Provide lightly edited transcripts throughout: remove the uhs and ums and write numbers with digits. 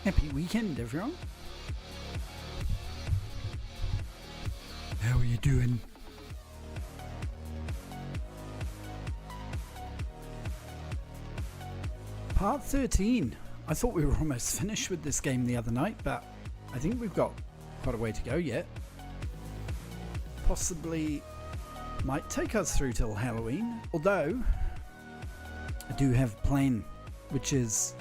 Happy weekend, everyone. How are you doing? Part 13. I thought we were almost finished with this game the other night, but I think we've got quite a way to go yet. Possibly might take us through till Halloween, although I do have a plan, which is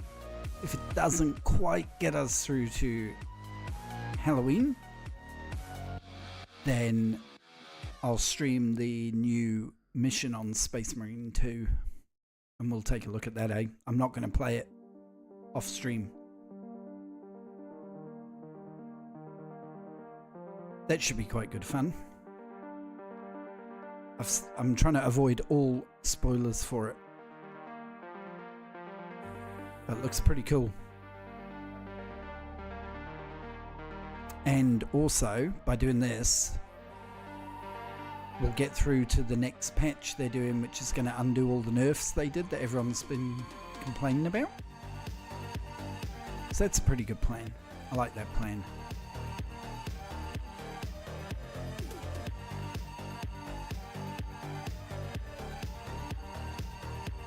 if it doesn't quite get us through to Halloween, then I'll stream the new mission on Space Marine 2 and we'll take a look at that, eh? I'm not going to play it off stream. That should be quite good fun. I'm trying to avoid all spoilers for it. But it looks pretty cool. And also, by doing this, we'll get through to the next patch they're doing, which is going to undo all the nerfs they did that everyone's been complaining about. So that's a pretty good plan. I like that plan.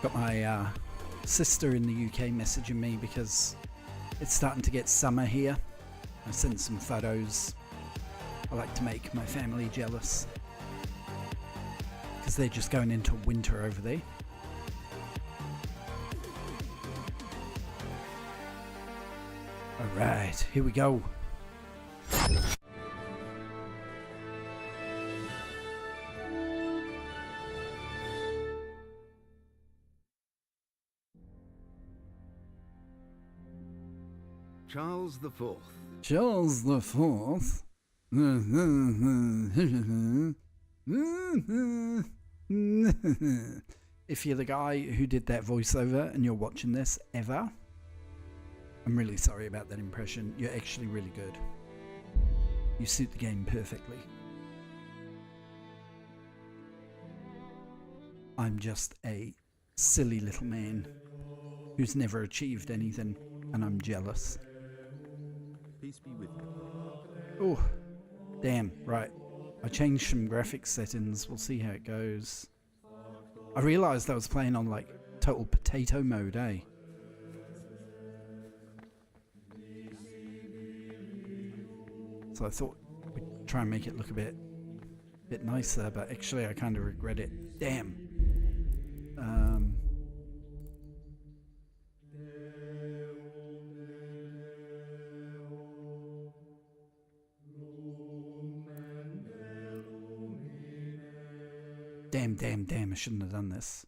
Got my sister in the UK messaging me because it's starting to get summer here. I sent some photos. I like to make my family jealous because they're just going into winter over there. Alright, here we go. Charles the Fourth. Charles the Fourth. If you're the guy who did that voiceover and you're watching this ever, I'm really sorry about that impression. You're actually really good. You suit the game perfectly. I'm just a silly little man who's never achieved anything, and I'm jealous. Peace be with you. Oh, damn, right. I changed some graphics settings. We'll see how it goes. I realised I was playing on like total potato mode, eh? So I thought we'd try and make it look a bit nicer, but actually I kind of regret it. Damn. Damn, I shouldn't have done this.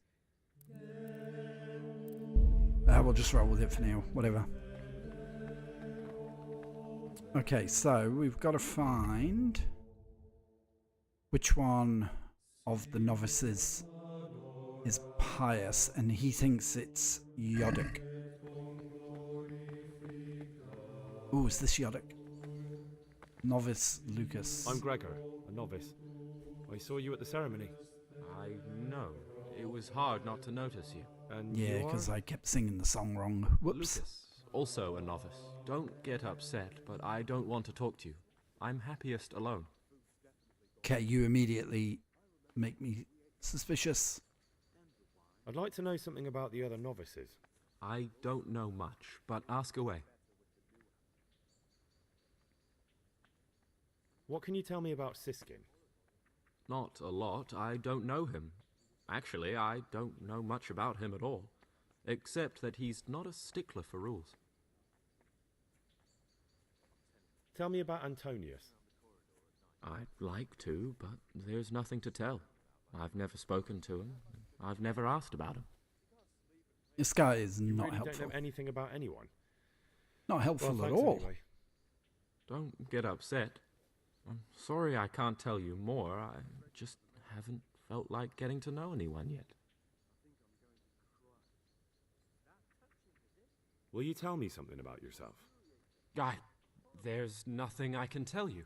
We'll just roll with it for now, whatever. Okay, so we've got to find which one of the novices is pious, and he thinks it's Yodic. Ooh, is this Yodic? Novice Lucas. I'm Gregor, a novice. I saw you at the ceremony. I know. It was hard not to notice you. And Yeah, because I kept singing the song wrong. Whoops. Lucas, also a novice. Don't get upset, but I don't want to talk to you. I'm happiest alone. Okay, you immediately make me suspicious. I'd like to know something about the other novices. I don't know much, but ask away. What can you tell me about Siskin? Not a lot. I don't know him. Actually, I don't know much about him at all, except that he's not a stickler for rules. Tell me about Antonius. I'd like to, but there's nothing to tell. I've never spoken to him. I've never asked about him. This guy is You not really helpful. don't know anything about anyone. Not helpful Well, at thanks all. anyway. Don't get upset. I'm sorry I can't tell you more. I just haven't felt like getting to know anyone yet. Will you tell me something about yourself? There's nothing I can tell you.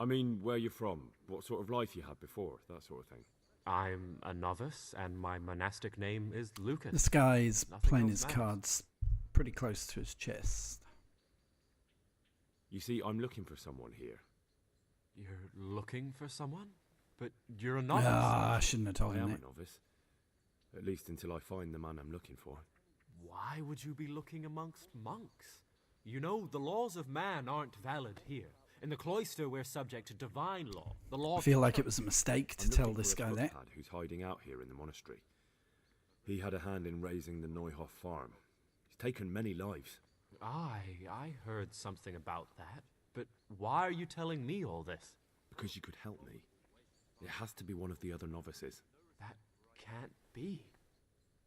I mean, where you're from, what sort of life you had before, that sort of thing. I'm a novice, and my monastic name is Lucas. This guy is Nothing playing else his matters. cards pretty close to his chest. You see, I'm looking for someone here. You're looking for someone? But you're a novice. Ah, I shouldn't have told I him am a that. novice. At least until I find the man I'm looking for. Why would you be looking amongst monks? You know, the laws of man aren't valid here. In the cloister, we're subject to divine law. The law. I feel like it was a mistake to I'm tell looking this for a guy that. footpad who's hiding out here in the monastery. He had a hand in raising the Neuhoff farm. He's taken many lives. I heard something about that. But why are you telling me all this? Because you could help me. It has to be one of the other novices. That can't be.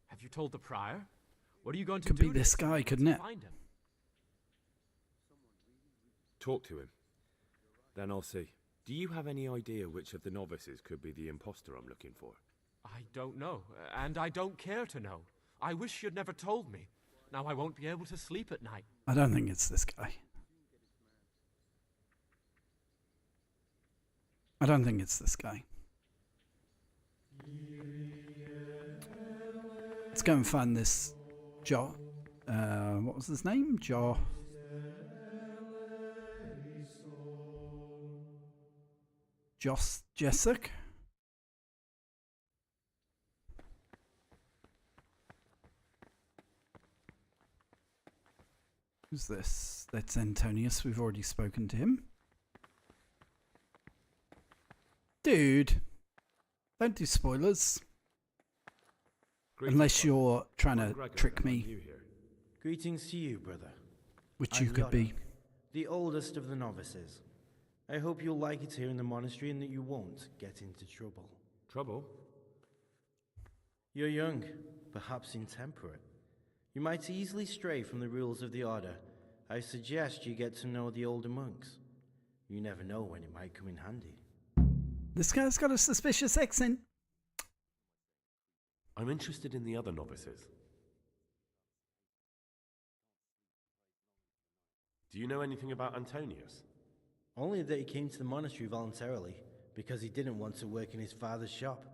Have you told the prior? What are you going to Could do be this guy, couldn't to it? find him? Talk to him. Then I'll see. Do you have any idea which of the novices could be the imposter I'm looking for? I don't know, and I don't care to know. I wish you'd never told me. Now I won't be able to sleep at night. I don't think it's this guy. I don't think it's this guy. Let's go and find this what was his name? Jessic? Who's this? That's Antonius. We've already spoken to him. Dude, don't do spoilers. Greetings, Unless brother. you're trying I'm to Gregor, trick and I'm me, new here. Greetings to you, brother. which I'm you could be. Yodok, the oldest of the novices. I hope you'll like it here in the monastery and that you won't get into trouble. Trouble? You're young, perhaps intemperate. You might easily stray from the rules of the order. I suggest you get to know the older monks. You never know when it might come in handy. This guy's got a suspicious accent. I'm interested in the other novices. Do you know anything about Antonius? Only that he came to the monastery voluntarily, because he didn't want to work in his father's shop.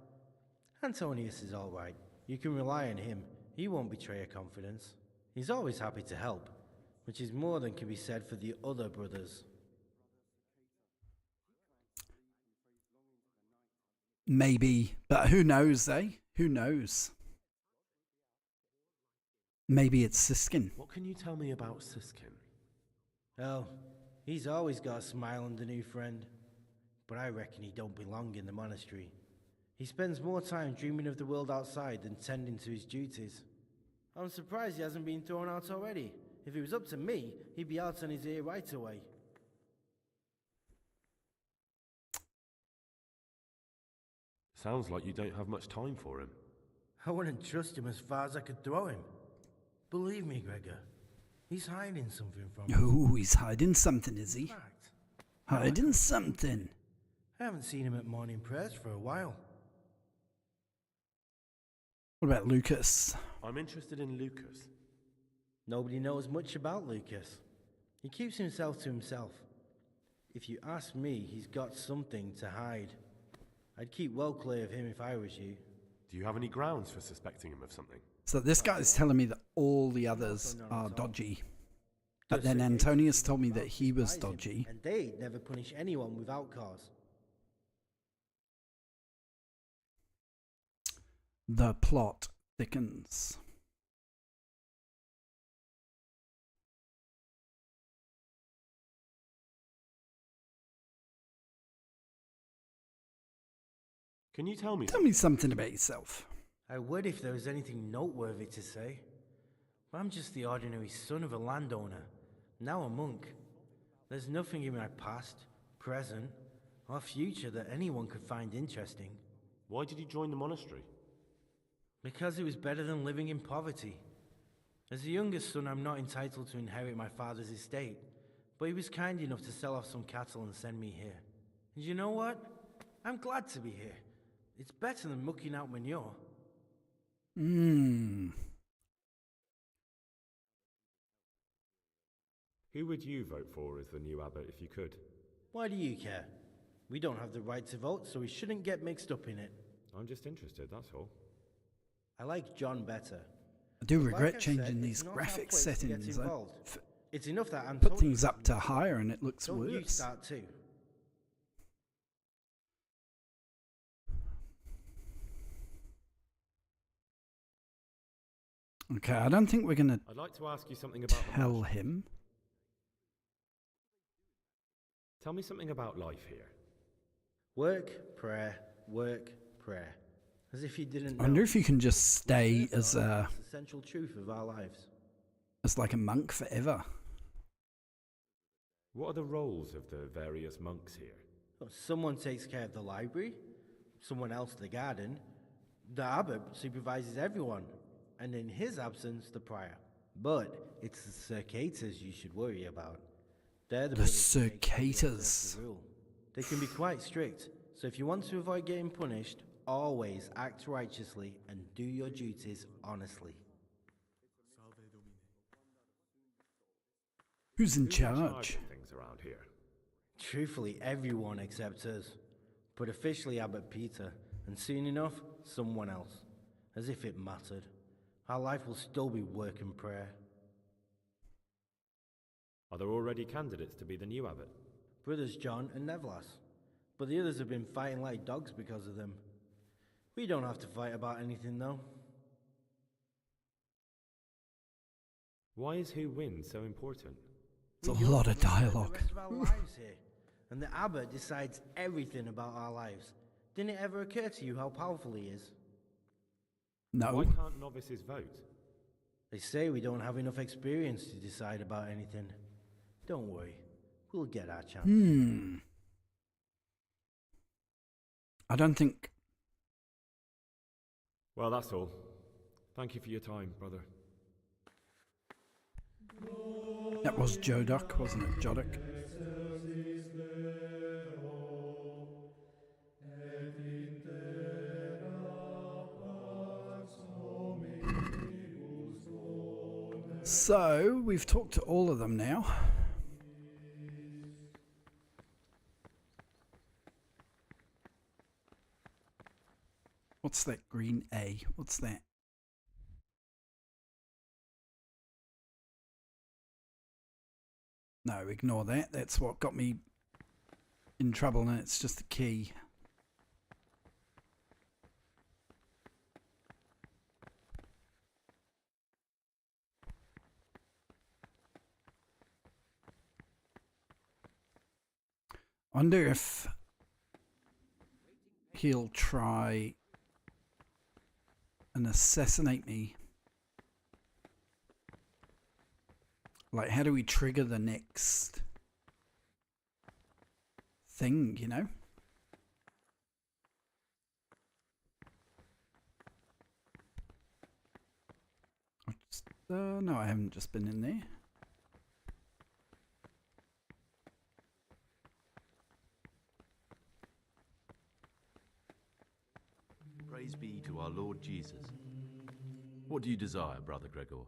Antonius is all right. You can rely on him. He won't betray your confidence. He's always happy to help, which is more than can be said for the other brothers. Maybe, but who knows, eh? Who knows? Maybe it's Siskin. What can you tell me about Siskin? Oh, he's always got a smile on the new friend. But I reckon he don't belong in the monastery. He spends more time dreaming of the world outside than tending to his duties. I'm surprised he hasn't been thrown out already. If it was up to me, he'd be out on his ear right away. Sounds like you don't have much time for him. I wouldn't trust him as far as I could throw him. Believe me, Gregor, he's hiding something from me. Oh, he's hiding something, is In he? fact, Hiding something. I haven't seen him at morning prayers for a while. What about Lucas? I'm interested in Lucas. Nobody knows much about Lucas. He keeps himself to himself. If you ask me, he's got something to hide. I'd keep well clear of him if I was you. Do you have any grounds for suspecting him of something? So this guy's telling me that all the others are dodgy. But then Antonius told me that he was dodgy. And they'd never punish anyone without cause. The plot thickens. Can you tell me? Tell me something about yourself. I would if there was anything noteworthy to say. But I'm just the ordinary son of a landowner, now a monk. There's nothing in my past, present, or future that anyone could find interesting. Why did you join the monastery? Because it was better than living in poverty. As the youngest son, I'm not entitled to inherit my father's estate, but he was kind enough to sell off some cattle and send me here. And you know what? I'm glad to be here. It's better than mucking out manure. Hmm. Who would you vote for as the new abbot if you could? Why do you care? We don't have the right to vote, so we shouldn't get mixed up in it. I'm just interested, that's all. I like John better. I do Like regret I changing said, these it's not our graphic place to get settings. involved. It's enough that Put Antonio... things up to higher and it looks Don't you worse. start too. Okay, I don't think we're going to I'd like to ask you something about the tell monastery. him. Tell me something about life here. Work, prayer, work, prayer. As if you didn't I wonder know. if you can just stay as a It's the central truth of our lives. like a monk forever. What are the roles of the various monks here? Well, someone takes care of the library, someone else the garden. The abbot supervises everyone, and in his absence, the prior. But it's the circators you should worry about. They're the brothers who make sure you observe circators. the rule. They can be quite strict, so if you want to avoid getting punished, always act righteously and do your duties honestly. Who's in Who's charge? of things around here? Truthfully, everyone except us. But officially Abbot Peter, and soon enough, someone else. As if it mattered. Our life will still be work and prayer. Are there already candidates to be the new abbot? Brothers John and Nevlas. But the others have been fighting like dogs because of them. We don't have to fight about anything though. Why is who wins so important? It's a lot of We spend dialogue. The rest of our lives here. And the abbot decides everything about our lives. Didn't it ever occur to you how powerful he is? No. Why can't novices vote? They say we don't have enough experience to decide about anything. Don't worry, we'll get our chance. I don't think. Well, that's all. Thank you for your time, brother. That was Jodoc, wasn't it? Jodoc. So, we've talked to all of them now. What's that green A? What's that? No, ignore that. That's what got me in trouble, and it's just a key. I wonder if he'll try and assassinate me. Like, how do we trigger the next thing, you know? No, I haven't just been in there. Praise be to our Lord Jesus. What do you desire, Brother Gregor?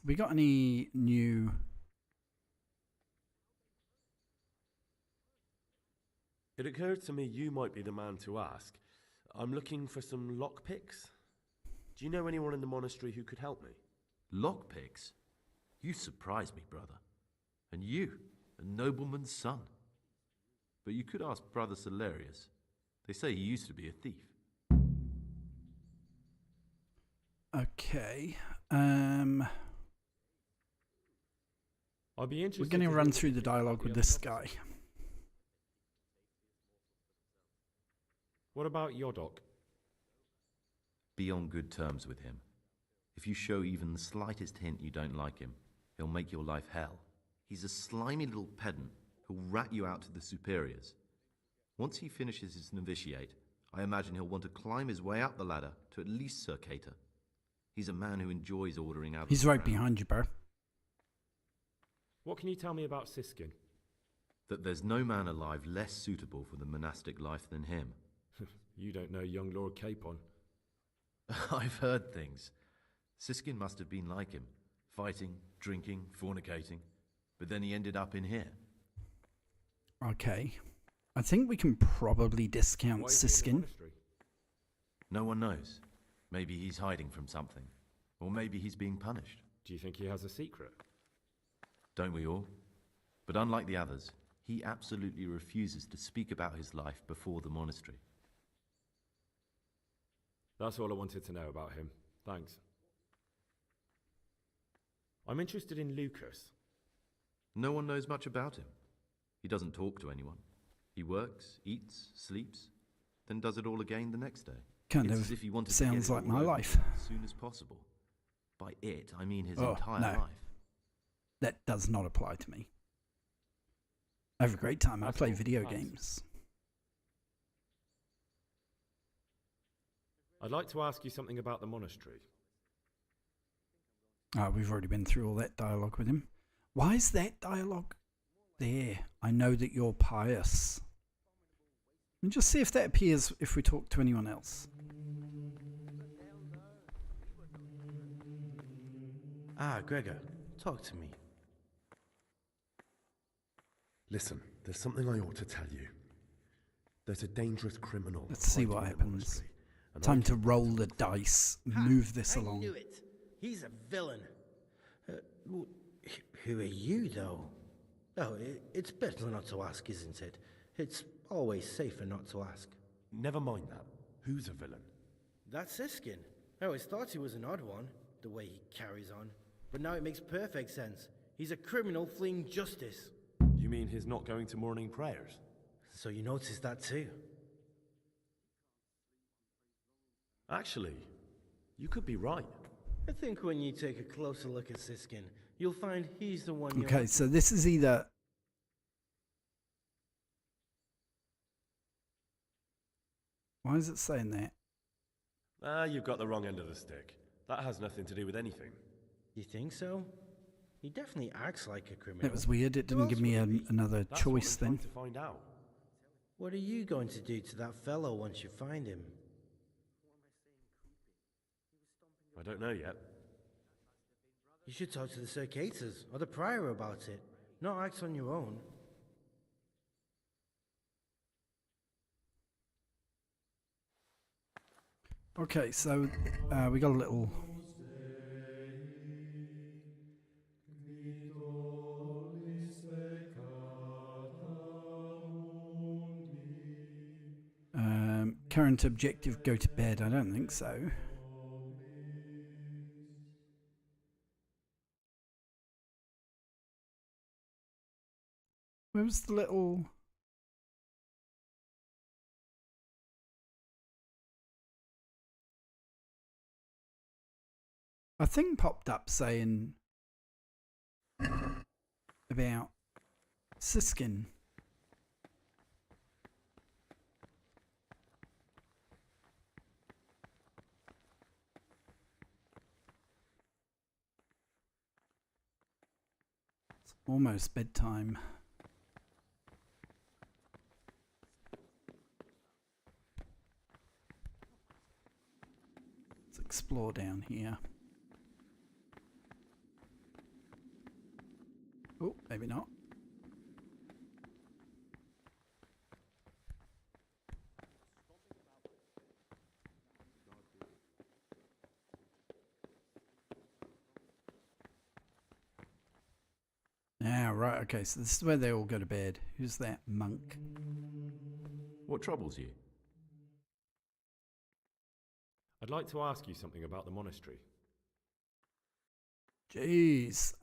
We got any new... It occurred to me you might be the man to ask. I'm looking for some lockpicks. Do you know anyone in the monastery who could help me? Lockpicks? You surprise me, brother. And you, a nobleman's son. But you could ask Brother Celerius. They say he used to be a thief. Okay. I'd be interested. We're going to hear run what through you the think about dialogue the with other this novices. guy. What about Yodok? Be on good terms with him. If you show even the slightest hint you don't like him, he'll make your life hell. He's a slimy little pedant who'll rat you out to the superiors. Once he finishes his novitiate, I imagine he'll want to climb his way up the ladder to at least Circator. He's a man who enjoys ordering out. He's right behind you, bro. What can you tell me about Siskin? That there's no man alive less suitable for the monastic life than him. You don't know young Lord Capon. I've heard things. Siskin must have been like him, fighting, drinking, fornicating, but then he ended up in here. Okay. I think we can probably discount Why is he in the Siskin. monastery? No one knows. Maybe he's hiding from something, or maybe he's being punished. Do you think he has a secret? Don't we all? But unlike the others, he absolutely refuses to speak about his life before the monastery. That's all I wanted to know about him. Thanks. I'm interested in Lucas. No one knows much about him. He doesn't talk to anyone. He works, eats, sleeps, then does it all again the next day. Kind It's of as if he wanted sounds to get like it all my over life. as soon as possible. By it, I mean his Oh, entire no. life. That does not apply to me. I have a great time. I That's play all. video Thanks. games. I'd like to ask you something about the monastery. We've already been through all that dialogue with him. Why is that dialogue there? I know that you're pious. And just see if that appears if we talk to anyone else. Ah, Gregor, talk to me. Listen, there's something I ought to tell you. There's a dangerous criminal. Let's see hiding what in the happens. monastery, and Time I to keep roll waiting the for it. dice. Move this I along. knew it. He's a villain. Who are you, though? Oh, it's better not to ask, isn't it? It's always safer not to ask. Never mind that. Who's a villain? That's Siskin. I always thought he was an odd one, the way he carries on. But now it makes perfect sense. He's a criminal fleeing justice. You mean he's not going to morning prayers? So you noticed that too? Actually, you could be right. I think when you take a closer look at Siskin, you'll find he's the one you're Okay, so this is either... Why is it saying that? You've got the wrong end of the stick. That has nothing to do with anything. You think so? He definitely acts like a criminal. That was weird. It Who didn't give else me would it be? another That's choice what I'm then. trying to find out. What are you going to do to that fellow once you find him? I don't know yet. You should talk to the Circators or the Prior about it, not act on your own. Okay, so we got a little... current objective, go to bed. I don't think so. Where was the little... A thing popped up saying about Siskin. It's almost bedtime. Let's explore down here. Oh, maybe not. Ah, right, okay, so this is where they all go to bed. Who's that monk? What troubles you? I'd like to ask you something about the monastery. Jeez,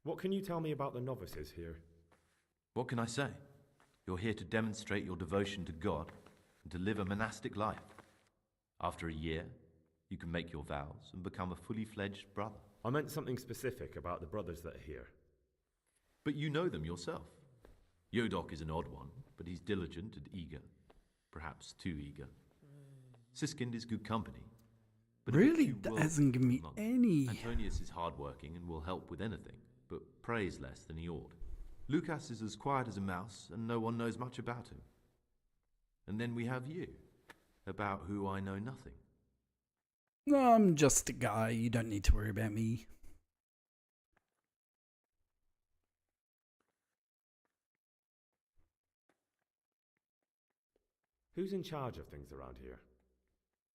What can you tell me about the novices here? What can I say? You're here to demonstrate your devotion to God and to live a monastic life. After a year, you can make your vows and become a fully fledged brother. I meant something specific about the brothers that are here. But you know them yourself. Yodok is an odd one, but he's diligent and eager. Perhaps too eager. Siskind is good company. But a bit really? too That worldly hasn't given me for a monk. any... Antonius is hardworking and will help with anything, but prays less than he ought. Lucas is as quiet as a mouse, and no one knows much about him. And then we have you, about who I know nothing. No, I'm just a guy. You don't need to worry about me. Who's in charge of things around here?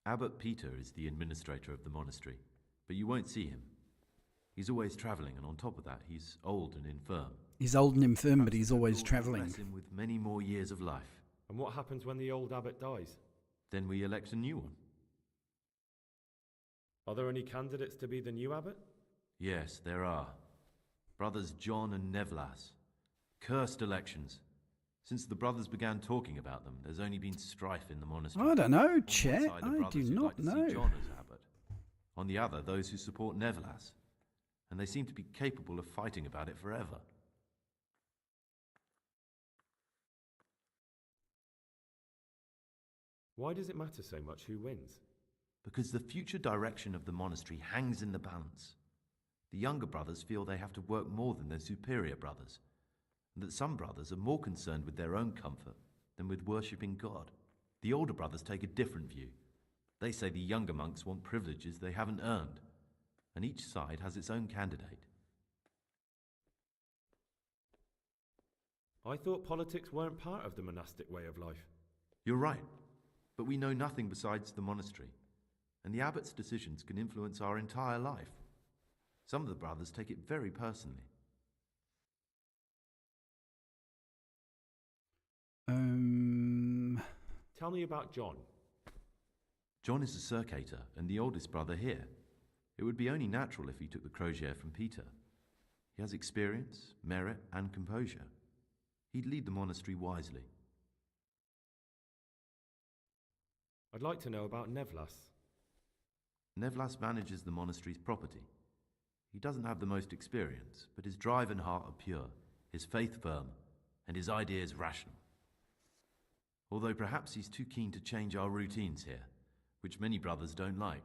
Abbot Peter is the administrator of the monastery, but you won't see him. He's always travelling, and on top of that, he's old and infirm. He's old and infirm, but he's Perhaps the always Lord will travelling. bless him with many more years of life. And what happens when the old abbot dies? Then we elect a new one. Are there any candidates to be the new abbot? Yes, there are. Brothers John and Nevlas. Cursed elections. Since the brothers began talking about them, there's only been strife in the monastery. I don't know, On one chat. side, the I brothers do who'd not like to see know. John as abbot. On the other, those who support Nevlas. And they seem to be capable of fighting about it forever. Why does it matter so much who wins? Because the future direction of the monastery hangs in the balance. The younger brothers feel they have to work more than their superior brothers, and that some brothers are more concerned with their own comfort than with worshipping God. The older brothers take a different view. They say the younger monks want privileges they haven't earned, and each side has its own candidate. I thought politics weren't part of the monastic way of life. You're right, but we know nothing besides the monastery, and the abbot's decisions can influence our entire life. Some of the brothers take it very personally. Tell me about John. John is a circator and the oldest brother here. It would be only natural if he took the crosier from Peter. He has experience, merit, and composure. He'd lead the monastery wisely. I'd like to know about Nevlas. Nevlas manages the monastery's property. He doesn't have the most experience, but his drive and heart are pure, his faith firm, and his ideas rational. Although perhaps he's too keen to change our routines here, which many brothers don't like.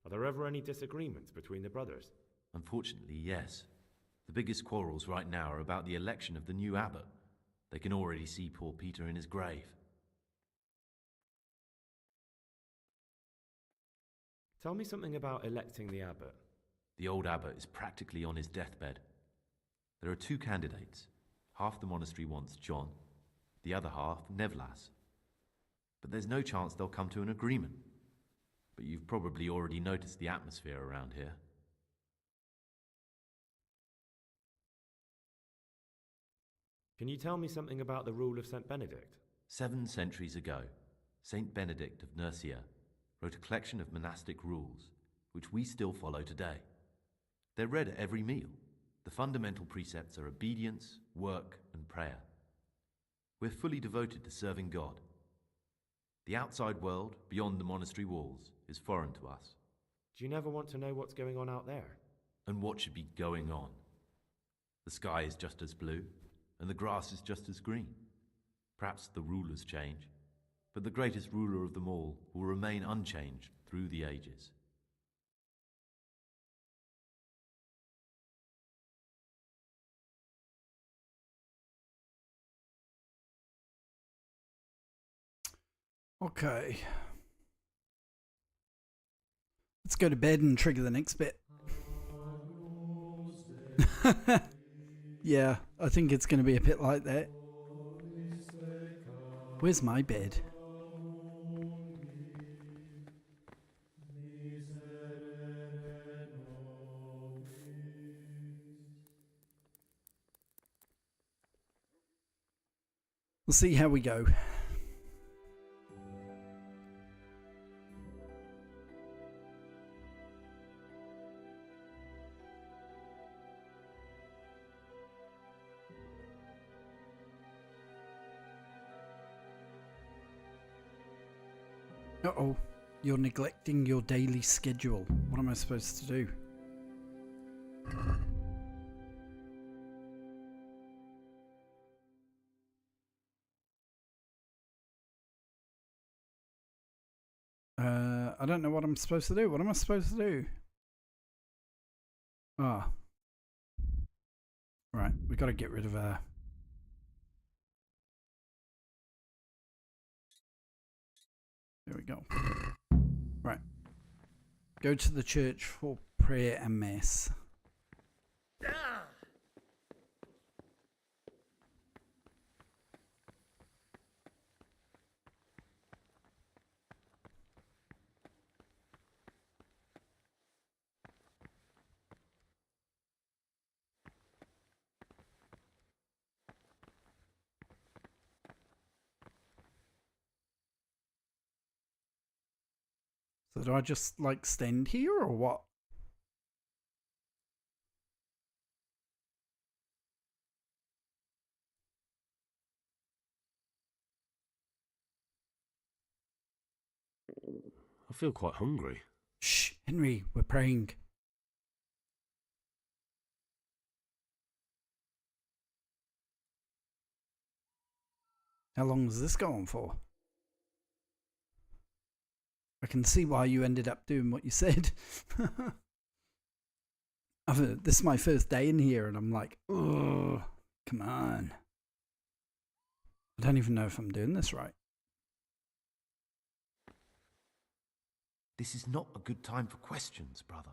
Are there ever any disagreements between the brothers? Unfortunately, yes. The biggest quarrels right now are about the election of the new abbot. They can already see poor Peter in his grave. Tell me something about electing the abbot. The old abbot is practically on his deathbed. There are two candidates. Half the monastery wants John, the other half Nevlas. But there's no chance they'll come to an agreement. But you've probably already noticed the atmosphere around here. Can you tell me something about the rule of St. Benedict? 7 centuries ago, Saint Benedict of Nursia wrote a collection of monastic rules, which we still follow today. They're read at every meal. The fundamental precepts are obedience, work, and prayer. We're fully devoted to serving God. The outside world, beyond the monastery walls, is foreign to us. Do you never want to know what's going on out there? And what should be going on? The sky is just as blue, and the grass is just as green. Perhaps the rulers change, but the greatest ruler of them all will remain unchanged through the ages. Okay. Let's go to bed and trigger the next bit. Yeah, I think it's going to be a bit like that. Where's my bed? We'll see how we go. Uh-oh, you're neglecting your daily schedule. What am I supposed to do? I don't know what I'm supposed to do. What am I supposed to do? Ah. Right, we got to get rid of There we go. Right. Go to the church for prayer and mass. So do I just, like, stand here or what? I feel quite hungry. Shh, Henry, we're praying. How long is this going for? I can see why you ended up doing what you said. This is my first day in here and I'm like, oh, come on. I don't even know if I'm doing this right. This is not a good time for questions, brother.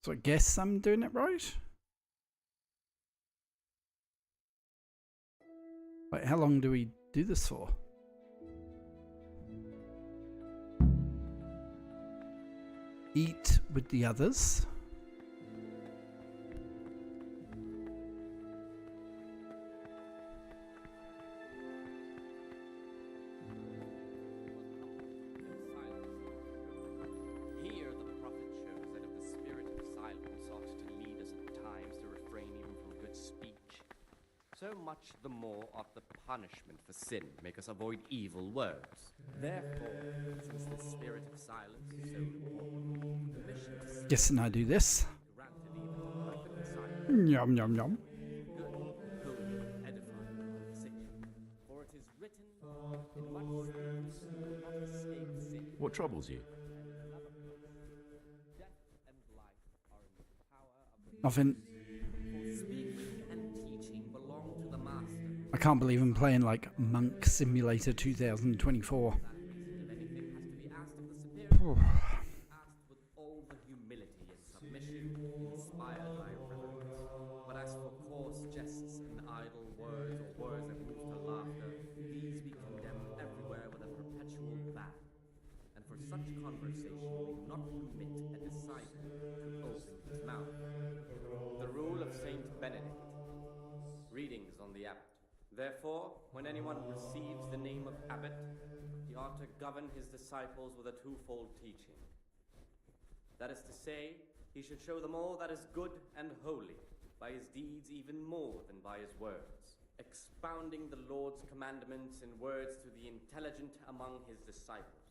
So I guess I'm doing it right. Wait, how long do we do this for? Eat with the others. Here the prophet shows that if the spirit of silence ought to lead us at times to refrain even from good speech, so much the more ought the punishment for sin make us avoid evil words. Therefore, since the spirit of silence is so important, the mission to speak Yes, and I do this. granted even to perfect silence, Yum, yum, yum. good, holy, edifying conversation. For it is written, in much speech do not escape sin. What troubles you? Death and life are in the power of the Nothing. For speaking and teaching belong to the master. I can't believe I'm playing like Monk Simulator 2024. If anything has to be asked of the superior, asked with all the humility and submission inspired by reverence. But as for coarse jests and idle words or words that move to laughter, these we condemn everywhere with a perpetual ban. And for such conversation we do not permit a disciple to open his mouth. The rule of Saint Benedict. Readings on the abbot. Therefore, when anyone receives the name of abbot, he ought to govern his disciples with a twofold teaching. That is to say, he should show them all that is good and holy, by his deeds even more than by his words, expounding the Lord's commandments in words to the intelligent among his disciples,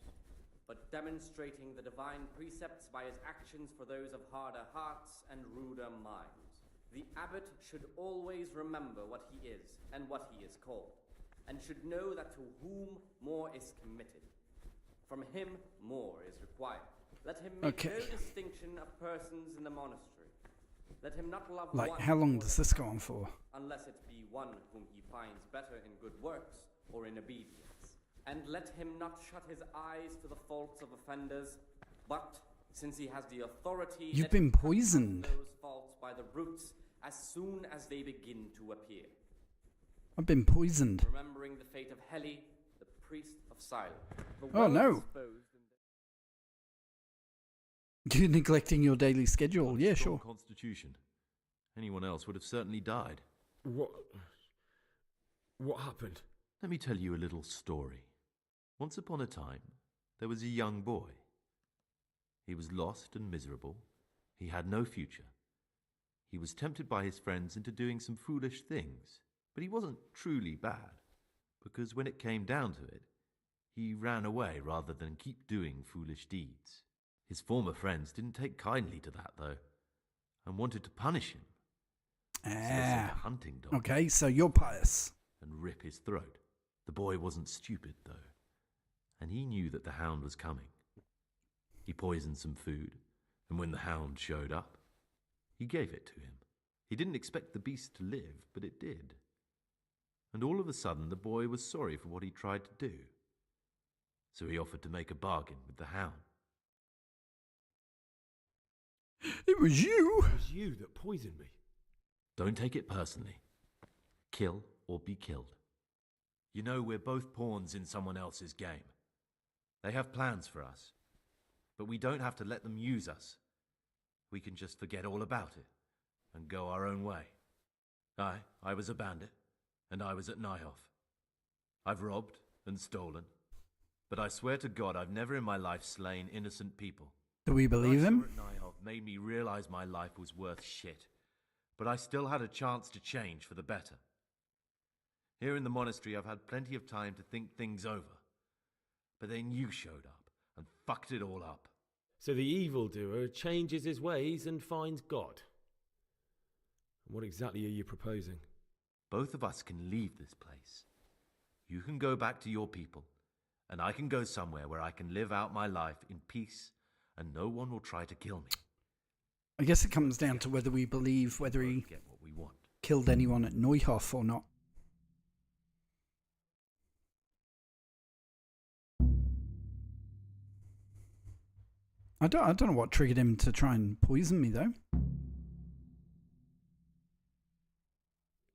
but demonstrating the divine precepts by his actions for those of harder hearts and ruder minds. The abbot should always remember what he is and what he is called, and should know that to whom more is committed, from him more is required. Let him make no distinction of persons in the monastery. Let him not love Like, one how long more does than this go on for? unless it be one whom he finds better in good works or in obedience. And let him not shut his eyes to the faults of offenders, but, since he has the authority, You've let been him cut out poisoned. those faults by the roots as soon as they begin to appear. I've been poisoned. Remembering the fate of Heli, the priest of silence. Oh, no. You're neglecting your daily schedule. Yeah, Strong sure. Constitution. Anyone else would have certainly died. What happened? Let me tell you a little story. Once upon a time, there was a young boy. He was lost and miserable. He had no future. He was tempted by his friends into doing some foolish things, but he wasn't truly bad, because when it came down to it, he ran away rather than keep doing foolish deeds. His former friends didn't take kindly to that, though, and wanted to punish him. So they sent a hunting dog Okay, so you're pious. and rip his throat. The boy wasn't stupid, though, and he knew that the hound was coming. He poisoned some food, and when the hound showed up, he gave it to him. He didn't expect the beast to live, but it did. And all of a sudden, the boy was sorry for what he tried to do. So he offered to make a bargain with the hound. It was you. It was you that poisoned me. Don't take it personally. Kill or be killed. You know, we're both pawns in someone else's game. They have plans for us, but we don't have to let them use us. We can just forget all about it and go our own way. I was a bandit, and I was at Nyhoff. I've robbed and stolen, but I swear to God I've never in my life slain innocent people. Do we believe him? What I saw at Nyhoff made me realize my life was worth shit, but I still had a chance to change for the better. Here in the monastery I've had plenty of time to think things over, but then you showed up and fucked it all up. So the evildoer changes his ways and finds God. What exactly are you proposing? Both of us can leave this place. You can go back to your people, and I can go somewhere where I can live out my life in peace, and no one will try to kill me. I guess it comes down to whether we believe whether he Get what we want. killed anyone at Neuhof or not. I don't know what triggered him to try and poison me, though.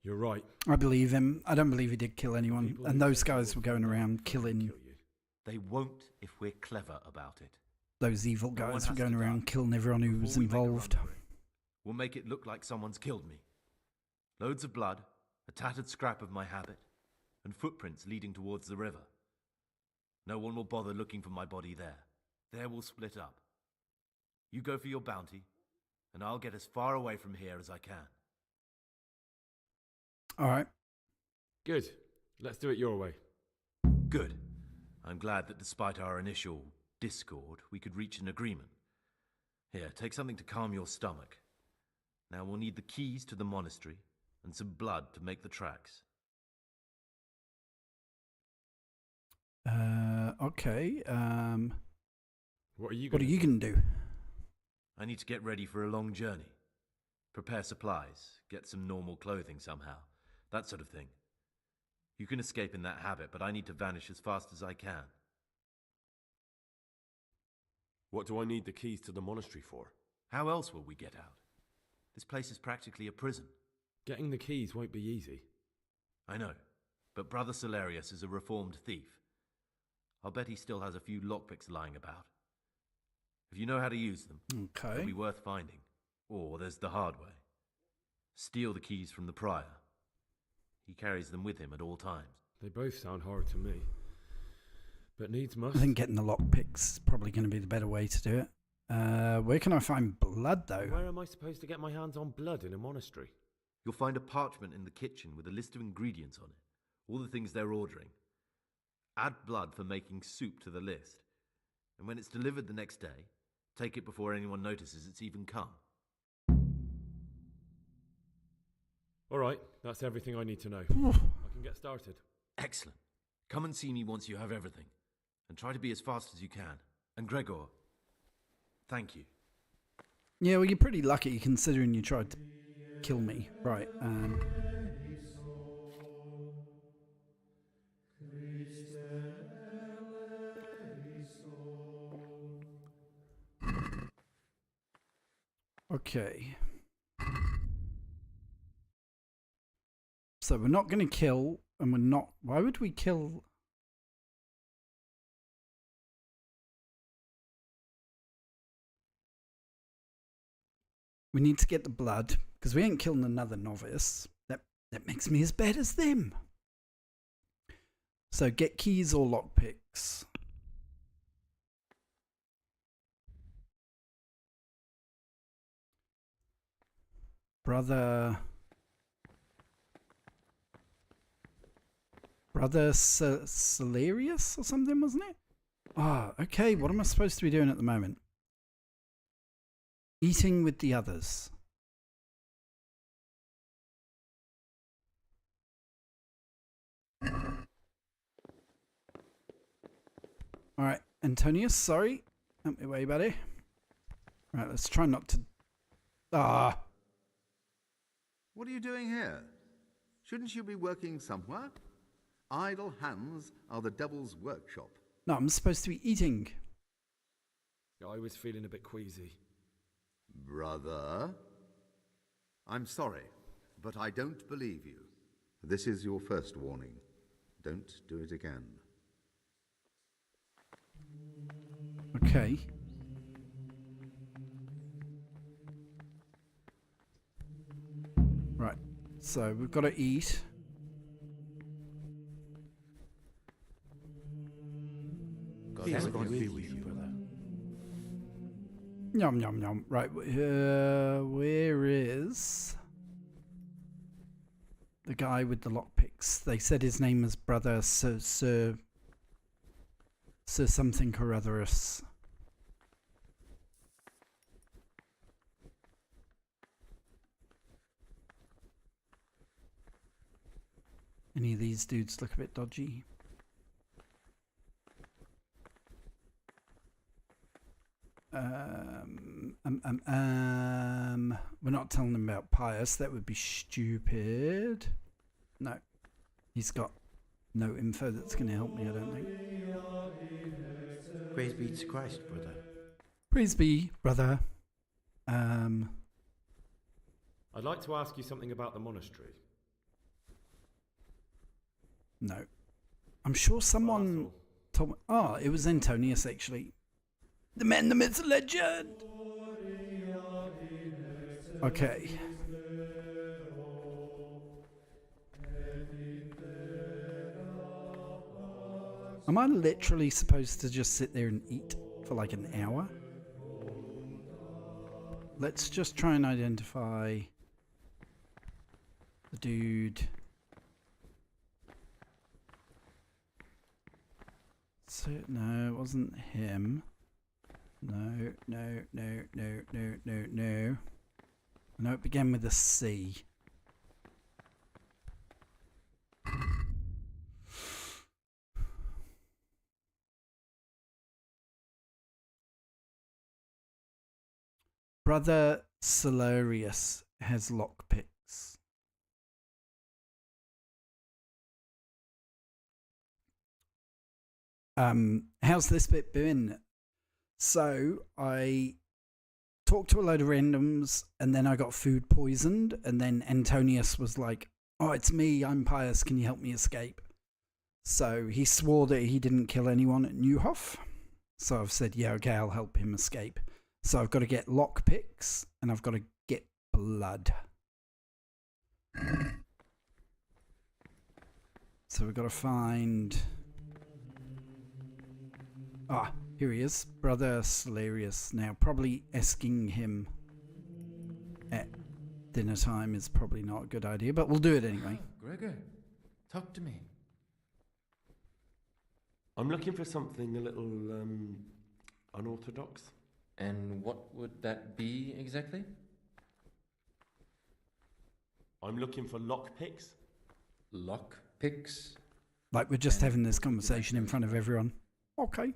You're right. I believe him. I don't believe he did kill anyone. And those guys were going around killing... They won't if we're clever about it. Those evil No one guys were has going to around die killing everyone who was before we make a run involved. for it. We'll make it look like someone's killed me. Loads of blood, a tattered scrap of my habit, and footprints leading towards the river. No one will bother looking for my body there. There we'll split up. You go for your bounty, and I'll get as far away from here as I can. All right. Good. Let's do it your way. Good. I'm glad that despite our initial discord, we could reach an agreement. Here, take something to calm your stomach. Now we'll need the keys to the monastery and some blood to make the tracks. Okay. What are you What are going you going to do? I need to get ready for a long journey. Prepare supplies, get some normal clothing somehow, that sort of thing. You can escape in that habit, but I need to vanish as fast as I can. What do I need the keys to the monastery for? How else will we get out? This place is practically a prison. Getting the keys won't be easy. I know, but Brother Solarius is a reformed thief. I'll bet he still has a few lockpicks lying about. If you know how to use them, Okay. they'll be worth finding. Or there's the hard way. Steal the keys from the prior. He carries them with him at all times. They both sound hard to me. But needs must. I think getting the lockpicks is probably going to be the better way to do it. Where can I find blood, though? Where am I supposed to get my hands on blood in a monastery? You'll find a parchment in the kitchen with a list of ingredients on it. All the things they're ordering. Add blood for making soup to the list. And when it's delivered the next day, take it before anyone notices it's even come. All right, that's everything I need to know. I can get started. Excellent. Come and see me once you have everything. And try to be as fast as you can. And Gregor, thank you. Yeah, well, you're pretty lucky considering you tried to kill me. Right. Okay. So we're not going to kill, and we're not... Why would we kill... We need to get the blood, because we ain't killing another novice. That makes me as bad as them. So get keys or lockpicks. Brother Solarius or something, wasn't it? Ah, okay. What am I supposed to be doing at the moment? Eating with the others. Alright, Antonius, sorry. Out my way, buddy. Right, let's try not to... Ah! What are you doing here? Shouldn't you be working somewhere? Idle hands are the devil's workshop. No, I'm supposed to be eating. I was feeling a bit queasy. Brother? I'm sorry, but I don't believe you. This is your first warning. Don't do it again. Okay. Right, so we've got to eat. with you, brother. Yum, yum, yum. Right, where is the guy with the lockpicks? They said his name was Brother Sir something or otherus. Any of these dudes look a bit dodgy? We're not telling them about Pius. That would be stupid. No, he's got no info that's going to help me, I don't think. Praise be to Christ, brother. Praise be, brother. I'd like to ask you something about the monastery. No. I'm sure someone told me. Oh, it was Antonius, actually. The man, the myth, the legend. Okay. Am I literally supposed to just sit there and eat for like an hour? Let's just try and identify the dude. So, no, it wasn't him. No. No, it began with a C. Brother Solarius has lockpicks. How's this bit been? So I talked to a load of randoms and then I got food poisoned, and then Antonius was like, "Oh, it's me, I'm Pius, can you help me escape?" So he swore that he didn't kill anyone at Newhoff. So I've said, yeah, okay, I'll help him escape. So I've got to get lockpicks and I've got to get blood. So we've got to find... Ah, here he is. Brother Solarius. Now, probably asking him at dinner time is probably not a good idea, but we'll do it anyway. Gregor, talk to me. I'm looking for something a little unorthodox. And what would that be exactly? I'm looking for lockpicks. Lockpicks? Like we're just having this conversation in front of everyone. Okay.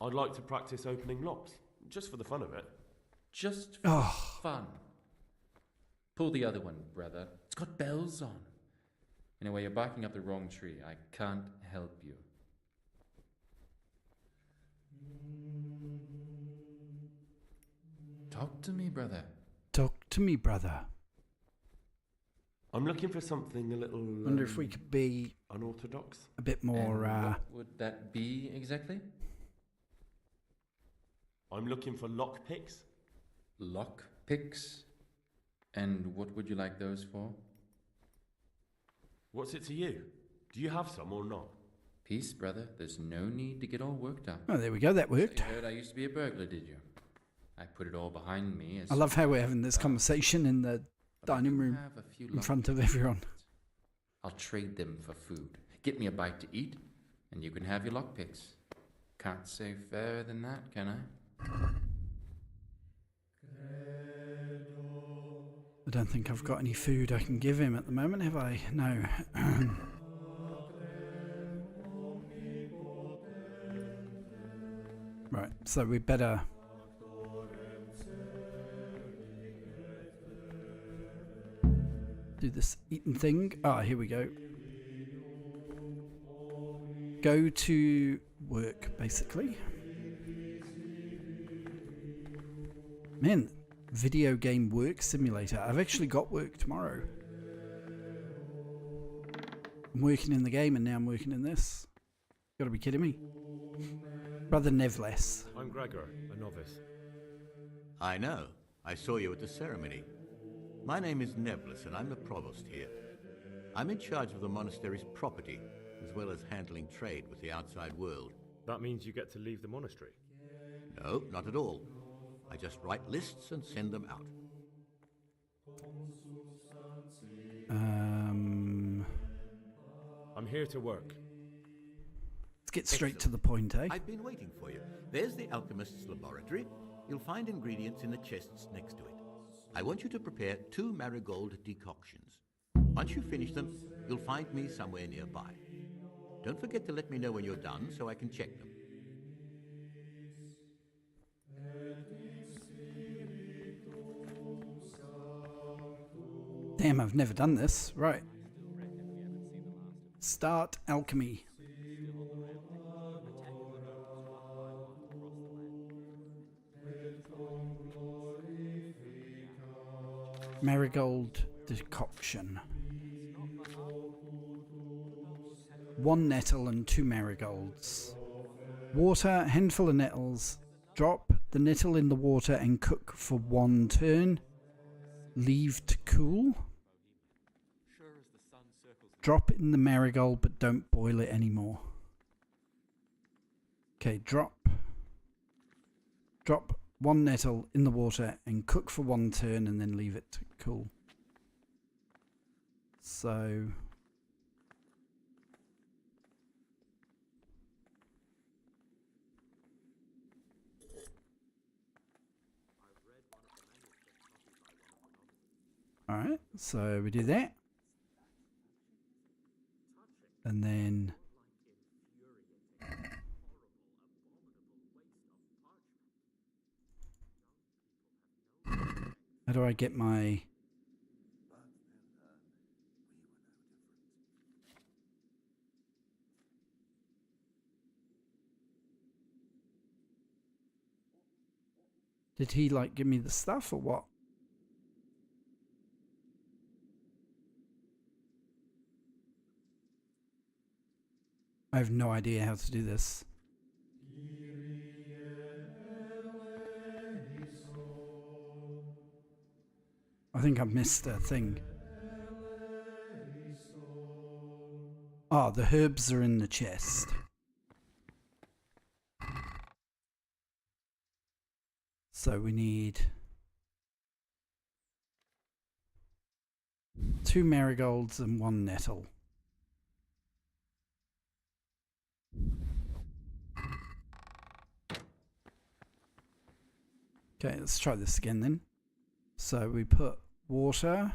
I'd like to practice opening locks, just for the fun of it. Just for fun. Pull the other one, brother. It's got bells on. Anyway, you're barking up the wrong tree. I can't help you. Talk to me, brother. Talk to me, brother. I'm looking for something a little... Wonder if we could be... unorthodox? A bit more... And what would that be exactly? I'm looking for lockpicks. Lockpicks? And what would you like those for? What's it to you? Do you have some or not? Peace, brother. There's no need to get all worked up. Oh, there we go. That worked. So you heard I used to be a burglar, did you? I put it all behind me. I love how we're having this conversation in the dining room in front of everyone. I'll trade them for food. Get me a bite to eat, and you can have your lockpicks. Can't say fairer than that, can I? I don't think I've got any food I can give him at the moment, have I? No. Right, so we better... do this eating thing. Here we go. Go to work, basically. Man, video game work simulator. I've actually got work tomorrow. I'm working in the game and now I'm working in this. You gotta be kidding me. Brother Nevles. I'm Gregor, a novice. I know. I saw you at the ceremony. My name is Nevles, and I'm the provost here. I'm in charge of the monastery's property, as well as handling trade with the outside world. That means you get to leave the monastery? No, not at all. I just write lists and send them out. I'm here to work. Let's get straight to the point, eh? I've been waiting for you. There's the alchemist's laboratory. You'll find ingredients in the chests next to it. I want you to prepare 2 marigold decoctions. Once you finish them, you'll find me somewhere nearby. Don't forget to let me know when you're done so I can check them. Damn, I've never done this. Right. Start alchemy. Marigold decoction. 1 nettle and 2 marigolds. Water, handful of nettles. Drop the nettle in the water and cook for 1 turn. Leave to cool. Drop in the marigold but don't boil it anymore. Okay, drop 1 nettle in the water and cook for 1 turn and then leave it to cool. So alright, so we do that. And then how do I get my did he like give me the stuff or what? I have no idea how to do this. I think I've missed a thing. Oh, the herbs are in the chest. So we need 2 marigolds and 1 nettle. Okay, let's try this again then. So we put water.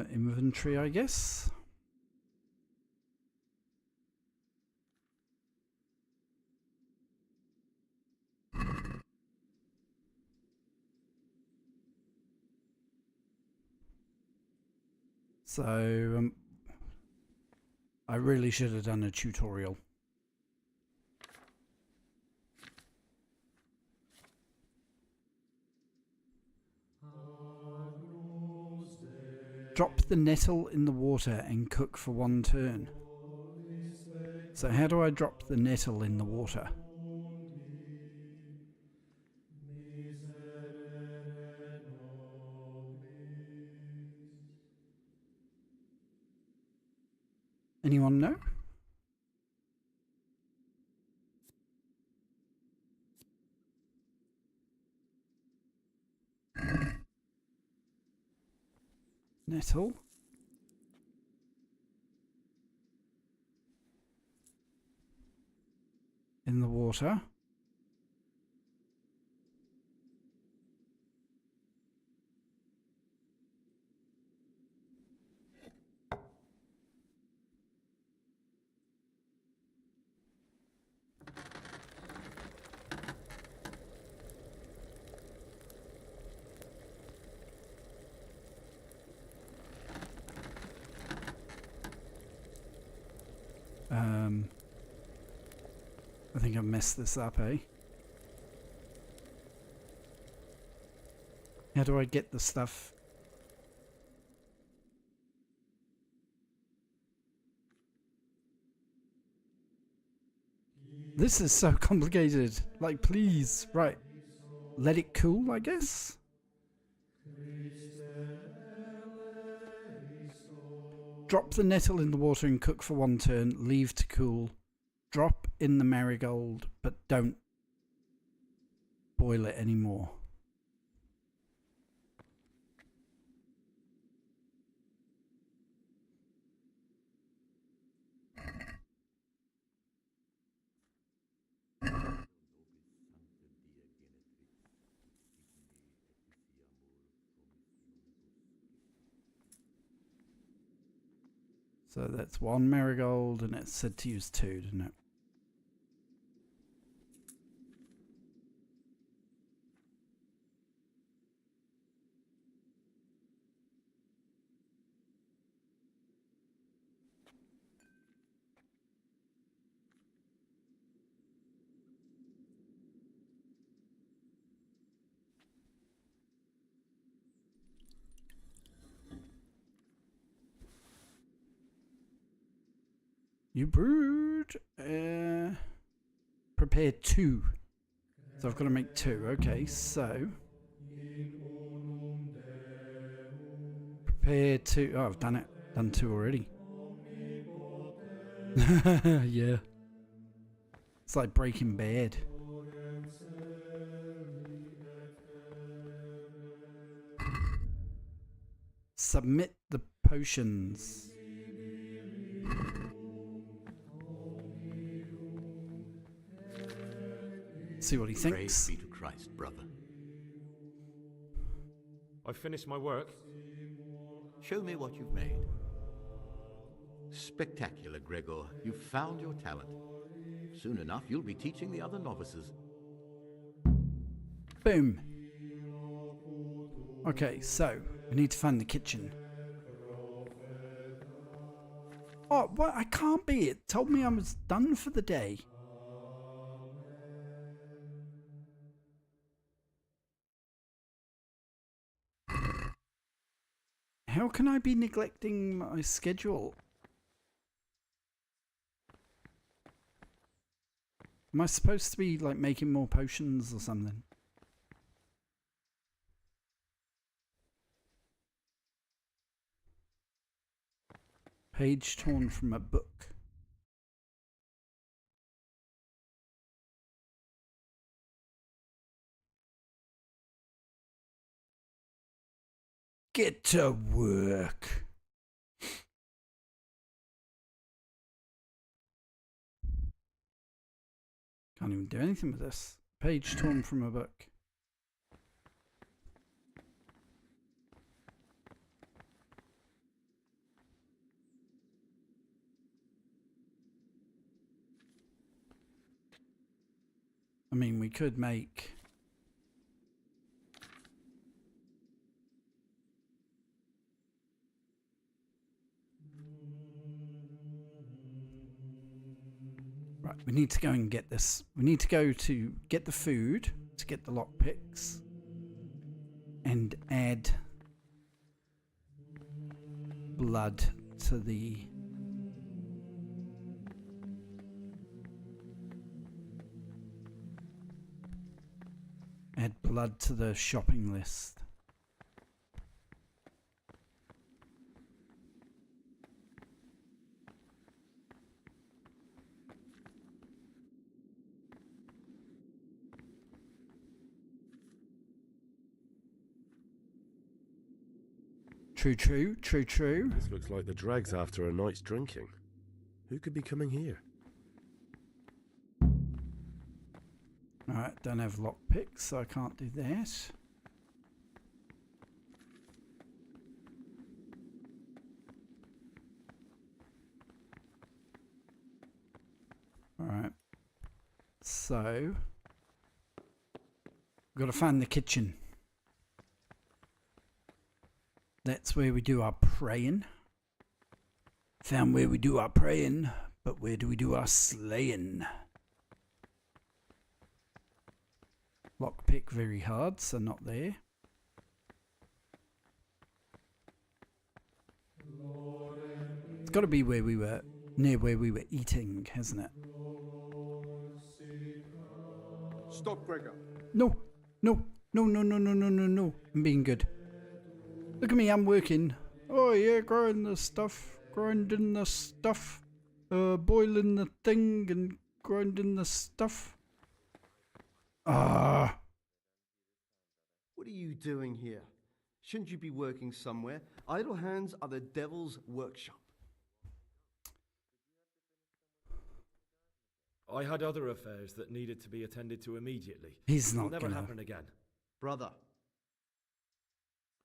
Inventory, I guess. So I really should have done a tutorial. Drop the nettle in the water and cook for 1 turn. So how do I drop the nettle in the water? Anyone know? Nettle. In the water. I think I've messed this up, eh? How do I get the stuff? This is so complicated. Like, please. Right. Let it cool, I guess? Drop the nettle in the water and cook for 1 turn. Leave to cool. Drop in the marigold, but don't boil it anymore. So that's 1 marigold, and it said to use 2, didn't it? You brewed. Prepare 2. So I've got to make 2. Okay, so prepare 2. Oh, I've done it. Done 2 already. Yeah. It's like Breaking Bad. Submit the potions. See what he thinks. Praise be to Christ, brother. I've finished my work. Show me what you've made. Spectacular, Gregor. You've found your talent. Soon enough, you'll be teaching the other novices. Boom. Okay, so we need to find the kitchen. Oh, what? I can't be. It told me I was done for the day. How can I be neglecting my schedule? Am I supposed to be like making more potions or something? Page torn from a book. Get to work. Can't even do anything with this. Page torn from a book. I mean, we could make... Right, we need to go and get this. We need to go to get the food, to get the lockpicks, and add blood to the... Add blood to the shopping list. True, true, true, true. This looks like the dregs after a night's drinking. Who could be coming here? Alright, don't have lockpicks, so I can't do that. Alright. So, we've got to find the kitchen. That's where we do our praying. Found where we do our praying, but where do we do our slaying? Lockpick very hard, so not there. It's got to be where we were, near where we were eating, hasn't it? Stop, Gregor. No, no, no, no, no, no, no, no, no. I'm being good. Look at me, I'm working. Oh yeah, grinding the stuff. Boiling the thing and grinding the stuff. Ah. What are you doing here? Shouldn't you be working somewhere? Idle hands are the devil's workshop. I had other affairs that needed to be attended to immediately. He's not It'll never gonna happen again. Brother,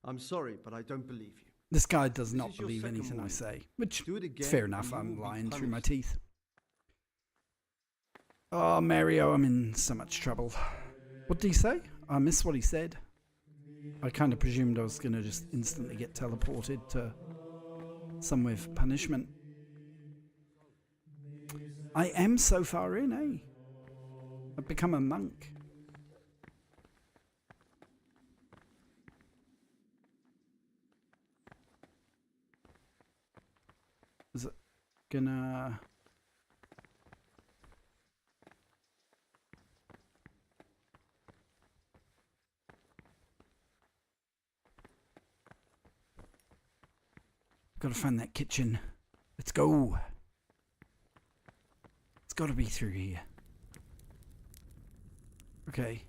I'm sorry, but I don't believe you. This guy does This not is your believe second anything I warning. say, which Do it again, fair enough. and you I'm will be lying through my punished. teeth. Oh, Mario, I'm in so much trouble. What did he say? I missed what he said. I kind of presumed I was going to just instantly get teleported to somewhere for punishment. I am so far in, eh? I've become a monk. Is it gonna... Gotta find that kitchen. Let's go. It's gotta be through here. Okay.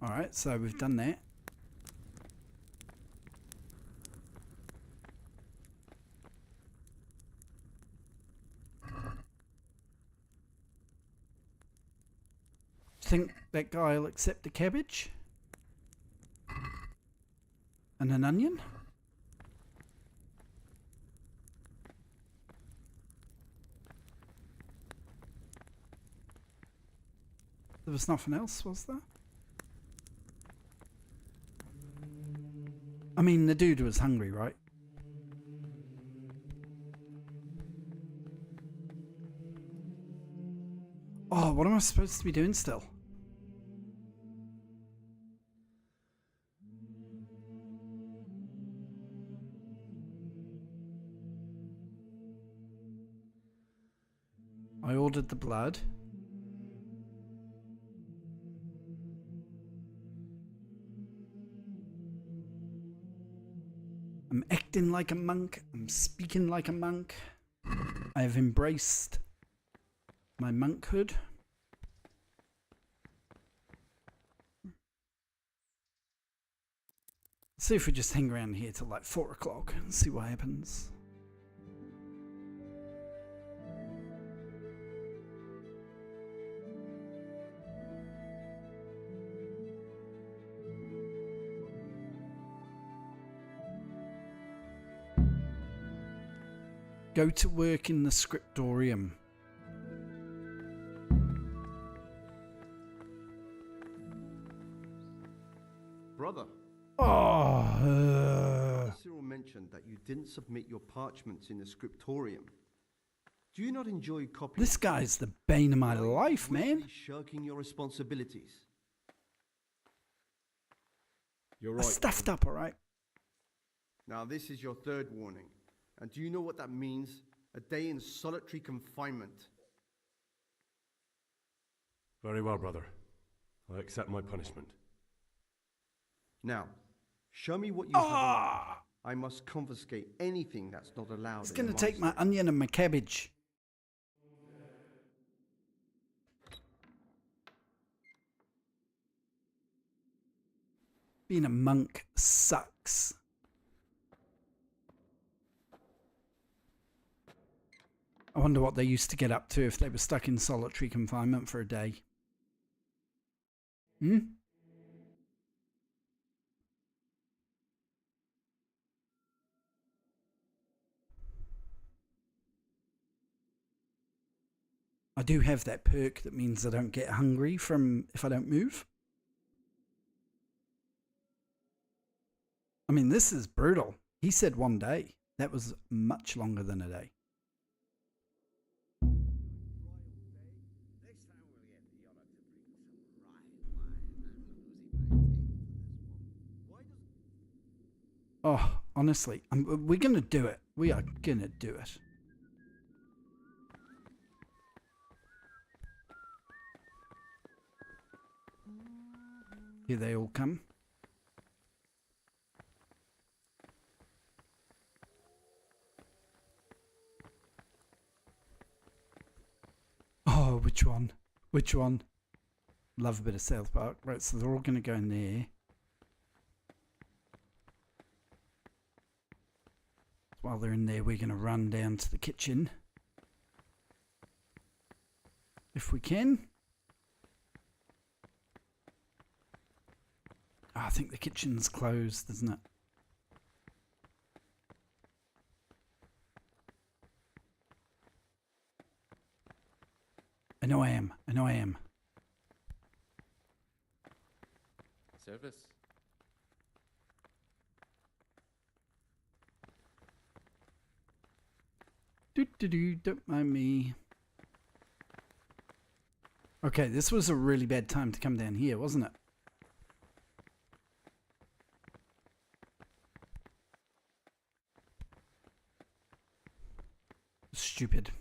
Alright, so we've done that. Think that guy will accept the cabbage? And an onion? There was nothing else, was there? I mean, the dude was hungry, right? Oh, what am I supposed to be doing still? I ordered the blood. I'm acting like a monk. I'm speaking like a monk. I have embraced my monkhood. Let's see if we just hang around here till like 4 o'clock and see what happens. Go to work in the scriptorium. Brother, Cyril mentioned that you didn't submit your parchments in the scriptorium. Do you not enjoy copying? This guy's the bane of my life, Willfully man. shirking your responsibilities. You're I right. stuffed up, alright? Now this is your third warning. And do you know what that means? A day in solitary confinement. Very well, brother. I accept my punishment. Now, show me what you have. I must confiscate anything that's not allowed. It's in gonna the take my monastery. onion and my cabbage. Being a monk sucks. I wonder what they used to get up to if they were stuck in solitary confinement for a day. Hmm? I do have that perk that means I don't get hungry from if I don't move. I mean, this is brutal. He said 1 day. That was much longer than a day. Oh, honestly, we're going to do it. We are going to do it. Here they all come. Oh, which one? Which one? Love a bit of South Park. Right, so they're all going to go in there. While they're in there, we're going to run down to the kitchen. If we can. Oh, I think the kitchen's closed, isn't it? I know I am. I know I am. Service. Don't mind me. Okay, this was a really bad time to come down here, wasn't it? Stupid.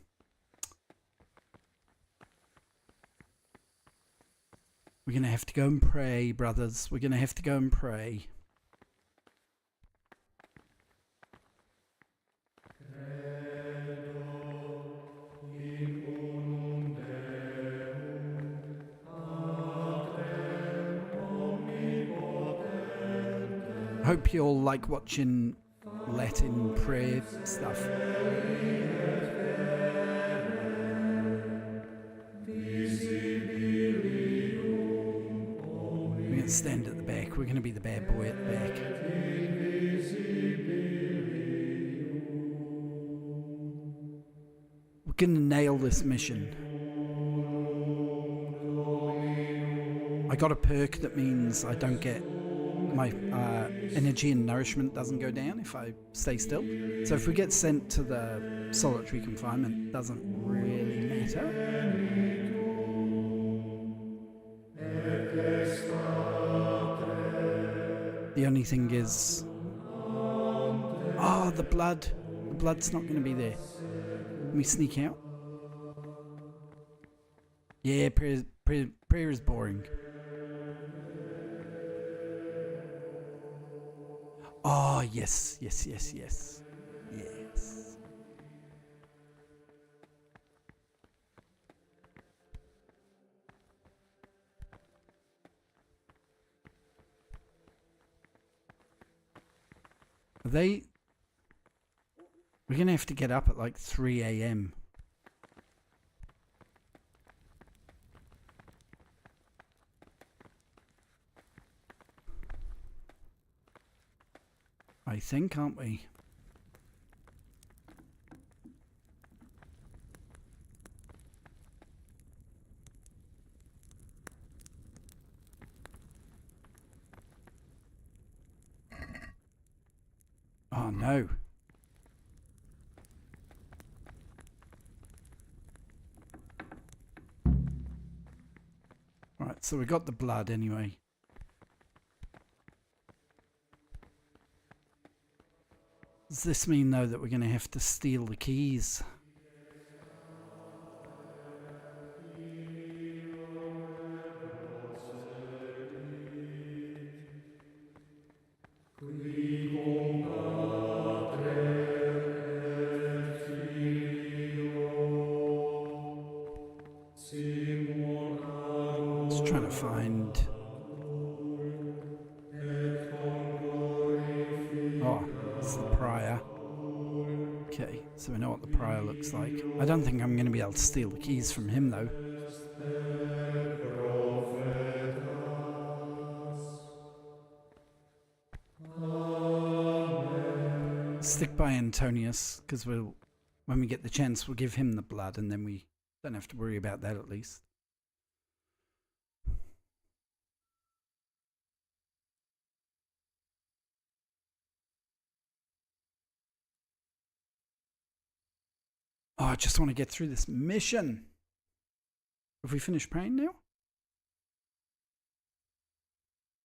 We're going to have to go and pray, brothers. We're going to have to go and pray. I hope you all like watching Latin prayer stuff. We're going to stand at the back. We're going to be the bad boy at the back. We're going to nail this mission. I got a perk that means I don't get my energy and nourishment doesn't go down if I stay still. So if we get sent to the solitary confinement, doesn't really matter. The only thing is, oh, the blood. The blood's not going to be there. Can we sneak out? Yeah, prayer is boring. Oh, yes, yes, yes, yes. Yes. We're going to have to get up at like 3 a.m. I think, aren't we? Oh no. Right, so we got the blood anyway. Does this mean, though, that we're going to have to steal the keys? Just trying to find... Oh, it's the prior. Okay, so we know what the prior looks like. I don't think I'm going to be able to steal the keys from him, though. Stick by Antonius, because when we get the chance, we'll give him the blood, and then we don't have to worry about that at least. Oh, I just want to get through this mission. Have we finished praying now?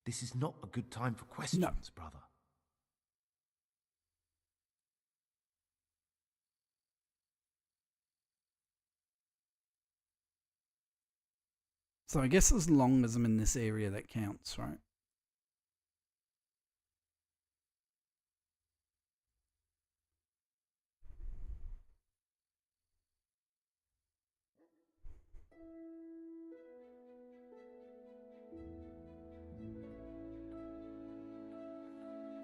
This is not a good time for questions, brother. So I guess as long as I'm in this area, that counts, right?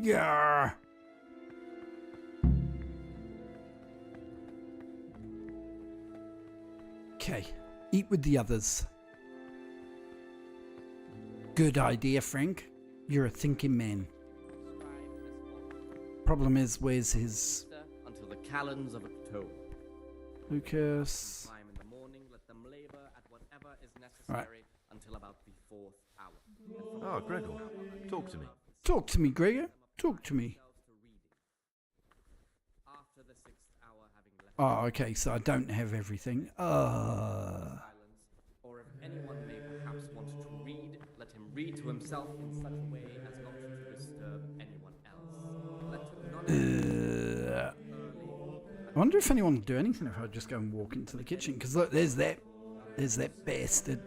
Yeah. Okay. Eat with the others. Good idea, Frank. You're a thinking man. Problem is, where's his... Until the calends of October. Lucas... Time in the morning, let them labor at whatever is necessary Right. until about the 4th hour. Ah, Gregor, talk to me. Talk to me, Gregor. Talk to me. After the 6th hour, having left Oh, okay, so I don't have everything. silence, or if anyone may perhaps want to read, let him read to himself in such a way as not to disturb anyone else. Let him not I wonder if anyone would do anything if I just go and walk into the kitchen. Because look, there's that bastard.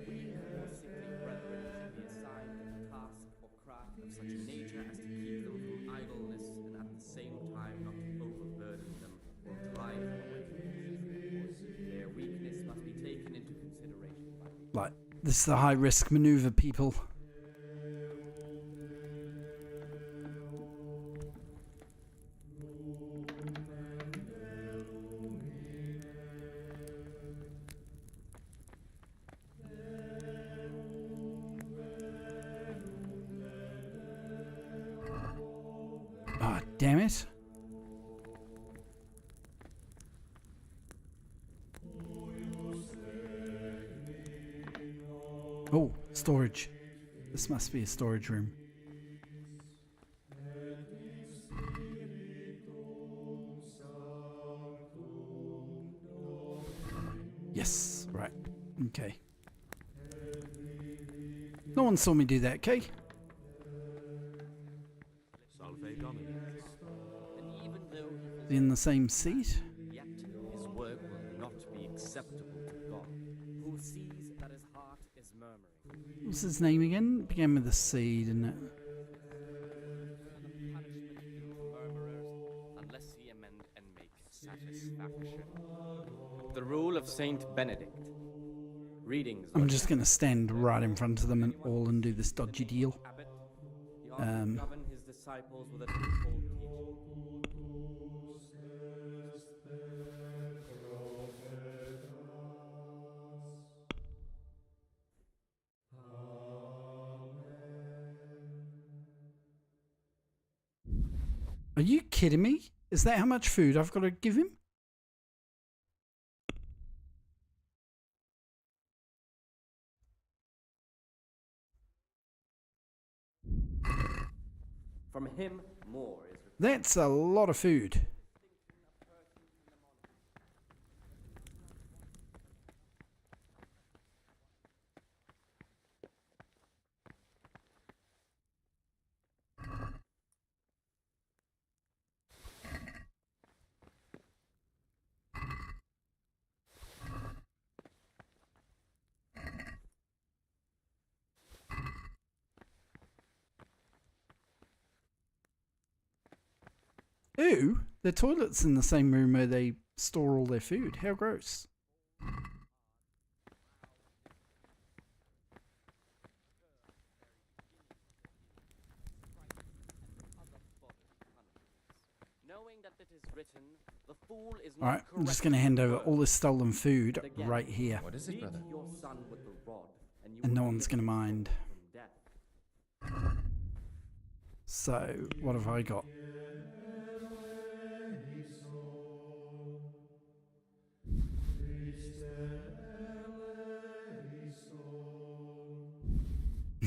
weak or sickly brethren should be assigned a task or craft of such a nature as to keep them from idleness and at the same time not to overburden them or drive them away from the their weakness must be taken into consideration by the Like, this is the high risk maneuver, people. Ah, damn it. Oh, storage. This must be a storage room. Yes, right. Okay. No one saw me do that, okay? Salve Dominic. And even though In the same seat? yet his work will not be acceptable to God, who sees that his heart is murmuring. What's his name again? Began with a C, didn't it? Punishment due to murmurers, unless he amend and make satisfaction. The rule of Saint Benedict. Readings. I'm just going to stand right in front of them and all and do this dodgy deal. Abbot, he ought to govern his disciples with a twofold teaching. Are you kidding me? Is that how much food I've got to give him? From him, more is required. That's a lot of food. Ooh, the toilet's in the same room where they store all their food. How gross. Knowing that it is written, the fool is not Alright, I'm just corrected going to hand with over words. all this stolen food Again, right here. What is it, beat brother? your son with the rod, and you And will no one's keep going to him mind. from death. So, what have I got?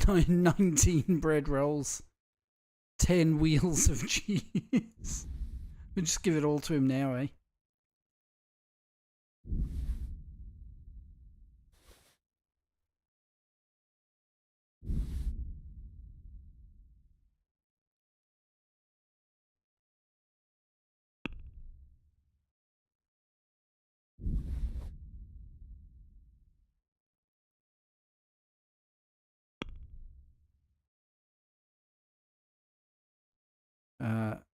No, 19 bread rolls. 10 wheels of cheese. We'll just give it all to him now, eh?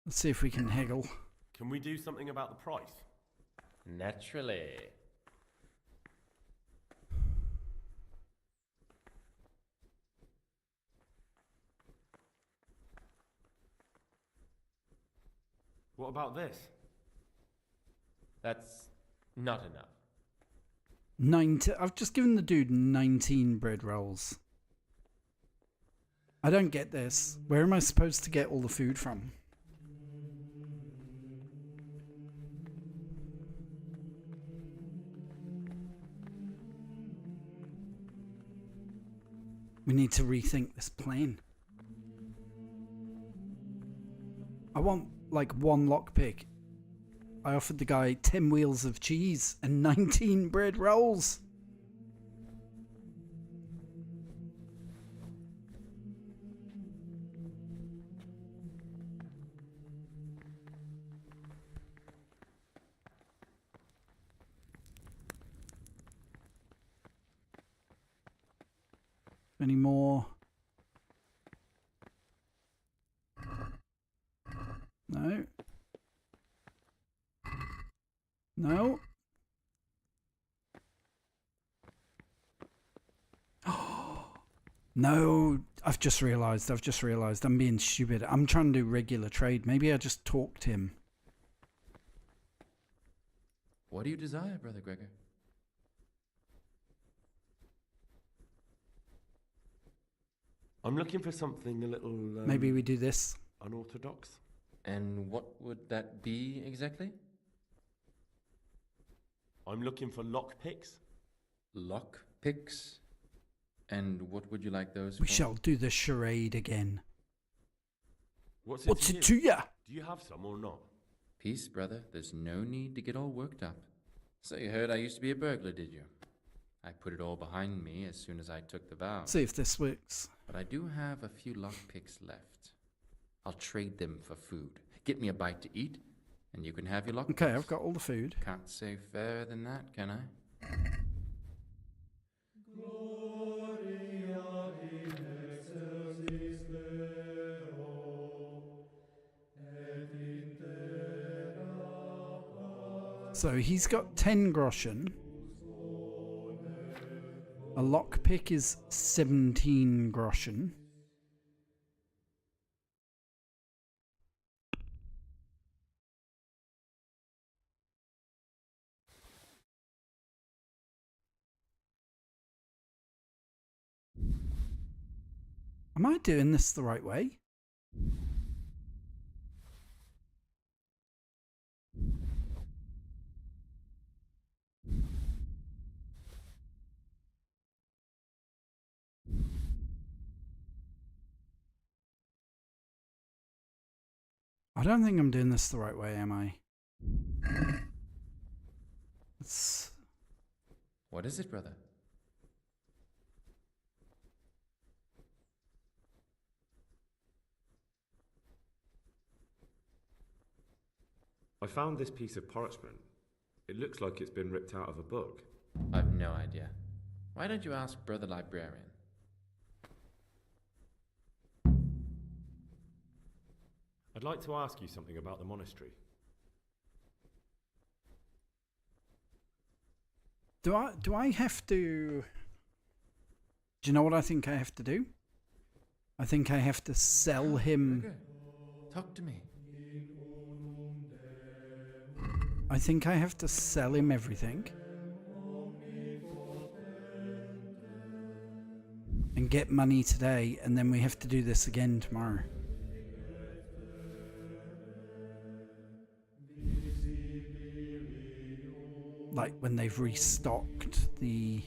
Let's see if we can haggle. Can we do something about the price? Naturally. What about this? That's not enough. 19. I've just given the dude 19 bread rolls. I don't get this. Where am I supposed to get all the food from? We need to rethink this plan. I want like one lockpick. I offered the guy 10 wheels of cheese and 19 bread rolls. Any more? No. No. No, I've just realised I'm being stupid. I'm trying to do regular trade. Maybe I just talked him. What do you desire, Brother Gregor? I'm looking for something a little... Maybe we do this. Unorthodox. And what would that be exactly? I'm looking for lockpicks. Lockpicks? And what would you like those We for? shall do the charade again. What's it to ya? Do you have some or not? Peace, brother. There's no need to get all worked up. So you heard I used to be a burglar, did you? I put it all behind me as soon as I took the vow. See if this works. But I do have a few lockpicks left. I'll trade them for food. Get me a bite to eat, and you can have your lockpicks. Okay, I've got all the food. Can't say fairer than that, can I? So he's got 10 groschen. A lockpick is 17 groschen. Am I doing this the right way? I don't think I'm doing this the right way, am I? What is it, brother? I found this piece of parchment. It looks like it's been ripped out of a book. I've no idea. Why don't you ask Brother Librarian? I'd like to ask you something about the monastery. Do I have to... Do you know what I think I have to do? I think I have to sell him... Gregor, talk to me. I think I have to sell him everything. And get money today, and then we have to do this again tomorrow. Like when they've restocked the...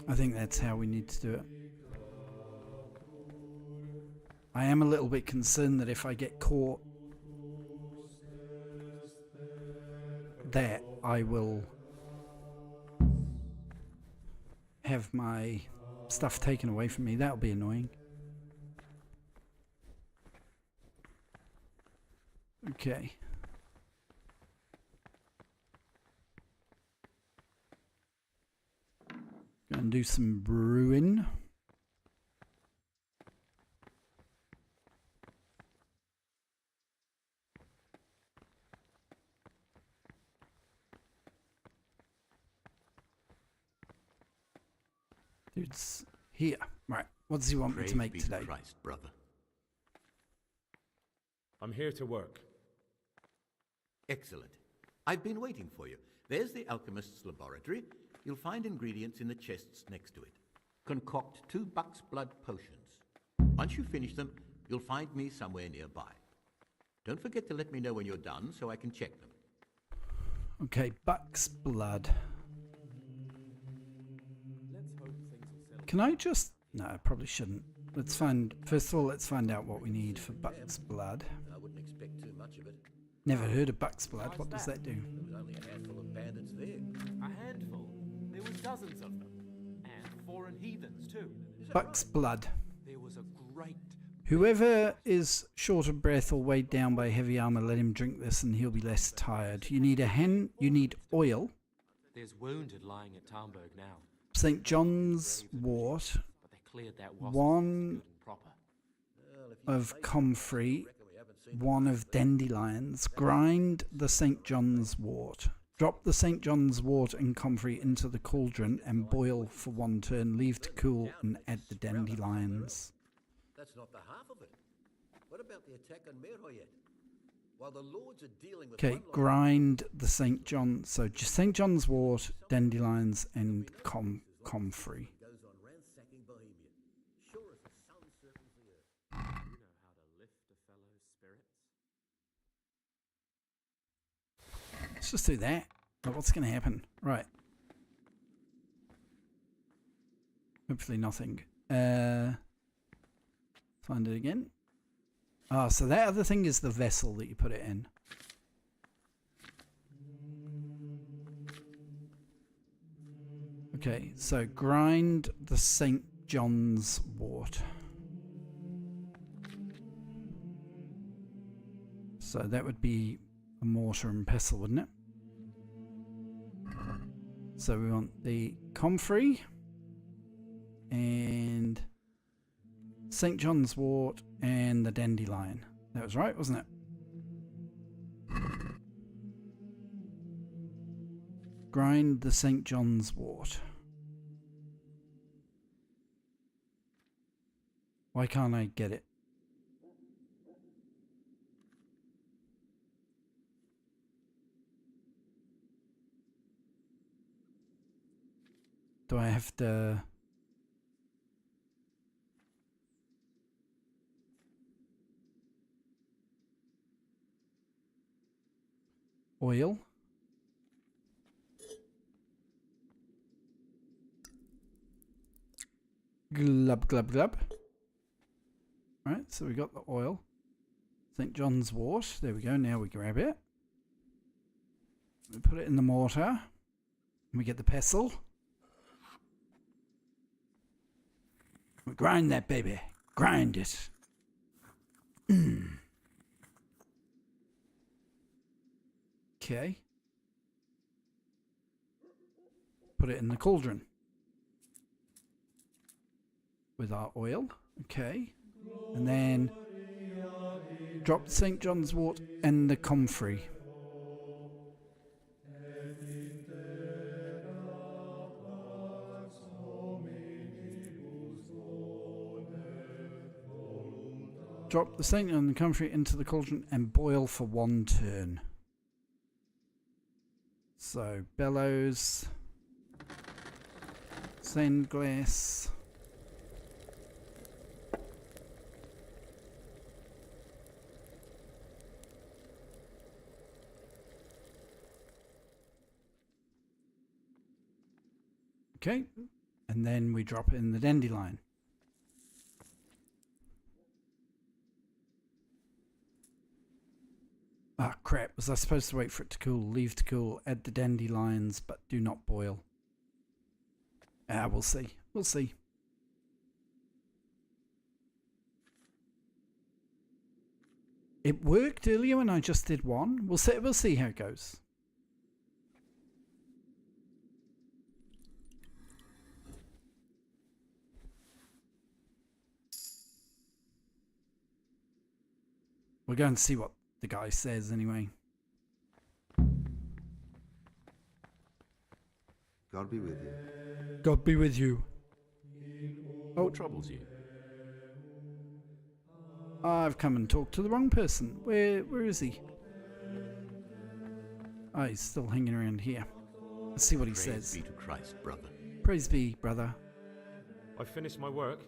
I think that's how we need to do it. I am a little bit concerned that if I get caught, that I will have my stuff taken away from me. That'll be annoying. Okay. Gonna do some brewing. Dude's here. Right. What does he want me to make Praise be today? Christ, brother. I'm here to work. Excellent. I've been waiting for you. There's the alchemist's laboratory. You'll find ingredients in the chests next to it. Concoct 2 buck's blood potions. Once you finish them, you'll find me somewhere nearby. Don't forget to let me know when you're done so I can check them. Okay, buck's blood. Let's hope things will settle. Can I just... No, I probably shouldn't. Let's find... First of all, let's find out what we need for buck's blood. I wouldn't expect too much of it. Never heard of buck's blood. What does that do? There was only a handful of bandits there. A handful? There were dozens of them. And foreign heathens, too. Buck's blood. There was a great... Whoever is short of breath or weighed down by heavy armor, let him drink this and he'll be less tired. You need you need oil, There's wounded lying at Tarnberg now. St. John's wort, But they cleared that wasp one good and proper. of comfrey, one of dandelions. Grind the St. John's wort. Drop the St. John's wort and comfrey into the cauldron and boil for 1 turn. Leave to cool and add the dandelions. That's not the half of it. What about the attack on Merhoyet? While the lords are dealing with Okay, grind the St. John. So just St. John's wort, dandelions, and comfrey. goes on ransacking Bohemia. Sure as the sun circles the earth. You know how to lift a fellow's spirits. Let's just do that. But what's going to happen? Right. Hopefully nothing. Find it again. Ah, so that other thing is the vessel that you put it in. Okay, so grind the St. John's wort. So that would be a mortar and pestle, wouldn't it? So we want the comfrey and St. John's wort and the dandelion. That was right, wasn't it? Grind the St. John's wort. Why can't I get it? Do I have to... Oil? Glub, glub, glub. Right, so we got the oil. St. John's wort. There we go. Now we grab it. We put it in the mortar. We get the pestle. We grind that baby. Grind it. Okay. Put it in the cauldron. With our oil. Okay. And then drop St. John's wort and the comfrey. Drop the St. John and the comfrey into the cauldron and boil for 1 turn. So, bellows, sand glass. Okay, and then we drop in the dandelion. Ah, crap. Was I supposed to wait for it to cool? Leave to cool. Add the dandelions, but do not boil. Ah, we'll see. We'll see. It worked earlier when I just did one. We'll see how it goes. We're going to see what the guy says anyway. God be with you. God be with you. What troubles you? I've come and talked to the wrong person. Where is he? Oh, he's still hanging around here. Let's see what he says. Praise be to Christ, brother. Praise be, brother. I finished my work.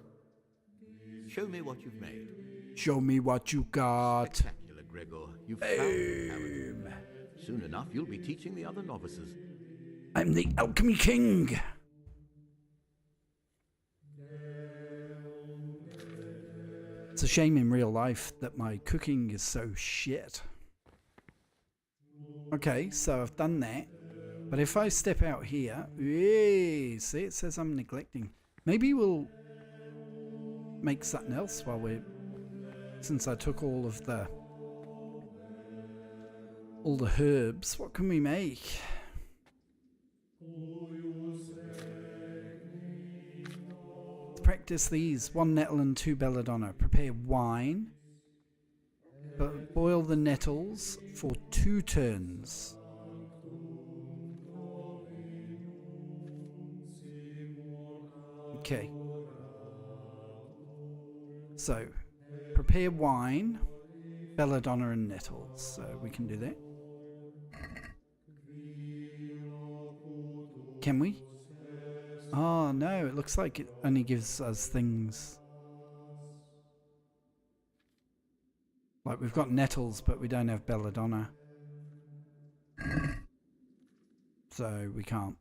Show me what you've made. Show me what you got. Spectacular, Gregor. You've found your talent. Soon enough, you'll be teaching the other novices. I'm the Alchemy King. It's a shame in real life that my cooking is so shit. Okay, so I've done that. But if I step out here, see, it says I'm neglecting. Maybe we'll make something else while we're, since I took all the herbs. What can we make? Let's practice these. 1 nettle and 2 belladonna. Prepare wine. But boil the nettles for 2 turns. Okay. So, prepare wine, belladonna and nettles. So we can do that. Can we? Oh no, it looks like it only gives us things. Like we've got nettles, but we don't have belladonna. So we can't.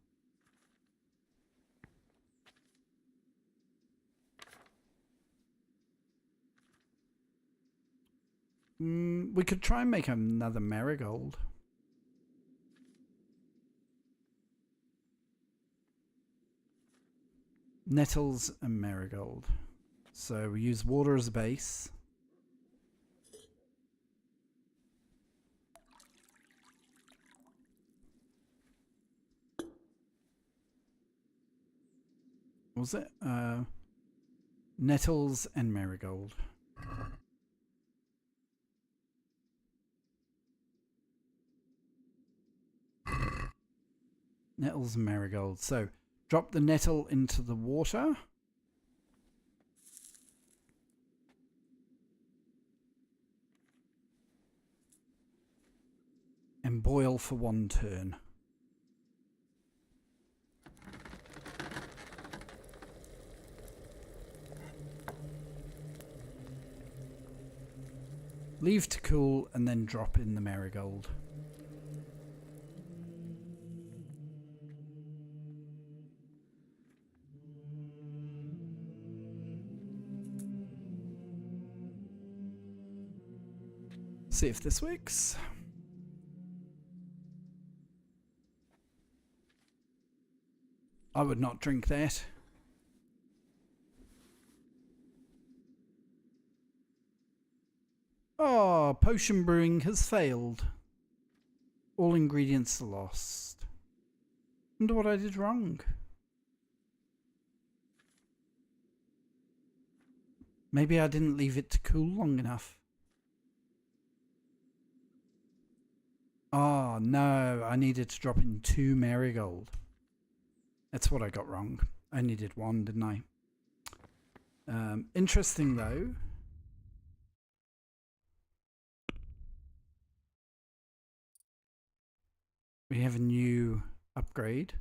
We could try and make another marigold. Nettles and marigold. So we use water as a base. What was it? Nettles and marigold. Nettles and marigold. So drop the nettle into the water. And boil for 1 turn. Leave to cool and then drop in the marigold. See if this works. I would not drink that. Oh, potion brewing has failed. All ingredients are lost. Wonder what I did wrong. Maybe I didn't leave it to cool long enough. Oh no, I needed to drop in 2 marigold. That's what I got wrong. I only did 1, didn't I? Interesting though. We have a new upgrade.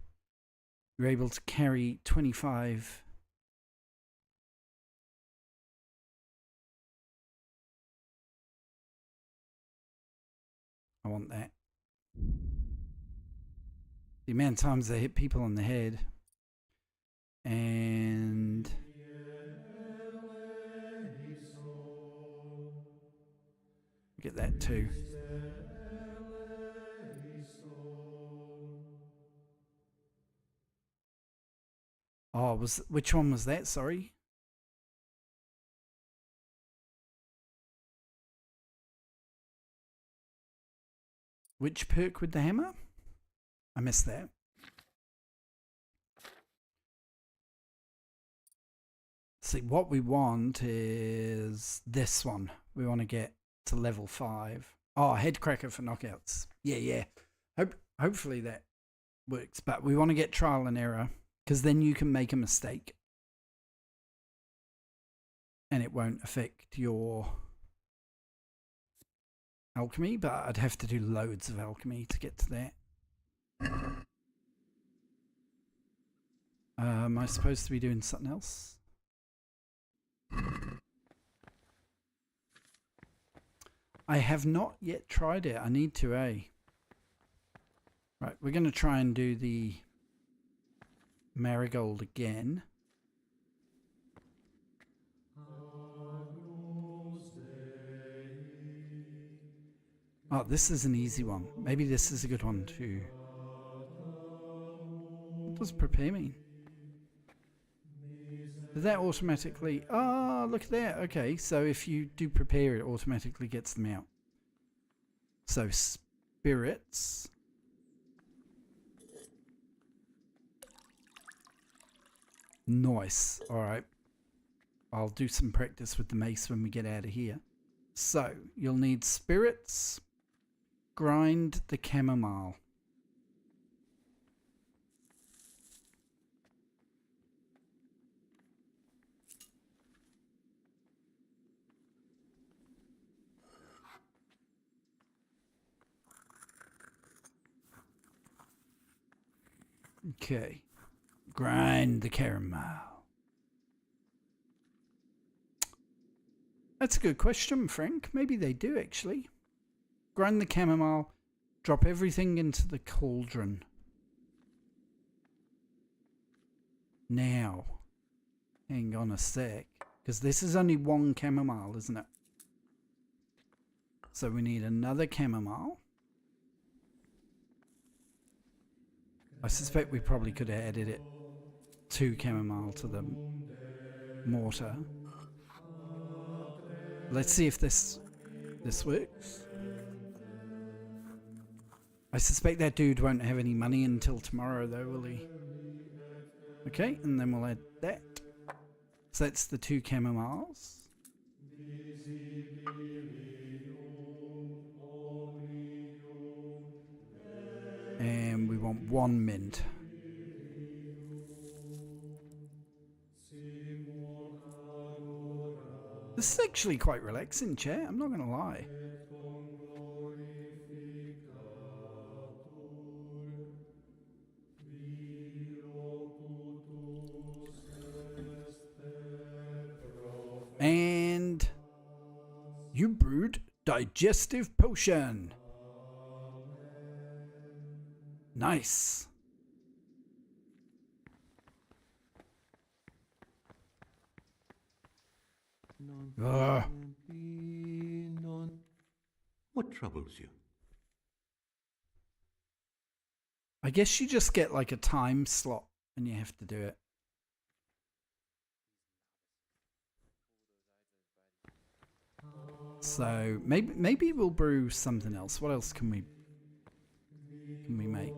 You're able to carry 25. I want that. The amount of times they hit people on the head. And get that too. Oh, which one was that? Sorry. Which perk with the hammer? I missed that. See, what we want is this one. We want to get to level 5. Oh, head cracker for knockouts. Yeah. Hopefully that works. But we want to get trial and error, because then you can make a mistake. and it won't affect your alchemy, but I'd have to do loads of alchemy to get to that. Am I supposed to be doing something else? I have not yet tried it. I need to, eh? Right, we're going to try and do the marigold again. Oh, this is an easy one. Maybe this is a good one too. What does prepare mean? Did that automatically... Oh, look at that. Okay, so if you do prepare, it automatically gets them out. So, spirits. Nice. Alright. I'll do some practice with the mace when we get out of here. So, you'll need spirits. Grind the chamomile. Okay. Grind the caramel. That's a good question, Frank. Maybe they do, actually. Grind the chamomile. Drop everything into the cauldron. Now. Hang on a sec. Because this is only one chamomile, isn't it? So we need another chamomile. I suspect we probably could have added it 2 chamomile to the mortar. Let's see if this works. I suspect that dude won't have any money until tomorrow though, will he? Okay, and then we'll add that. So that's the 2 chamomiles. And we want 1 mint. This is actually quite relaxing, chat. I'm not going to lie. And you brewed digestive potion. Nice. What troubles you? I guess you just get like a time slot and you have to do it. So maybe we'll brew something else. What else can we make?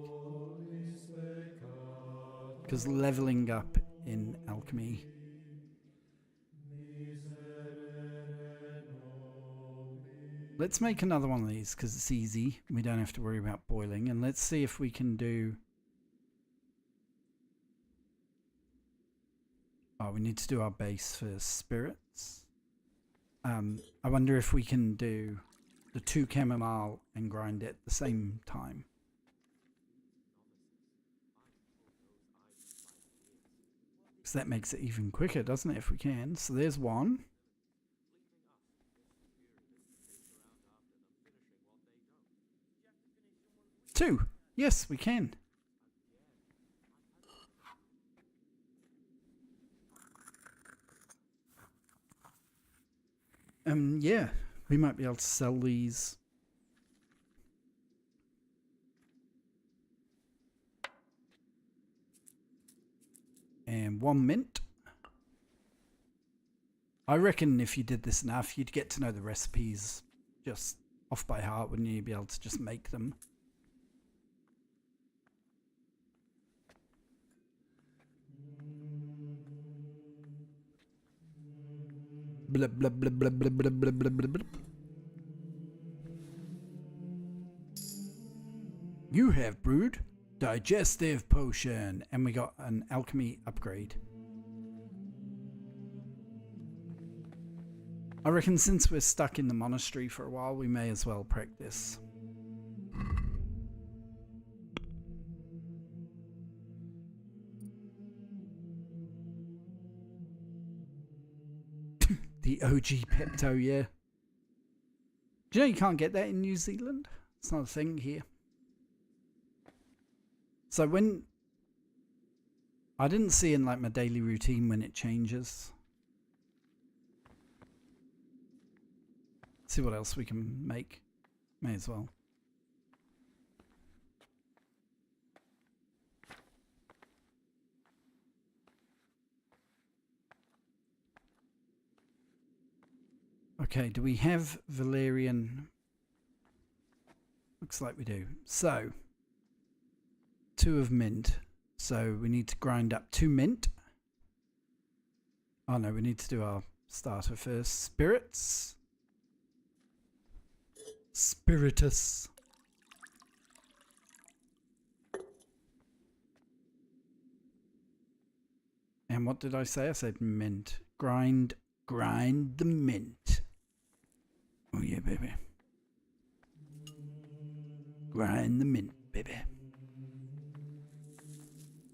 Because leveling up in alchemy. Let's make another one of these because it's easy. We don't have to worry about boiling. And let's see if we can do... Oh, we need to do our base for spirits. I wonder if we can do the 2 chamomile and grind it at the same time. Because that makes it even quicker, doesn't it, if we can? So there's 1. Two. Yes, we can. Yeah, we might be able to sell these. And 1 mint. I reckon if you did this enough, you'd get to know the recipes just off by heart, wouldn't you? You'd be able to just make them. Blah, blah, blah, blah, blah, blah, blah, blah, blah, blah. You have brewed digestive potion, and we got an alchemy upgrade. I reckon since we're stuck in the monastery for a while, we may as well practice. The OG Pepto, yeah. Do you know you can't get that in New Zealand? It's not a thing here. So when... I didn't see in like my daily routine when it changes. See what else we can make. May as well. Okay, do we have Valerian? Looks like we do. So, 2 of mint. So we need to grind up 2 mint. Oh no, we need to do our starter first. Spirits. Spiritus. And what did I say? I said mint. Grind the mint. Oh yeah, baby. Grind the mint, baby.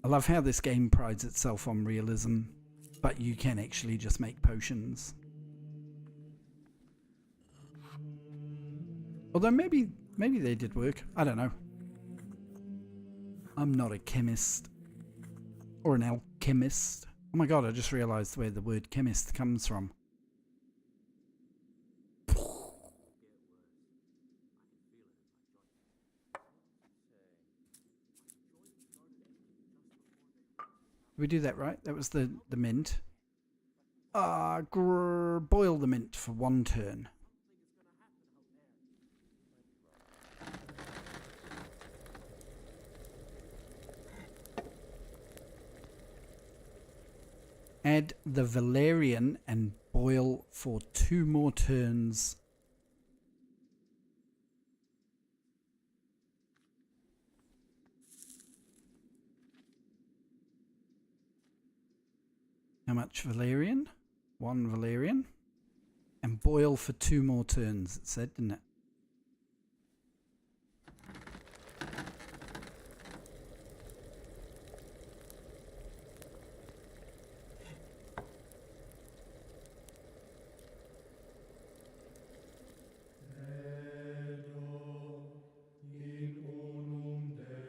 I love how this game prides itself on realism, but you can actually just make potions. Although maybe they did work. I don't know. I'm not a chemist. Or an alchemist. Oh my god, I just realised where the word chemist comes from. Did we do that right? That was the mint. Boil the mint for 1 turn. Add the Valerian and boil for 2 more turns. How much Valerian? 1 Valerian. And boil for 2 more turns, it said, didn't it?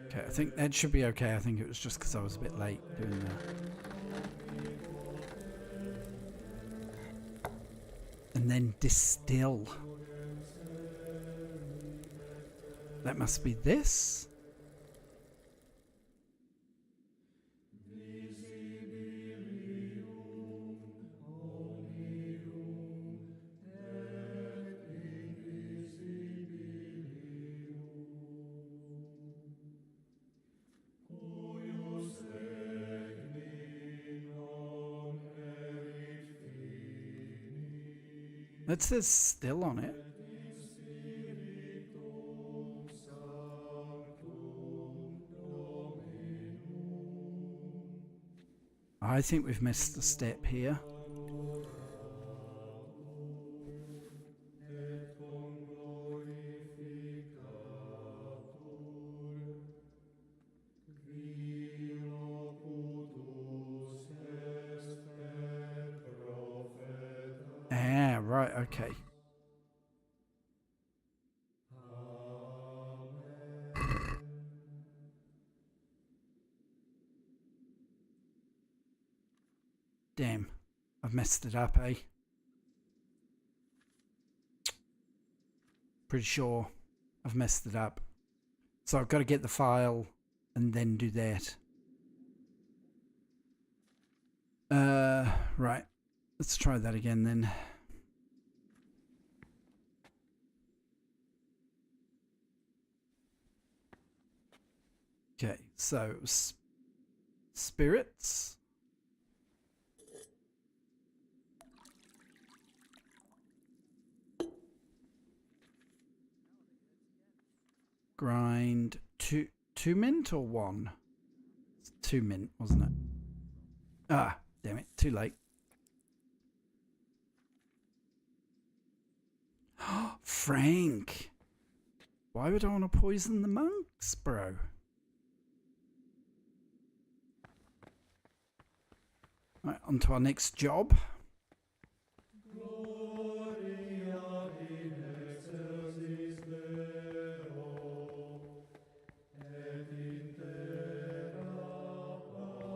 Okay, I think that should be okay. I think it was just because I was a bit late doing that. And then distill. That must be this. It says still on it. I think we've missed a step here. Ah, right, okay. Damn, I've messed it up, eh? Pretty sure I've messed it up. So I've got to get the file and then do that. Right. Let's try that again then. Okay, so spirits. Grind 2 mint or 1? It's 2 mint, wasn't it? Ah, damn it, too late. Frank. Why would I want to poison the monks, bro? Right, on to our next job.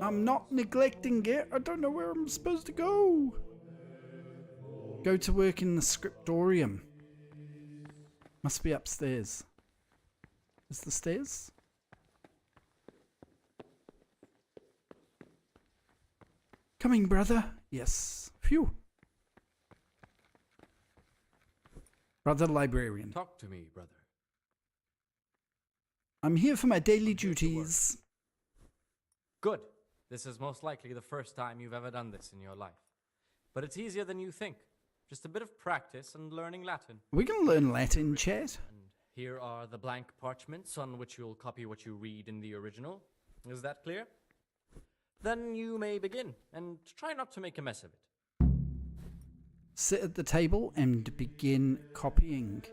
I'm not neglecting it. I don't know where I'm supposed to go. Go to work in the scriptorium. Must be upstairs. Is the stairs? Coming, brother. Yes. Phew. Brother librarian. Talk to me, brother. I'm here for my daily duties. Good. This is most likely the first time you've ever done this in your life. But it's easier than you think. Just a bit of practice and learning Latin. We can learn Latin, chat. And here are the blank parchments on which you'll copy what you read in the original. Is that clear? Then you may begin, and try not to make a mess of it. Sit at the table and begin copying.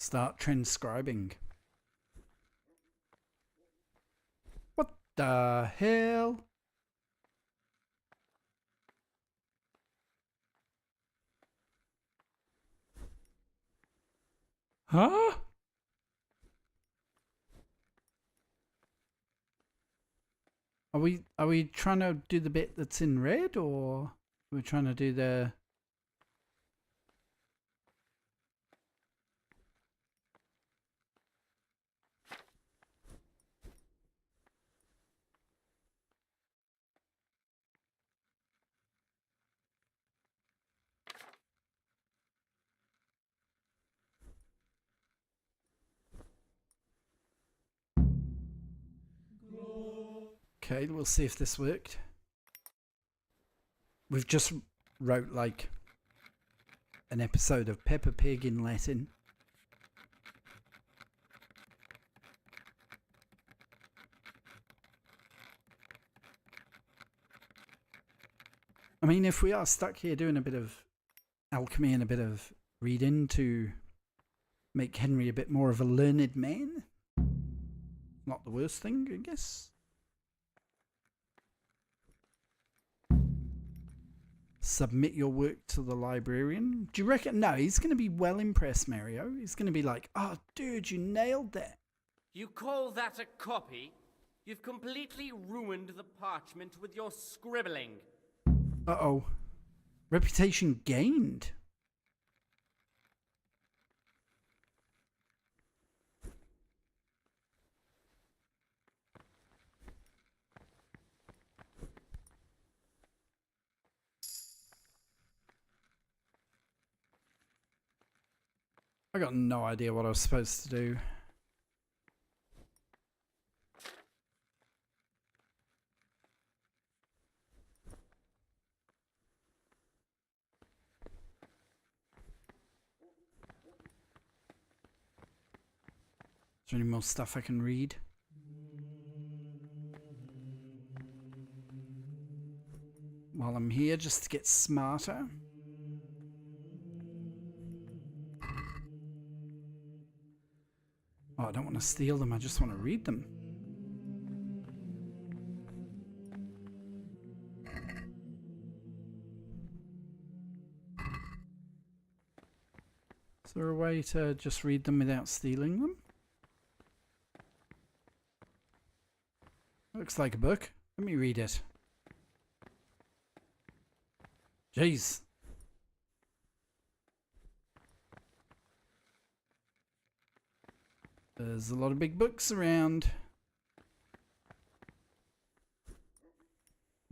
Start transcribing. What the hell? Huh? Are we trying to do the bit that's in red, or are we trying to do the... Okay, we'll see if this worked. We've just wrote like an episode of Peppa Pig in Latin. I mean, if we are stuck here doing a bit of alchemy and a bit of reading to make Henry a bit more of a learned man, not the worst thing, I guess. Submit your work to the librarian. Do you reckon? No, he's going to be well impressed, Mario. He's going to be like, oh, dude, you nailed that. You call that a copy? You've completely ruined the parchment with your scribbling. Uh-oh. Reputation gained. I got no idea what I was supposed to do. Is there any more stuff I can read? While I'm here, just to get smarter. Oh, I don't want to steal them, I just want to read them. Is there a way to just read them without stealing them? Looks like a book. Let me read it. Jeez. There's a lot of big books around.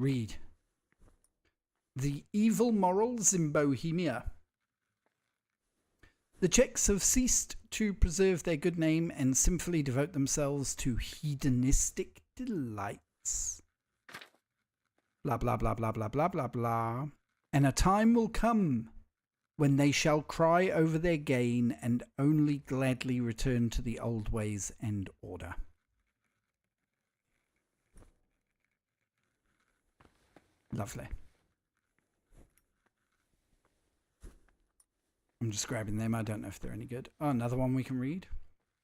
Read. The evil morals in Bohemia. The Czechs have ceased to preserve their good name and sinfully devote themselves to hedonistic delights. Blah, blah, blah, blah, blah, blah, blah, blah. And a time will come when they shall cry over their gain and only gladly return to the old ways and order. Lovely. I'm just grabbing them. I don't know if they're any good. Oh, another one we can read.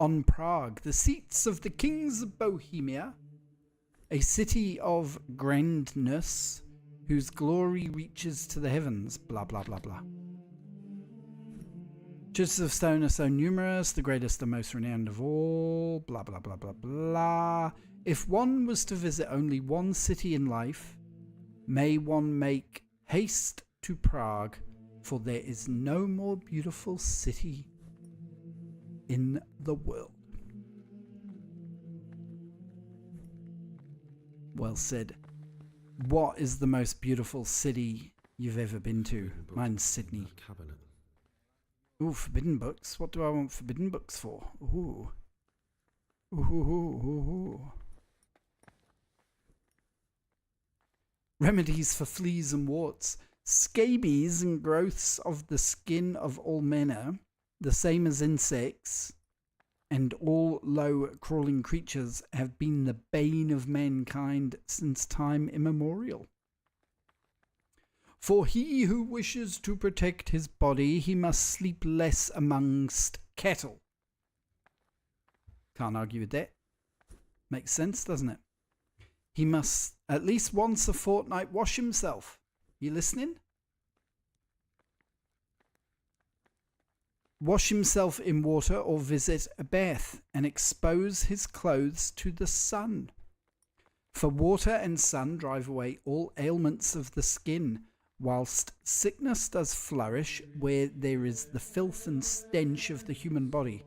On Prague, the seats of the kings of Bohemia, a city of grandness whose glory reaches to the heavens. Blah, blah, blah, blah. Churches of stone are so numerous, the greatest and most renowned of all. Blah, blah, blah, blah, blah. If one was to visit only one city in life, may one make haste to Prague, for there is no more beautiful city in the world. Well said. What is the most beautiful city you've ever been to? Mine's Sydney. Cabinet. Ooh, forbidden books. What do I want forbidden books for? Ooh. Ooh, ooh, ooh, ooh, ooh. Remedies for fleas and warts. Scabies and growths of the skin of all manner, the same as insects, and all low-crawling creatures have been the bane of mankind since time immemorial. For he who wishes to protect his body, he must sleep less amongst cattle. Can't argue with that. Makes sense, doesn't it? He must at least once a fortnight wash himself. You listening? Wash himself in water or visit a bath and expose his clothes to the sun. For water and sun drive away all ailments of the skin, whilst sickness does flourish where there is the filth and stench of the human body.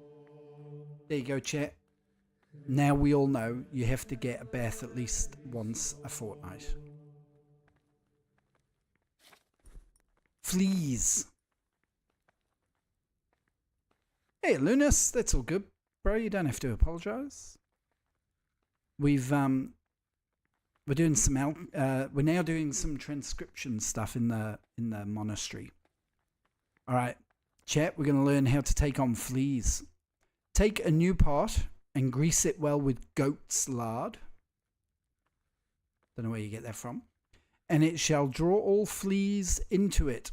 There you go, chat. Now we all know you have to get a bath at least once a fortnight. Fleas. Hey, Lunas, that's all good, bro. You don't have to apologise. We're doing some we're now doing some transcription stuff in the monastery. All right, chat. We're going to learn how to take on fleas. Take a new pot and grease it well with goat's lard. Don't know where you get that from. And it shall draw all fleas into it,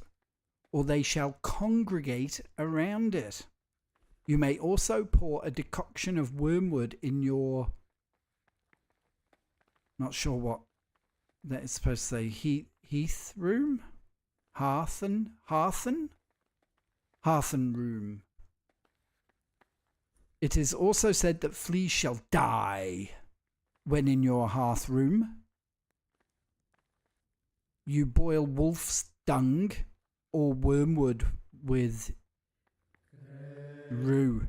or they shall congregate around it. You may also pour a decoction of wormwood in your... Not sure what that is supposed to say. Heath room? Hearthen room. It is also said that fleas shall die when in your hearth room. You boil wolf's dung or wormwood with rue.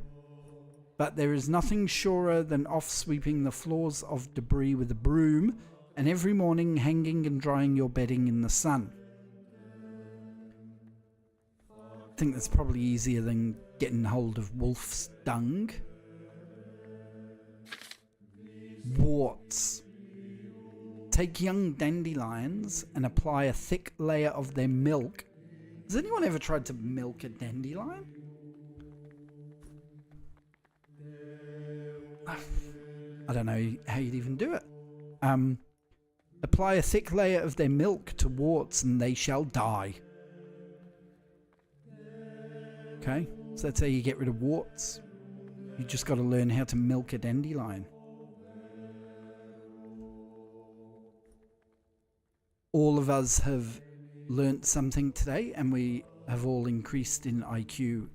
But there is nothing surer than off sweeping the floors of debris with a broom, and every morning hanging and drying your bedding in the sun. I think that's probably easier than getting hold of wolf's dung. Warts. Take young dandelions and apply a thick layer of their milk. Has anyone ever tried to milk a dandelion? I don't know how you'd even do it. Apply a thick layer of their milk to warts and they shall die. Okay, so that's how you get rid of warts. You just got to learn how to milk a dandelion. All of us have learnt something today and we have all increased in IQ.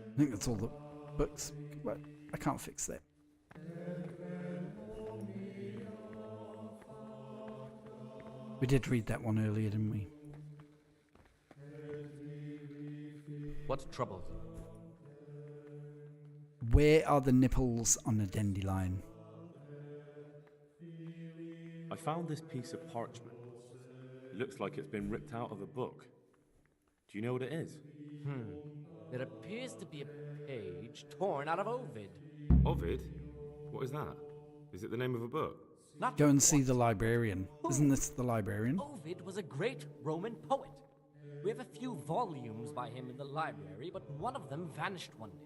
I think that's all the books. Well, I can't fix that. We did read that one earlier, didn't we? What troubles you? Where are the nipples on a dandelion? I found this piece of parchment. It looks like it's been ripped out of a book. Do you know what it is? There appears to be a page torn out of Ovid. Ovid? What is that? Is it the name of a book? Not Go and see the librarian. Isn't this the librarian? Ovid was a great Roman poet. We have a few volumes by him in the library, but one of them vanished one day.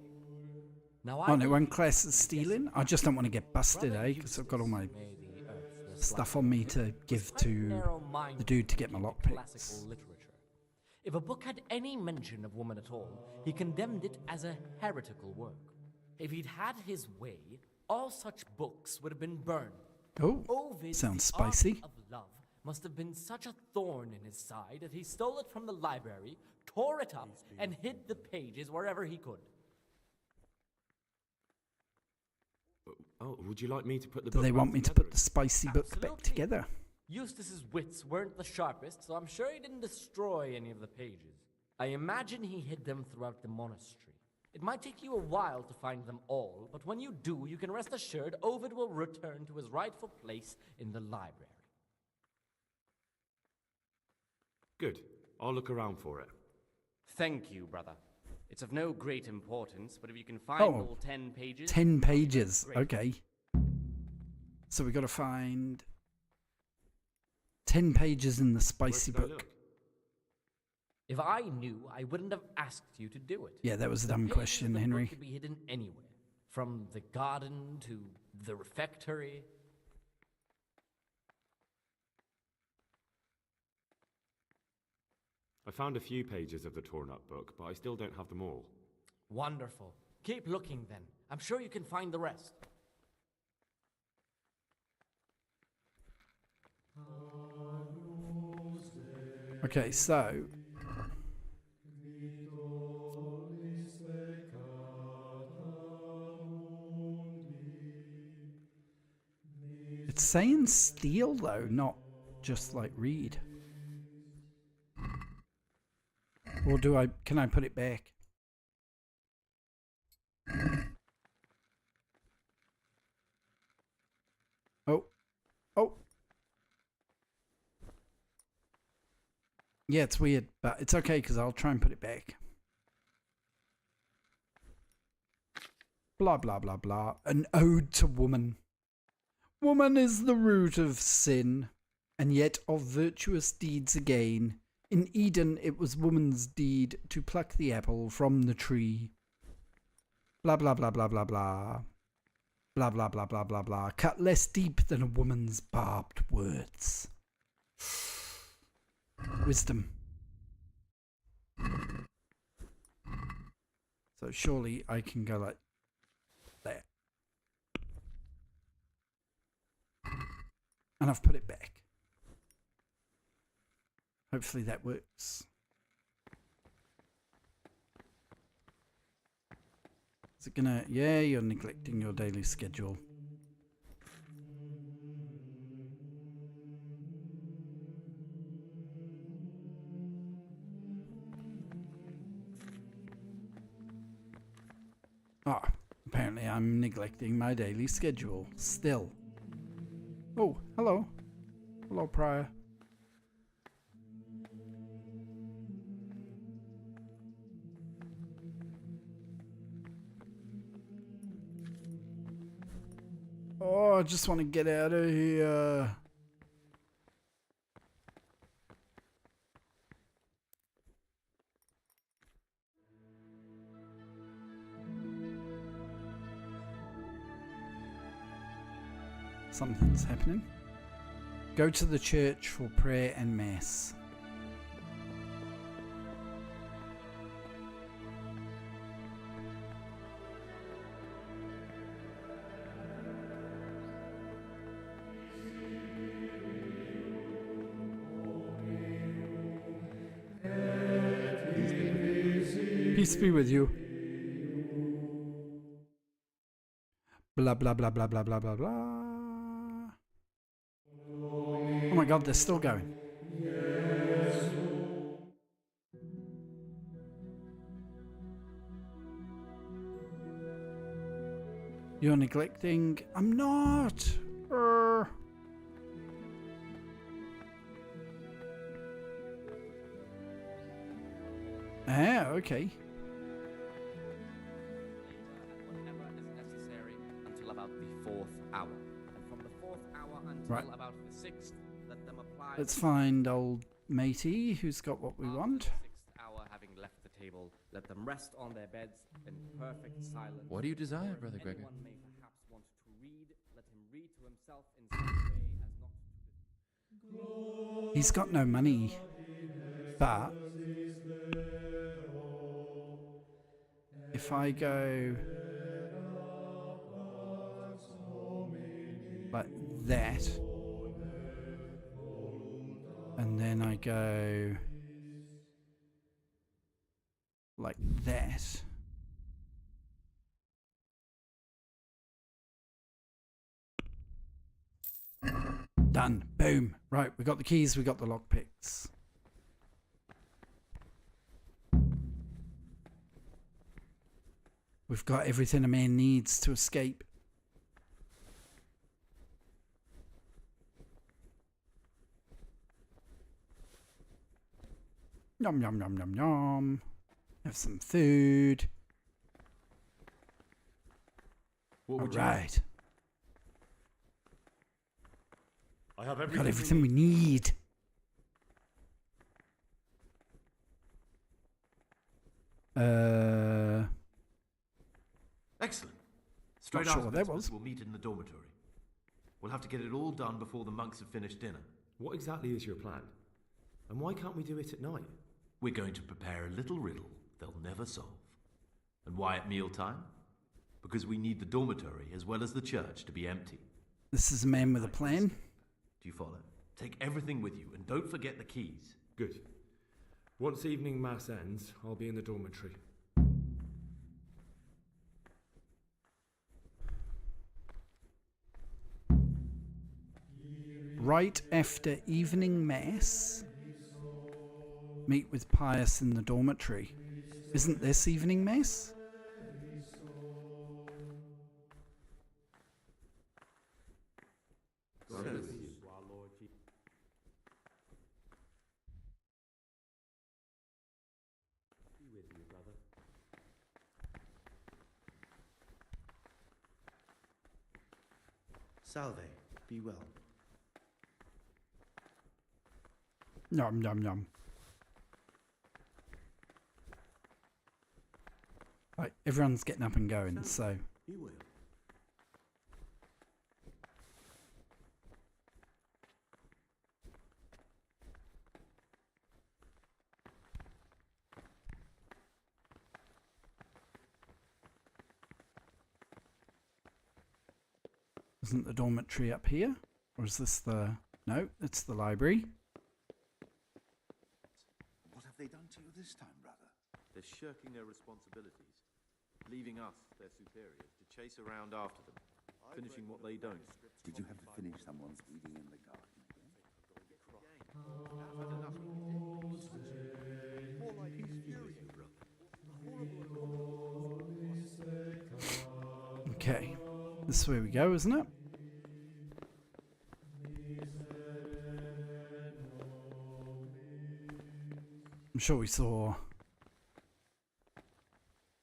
Now, Oh, no one class is stealing? I just don't want to get busted, eh? Because I've got all my stuff on me to give to the dude to get my lockpicks. If a book had any mention of woman at all, he condemned it as a heretical work. If he'd had his way, all such books would have been burned. Oh, Ovid's sounds The Art spicy. of Love must have been such a thorn in his side that he stole it from the library, tore it up, and hid the pages wherever he could. Oh, would you like me to put the Do book they back want me to together put the spicy book back together? Eustace's wits weren't the sharpest, so I'm sure he didn't destroy any of the pages. I imagine he hid them throughout the monastery. It might take you a while to find them all, but when you do, you can rest assured Ovid will return to his rightful place in the library. Good. I'll look around for it. Thank you, brother. It's of no great importance, but if you can find all 10 pages... 10 pages, okay. So we got to find 10 pages in the spicy book. If I knew, I wouldn't have asked you to do it. Yeah, that was a The dumb pages question, of the book Henry. could be hidden anywhere, from the garden to the refectory. I found a few pages of the torn-up book, but I still don't have them all. Wonderful. Keep looking then. I'm sure you can find the rest. Okay, so it's saying steal though, not just like read. Or can I put it back? Oh. Oh. Yeah, it's weird, but it's okay because I'll try and put it back. Blah, blah, blah, blah. An ode to woman. Woman is the root of sin, and yet of virtuous deeds again. In Eden it was woman's deed to pluck the apple from the tree. Blah, blah, blah, blah, blah, blah. Blah, blah, blah, blah, blah, blah. Cut less deep than a woman's barbed words. Wisdom. So surely I can go like that. And I've put it back. Hopefully that works. Is it gonna... Yeah, you're neglecting your daily schedule. Ah, apparently I'm neglecting my daily schedule still. Oh, hello. Hello, Prior. Oh, I just want to get out of here. Something's happening. Go to the church for prayer and mass. Peace be with you. Blah, blah, blah, blah, blah, blah, blah, blah. Oh my god, they're still going. You're neglecting. I'm not. Ah, okay. Whatever is necessary until about the 4th hour. And from the 4th hour until Right. about the 6th, let them apply... Let's find old matey who's got what we want. After the 6th hour having left the table. Let them rest on their beds in perfect silence. What do you desire, Or if Brother Gregor? anyone may perhaps want to read, let him read to himself in such a way as not to... He's got no money, but if I go like that, and then I go like that, done. Boom. Right, we got the keys, we got the lockpicks. We've got everything a man needs to escape. Yum, yum, yum, yum, yum. Have some food. What would Alright. you? I have everything. Got everything we need. Excellent. Straight Not sure after what that this, was. we'll meet in the dormitory. We'll have to get it all done before the monks have finished dinner. What exactly is your plan? And why can't we do it at night? We're going to prepare a little riddle they'll never solve. And why at mealtime? Because we need the dormitory as well as the church to be empty. This is a man with a plan. Do you follow? Take everything with you and don't forget the keys. Good. Once evening mass ends, I'll be in the dormitory. Right after evening mass, meet with Pius in the dormitory. Isn't this evening mass? Salve, be well. Yum, yum, yum. Right, everyone's getting up and going, so... Be well. Isn't the dormitory up here? Or is this the... No, it's the library. What have they done to you this time, brother? They're shirking their responsibilities, leaving us, their superiors, to chase around after them, finishing what they don't. Did you have to finish someone's eating in the garden again? More like he's furious, brother. Okay, this is where we go, isn't it? I'm sure we saw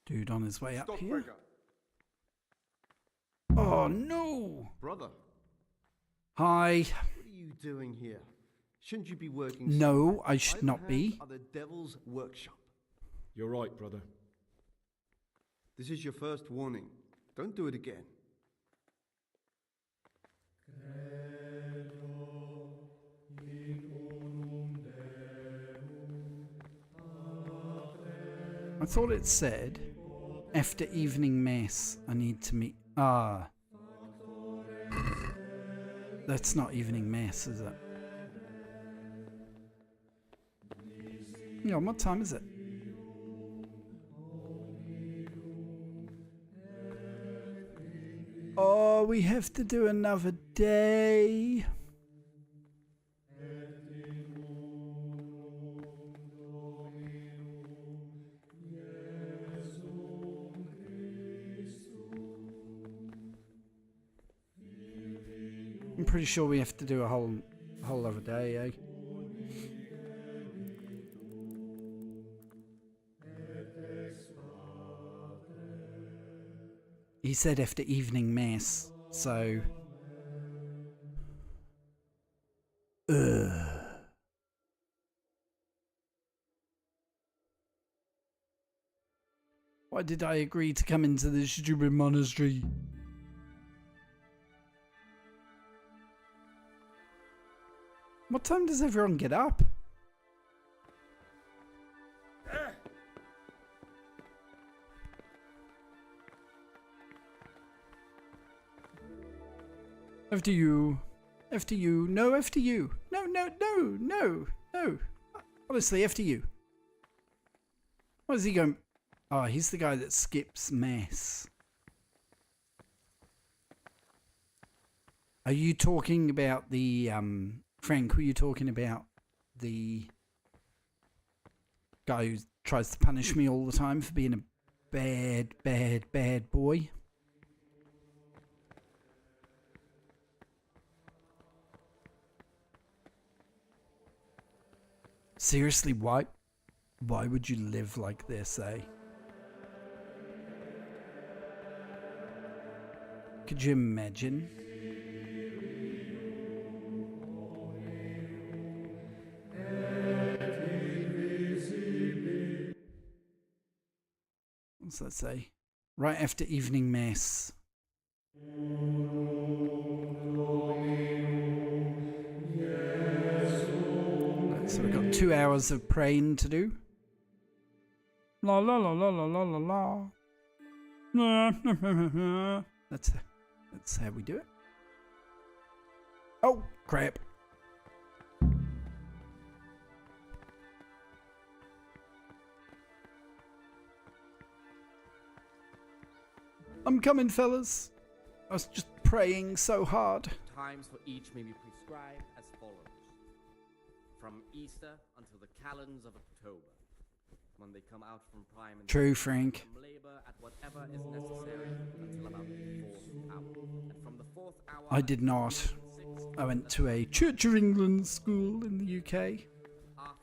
dude on his way up here. Oh no! Brother, Hi. what are you doing here? Shouldn't you be working No, somewhere? I should Idle not be. hands are the devil's workshop. You're right, brother. This is your first warning. Don't do it again. I thought it said after evening mass I need to meet. Ah. That's not evening mass, is it? Yeah, what time is it? Oh, we have to do another day. I'm pretty sure we have to do a whole other day, eh? He said after evening mass, so... Why did I agree to come into this stupid monastery? What time does everyone get up? After you. After you. No, after you. No, no, no, no, no. Honestly, after you. What is he going? Oh, he's the guy that skips mass. Are you talking about the, Frank, were you talking about the guy who tries to punish me all the time for being a bad, bad, bad boy? Seriously, why would you live like this, eh? Could you imagine? What's that say? Right after evening mass. So we've got 2 hours of praying to do. La la la la la la la la. That's how we do it. Oh crap! I'm coming, fellas. I was just praying so hard. Times for each may be prescribed as follows. From Easter until the calends of October, when they come out from prime and True, Frank. from labor at whatever is necessary until about the 4th hour. And from the 4th hour, I did not. I went to a Church of England school in the UK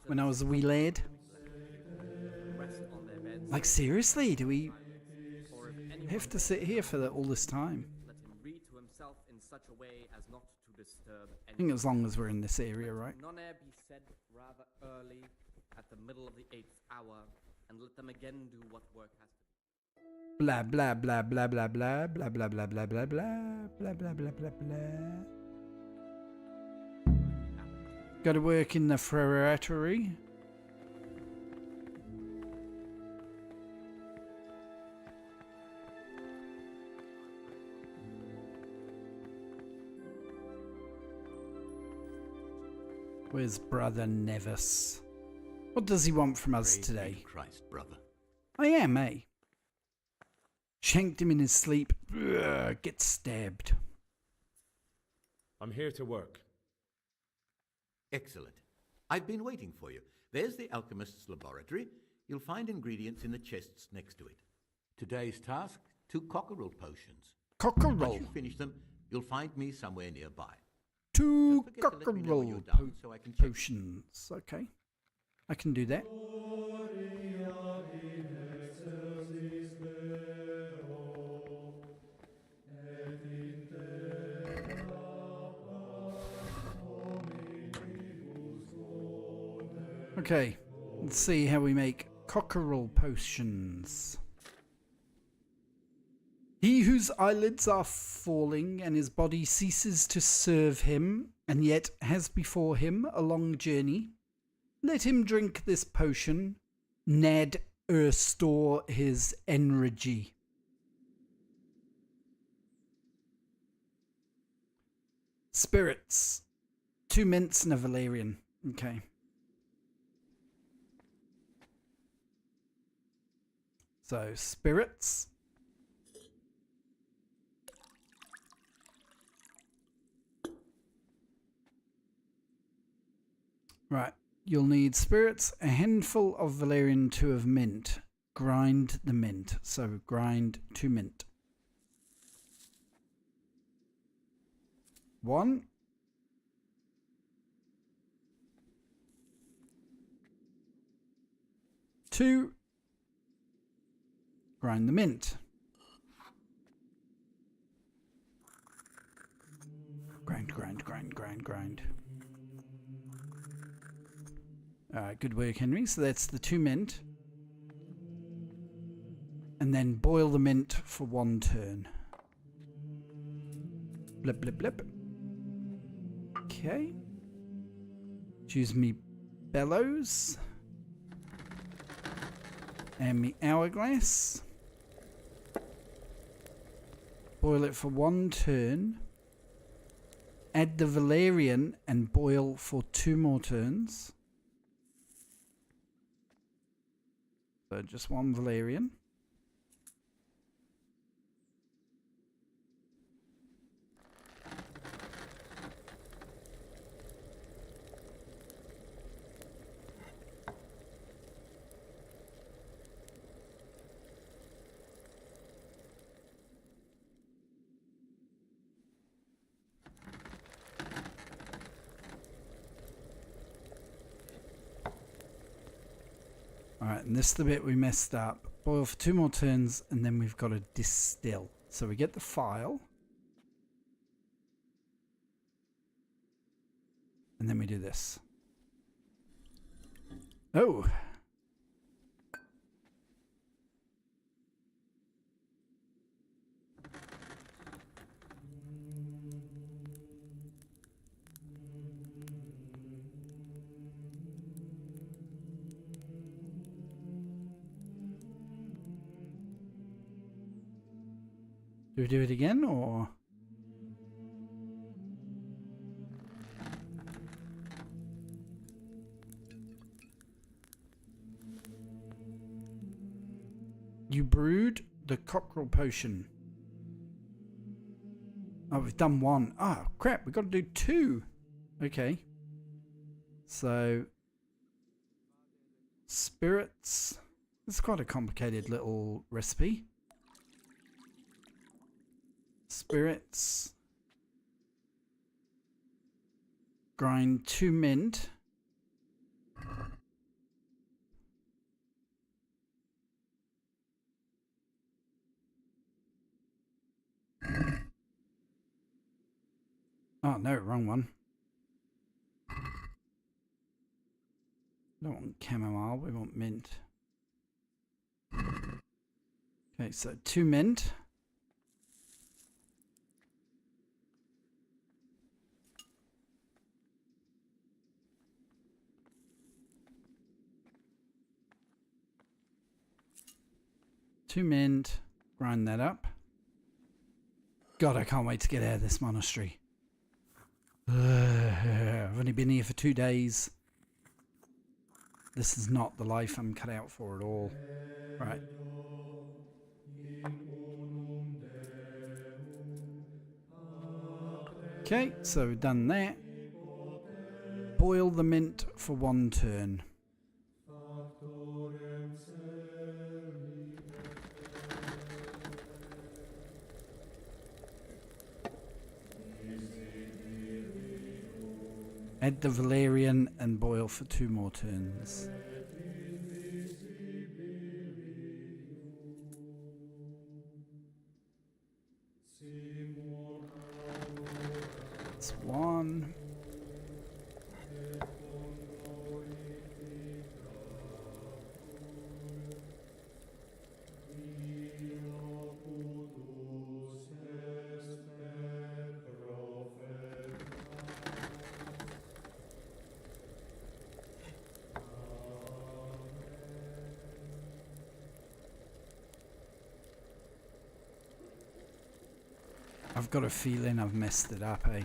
when I was a wee lad. Like, seriously, do we have to sit here for all this time? Let him read to himself in such a way as not to disturb I think as long as we're in this area, right? None be said rather early at the middle of the 8th hour, and let them again do what work has to be. Blah blah blah blah blah blah blah blah blah blah blah blah blah blah blah blah blah. Got to work in the ferrettery. Where's Brother Nevis? What does he want from us Praise today? be to Christ, brother. I am, eh? Shanked him in his sleep. Ugh, get stabbed. I'm here to work. Excellent. I've been waiting for you. There's the alchemist's laboratory. You'll find ingredients in the chests next to it. Today's task, 2 cockerel potions. Cockerel. Once you finish them, you'll find me somewhere nearby. 2 Don't forget to let me know when cockerel you're done so I can check. potions. Okay. I can do that. Okay, let's see how we make cockerel potions. He whose eyelids are falling and his body ceases to serve him, and yet has before him a long journey, let him drink this potion, Ned restore his energy. Spirits. 2 mints and a valerian. Okay. So, spirits. Right. You'll need spirits, a handful of valerian, 2 of mint. Grind the mint. So, grind 2 mint. 1. 2. Grind the mint. Grind. Alright, good work, Henry. So that's the 2 mint. And then boil the mint for 1 turn. Blip, blip, blip. Okay. Choose me bellows. And me hourglass. Boil it for 1 turn. Add the valerian and boil for 2 more turns. So just 1 valerian. Alright, and this is the bit we messed up. Boil for 2 more turns, and then we've got to distill. So we get the file. And then we do this. Oh! Do we do it again, or? You brewed the cockerel potion. Oh, we've done 1. Oh, crap, we've got to do 2. Okay. So, spirits. It's quite a complicated little recipe. Spirits. Grind 2 mint. Oh no, wrong one. Don't want chamomile, we want mint. Okay, so 2 mint. Two mint, grind that up. God, I can't wait to get out of this monastery. I've only been here for 2 days. This is not the life I'm cut out for at all. Right. Okay, so we've done that. Boil the mint for 1 turn. Add the valerian and boil for 2 more turns. That's 1. I've got a feeling I've messed it up, eh?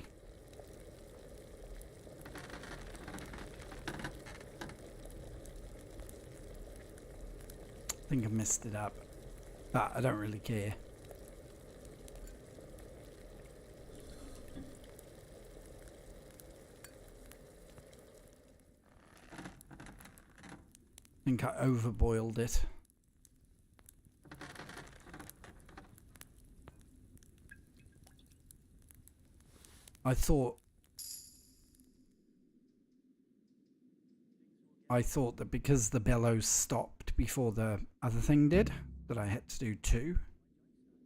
I think I've messed it up, but I don't really care. I think I overboiled it. I thought that because the bellows stopped before the other thing did, that I had to do 2.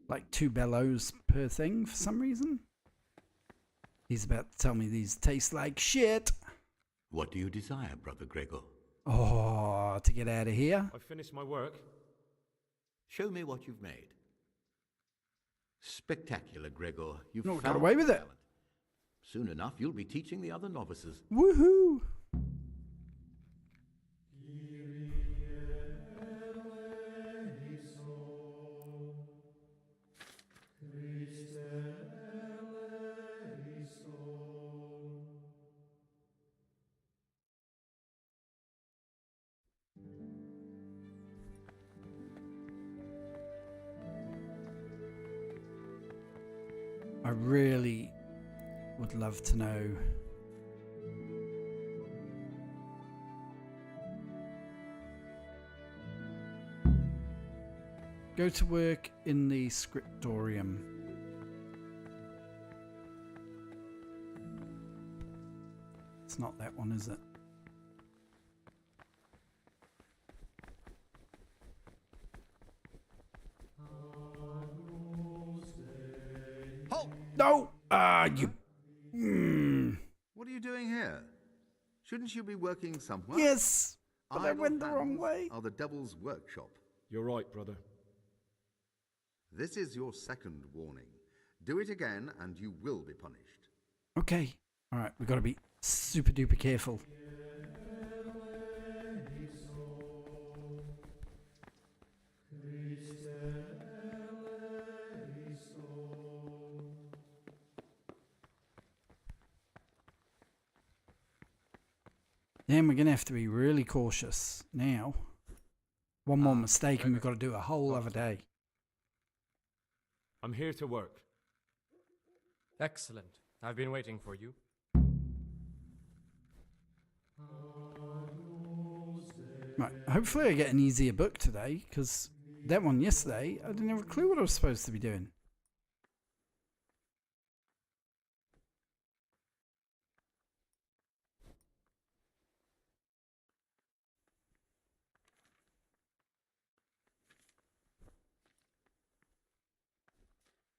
Like 2 bellows per thing for some reason. He's about to tell me these taste like shit. What do you desire, Brother Gregor? Oh, to get out of here. I finished my work. Show me what you've made. Spectacular, Gregor. You've No, got found away with it. talent. Soon enough, you'll be teaching the other novices. Woohoo! I really would love to know go to work in the scriptorium. It's not that one, is it? Halt! No! You... What are you doing here? Shouldn't you be working somewhere? Yes! But I Idle went the wrong hands way. Are the devil's workshop. You're right, brother. This is your second warning. Do it again and you will be punished. Okay. Alright, we've got to be super duper careful. Then we're going to have to be really cautious now. One more mistake and we've got to do a whole other day. I'm here to work. Excellent. I've been waiting for you. Right, hopefully I get an easier book today, because that one yesterday, I didn't have a clue what I was supposed to be doing.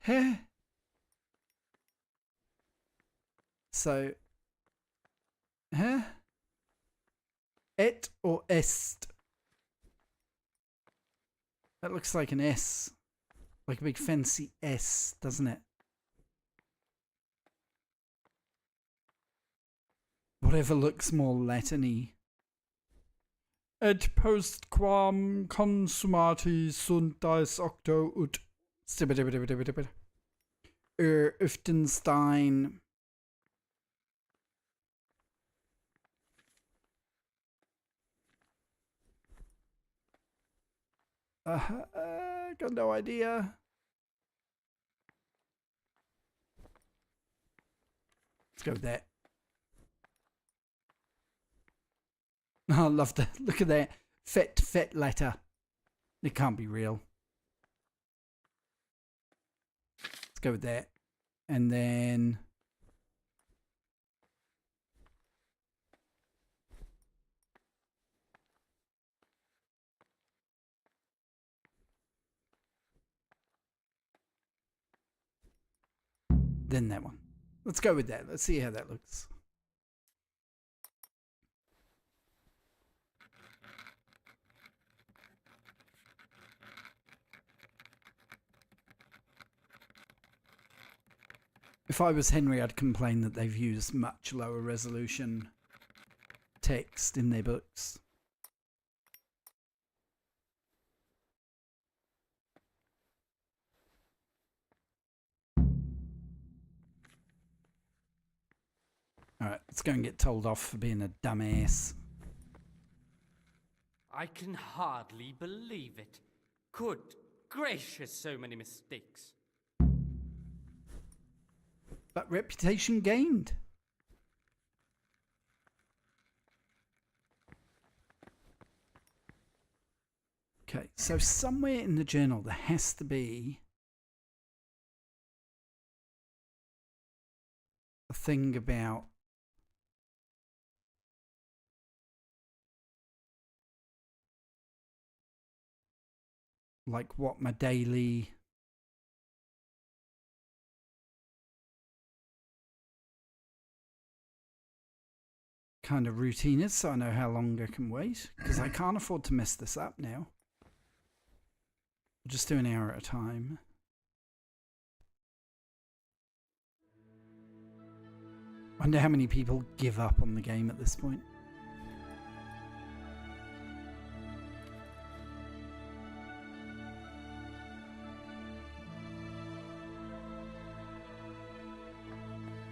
Huh? So, huh? Et or est? That looks like an S. Like a big fancy S, doesn't it? Whatever looks more Latin-y. Et postquam consumati sunt dies octo ut Uffenstein. Got no idea. Let's go with that. Oh, I love that. Look at that. Fat letter. It can't be real. Let's go with that. And then... then that one. Let's go with that. Let's see how that looks. If I was Henry, I'd complain that they've used much lower resolution text in their books. Alright, let's go and get told off for being a dumbass. I can hardly believe it. Good gracious, so many mistakes. But reputation gained. Okay, so somewhere in the journal there has to be a thing about like what my daily kind of routine is, so I know how long I can wait, because I can't afford to mess this up now. Just do an hour at a time. Wonder how many people give up on the game at this point.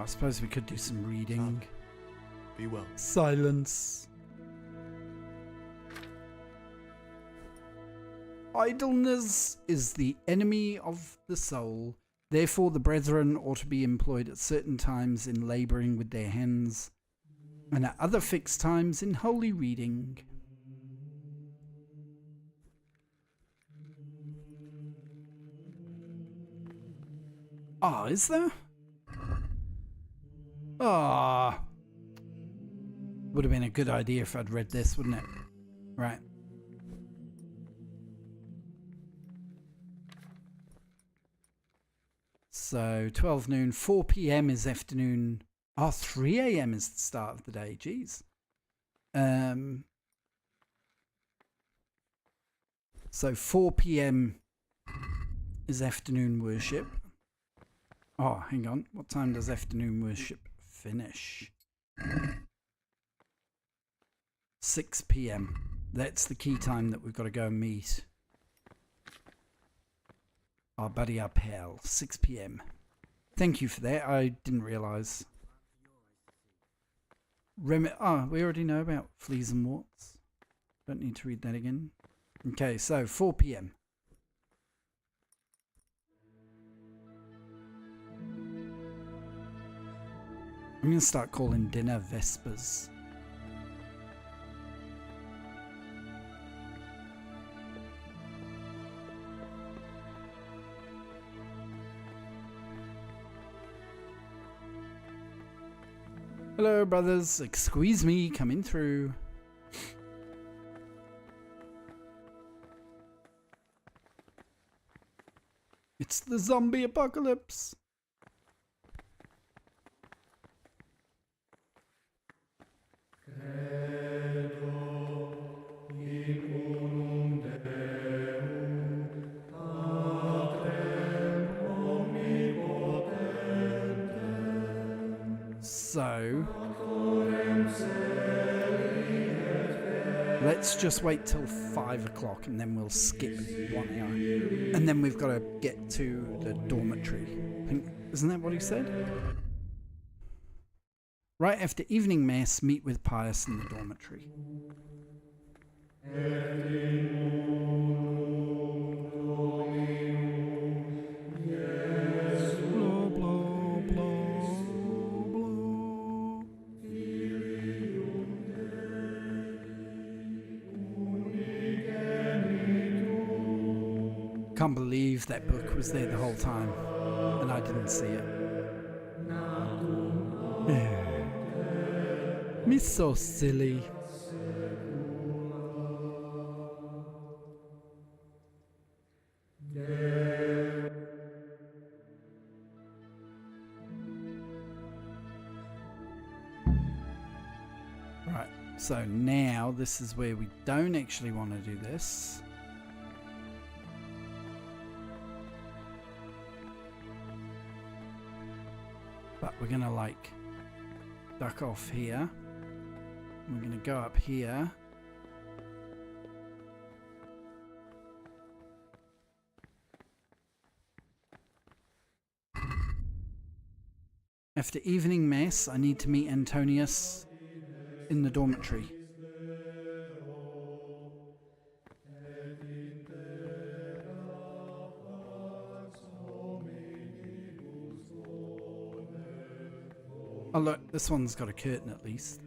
I suppose we could do some reading. Be well. Silence. Idleness is the enemy of the soul. Therefore the brethren ought to be employed at certain times in labouring with their hands, and at other fixed times in holy reading. Ah, is there? Ah. Would have been a good idea if I'd read this, wouldn't it? Right. So 12 noon, 4 p.m. is afternoon. Oh, 3 a.m. is the start of the day. Jeez. So 4 p.m. is afternoon worship. Oh, hang on. What time does afternoon worship finish? 6 p.m. That's the key time that we've got to go and meet our buddy up hell. 6 p.m. Thank you for that. I didn't realise. We already know about fleas and warts. Don't need to read that again. Okay, so 4 p.m. I'm going to start calling dinner Vespers. Hello, brothers. Squeeze me coming through. It's the zombie apocalypse. So let's just wait till 5 o'clock and then we'll skip 1 hour. And then we've got to get to the dormitory. Isn't that what he said? Right after evening mass, meet with Pius in the dormitory. Can't believe that book was there the whole time and I didn't see it. Me so silly. Right, so now this is where we don't actually want to do this. But we're gonna like duck off here. We're gonna go up here. After evening mass, I need to meet Antonius in the dormitory. Oh look, this one's got a curtain at least.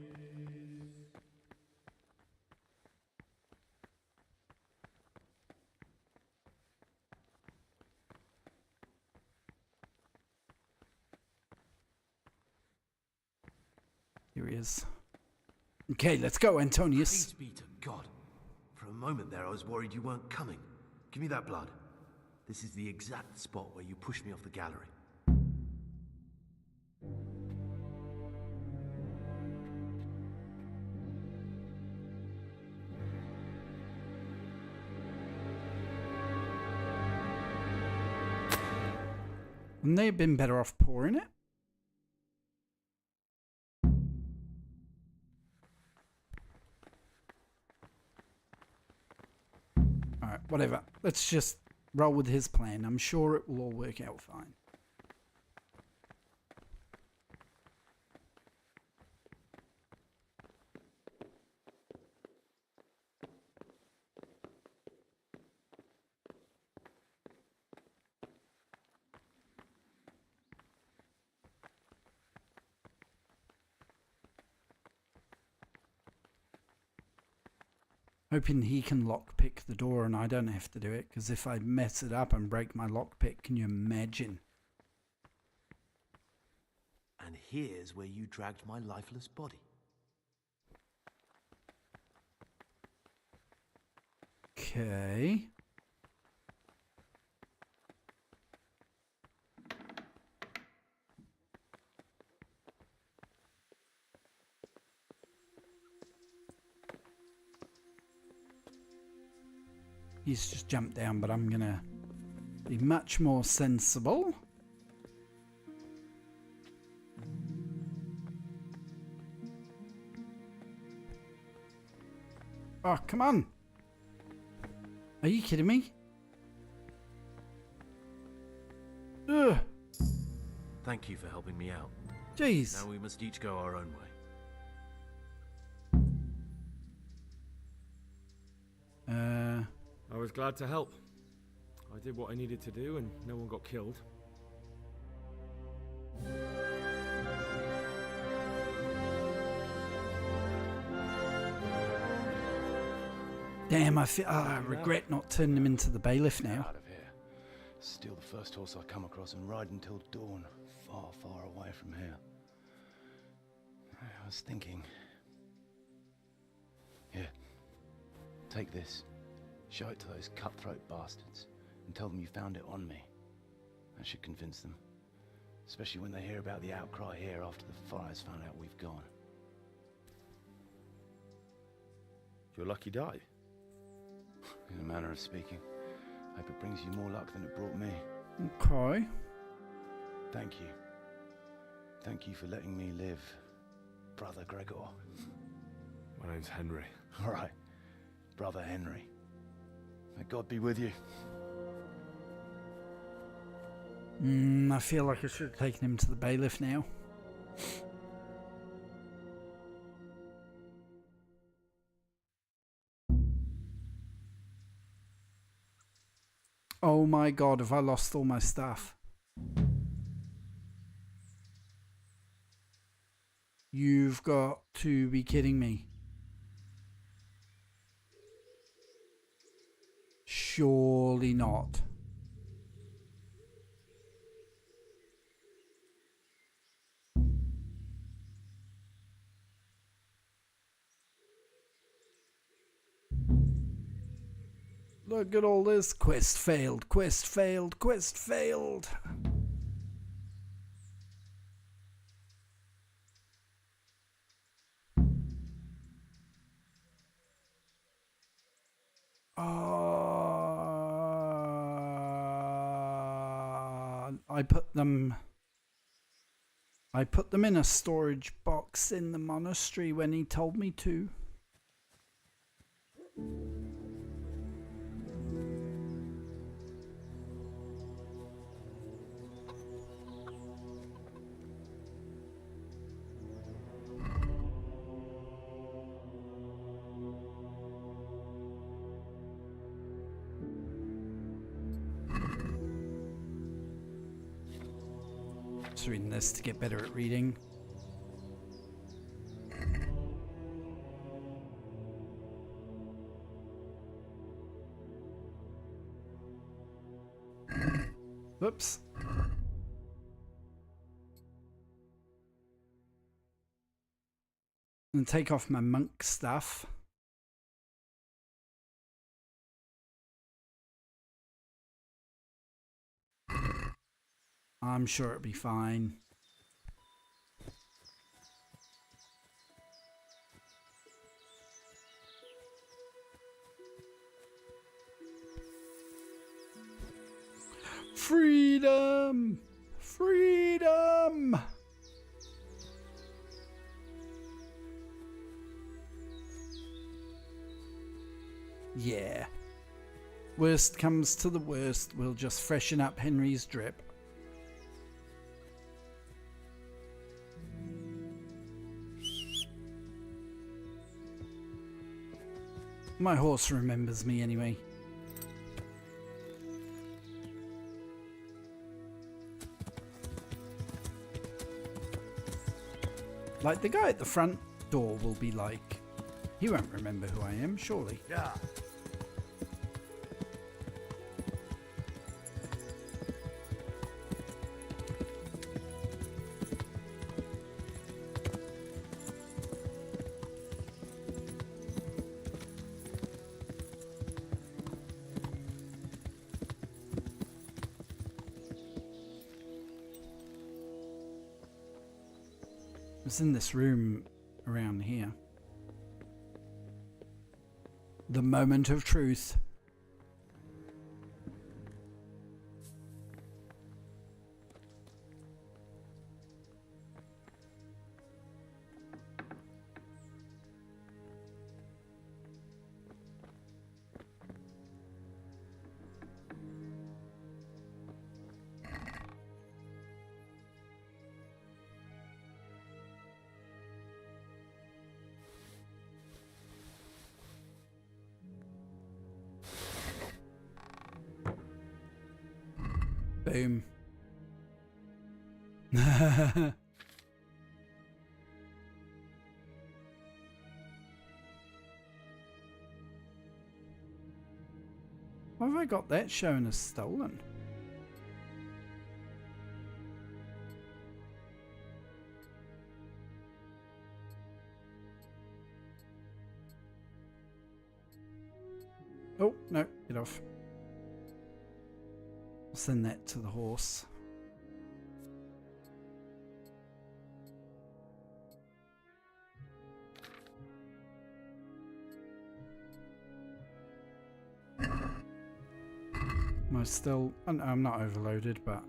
Here he is. Okay, let's go, Antonius. Praise be to God. For a moment there, I was worried you weren't coming. Give me that blood. This is the exact spot where you pushed me off the gallery. Wouldn't they have been better off pouring it? Alright, whatever. Let's just roll with his plan. I'm sure it will all work out fine. Hoping he can lockpick the door and I don't have to do it, because if I mess it up and break my lockpick, can you imagine? And here's where you dragged my lifeless body. Okay. He's just jumped down, but I'm gonna be much more sensible. Oh, come on. Are you kidding me? Ugh. Thank you for helping me out. Jeez. Now we must each go our own way. I was glad to help. I did what I needed to do and no one got killed. Damn, I regret not turning him into the bailiff now. Out of here. Steal the first horse I come across and ride until dawn, far, far away from here. I was thinking... Here, take this. Show it to those cutthroat bastards and tell them you found it on me. That should convince them. Especially when they hear about the outcry here after the fires found out we've gone. Your lucky die. In a manner of speaking. Hope it brings you more luck than it brought me. Okay. Thank you. Thank you for letting me live, Brother Gregor. My name's Henry. All right, Brother Henry. May God be with you. I feel like I should have taken him to the bailiff now. Oh my god, have I lost all my stuff? You've got to be kidding me. Surely not. Look at all this. Quest failed, quest failed, quest failed. I put them in a storage box in the monastery when he told me to. Just reading this to get better at reading. Whoops. And take off my monk stuff. I'm sure it'll be fine. Freedom! Freedom! Yeah. Worst comes to the worst, we'll just freshen up Henry's drip. My horse remembers me anyway. Like, the guy at the front door will be like, he won't remember who I am, surely. Yeah. It's in this room around here. The moment of truth. Boom. Why have I got that showing as stolen? Oh, no, get off. I'll send that to the horse. Am I still... I'm not overloaded, but...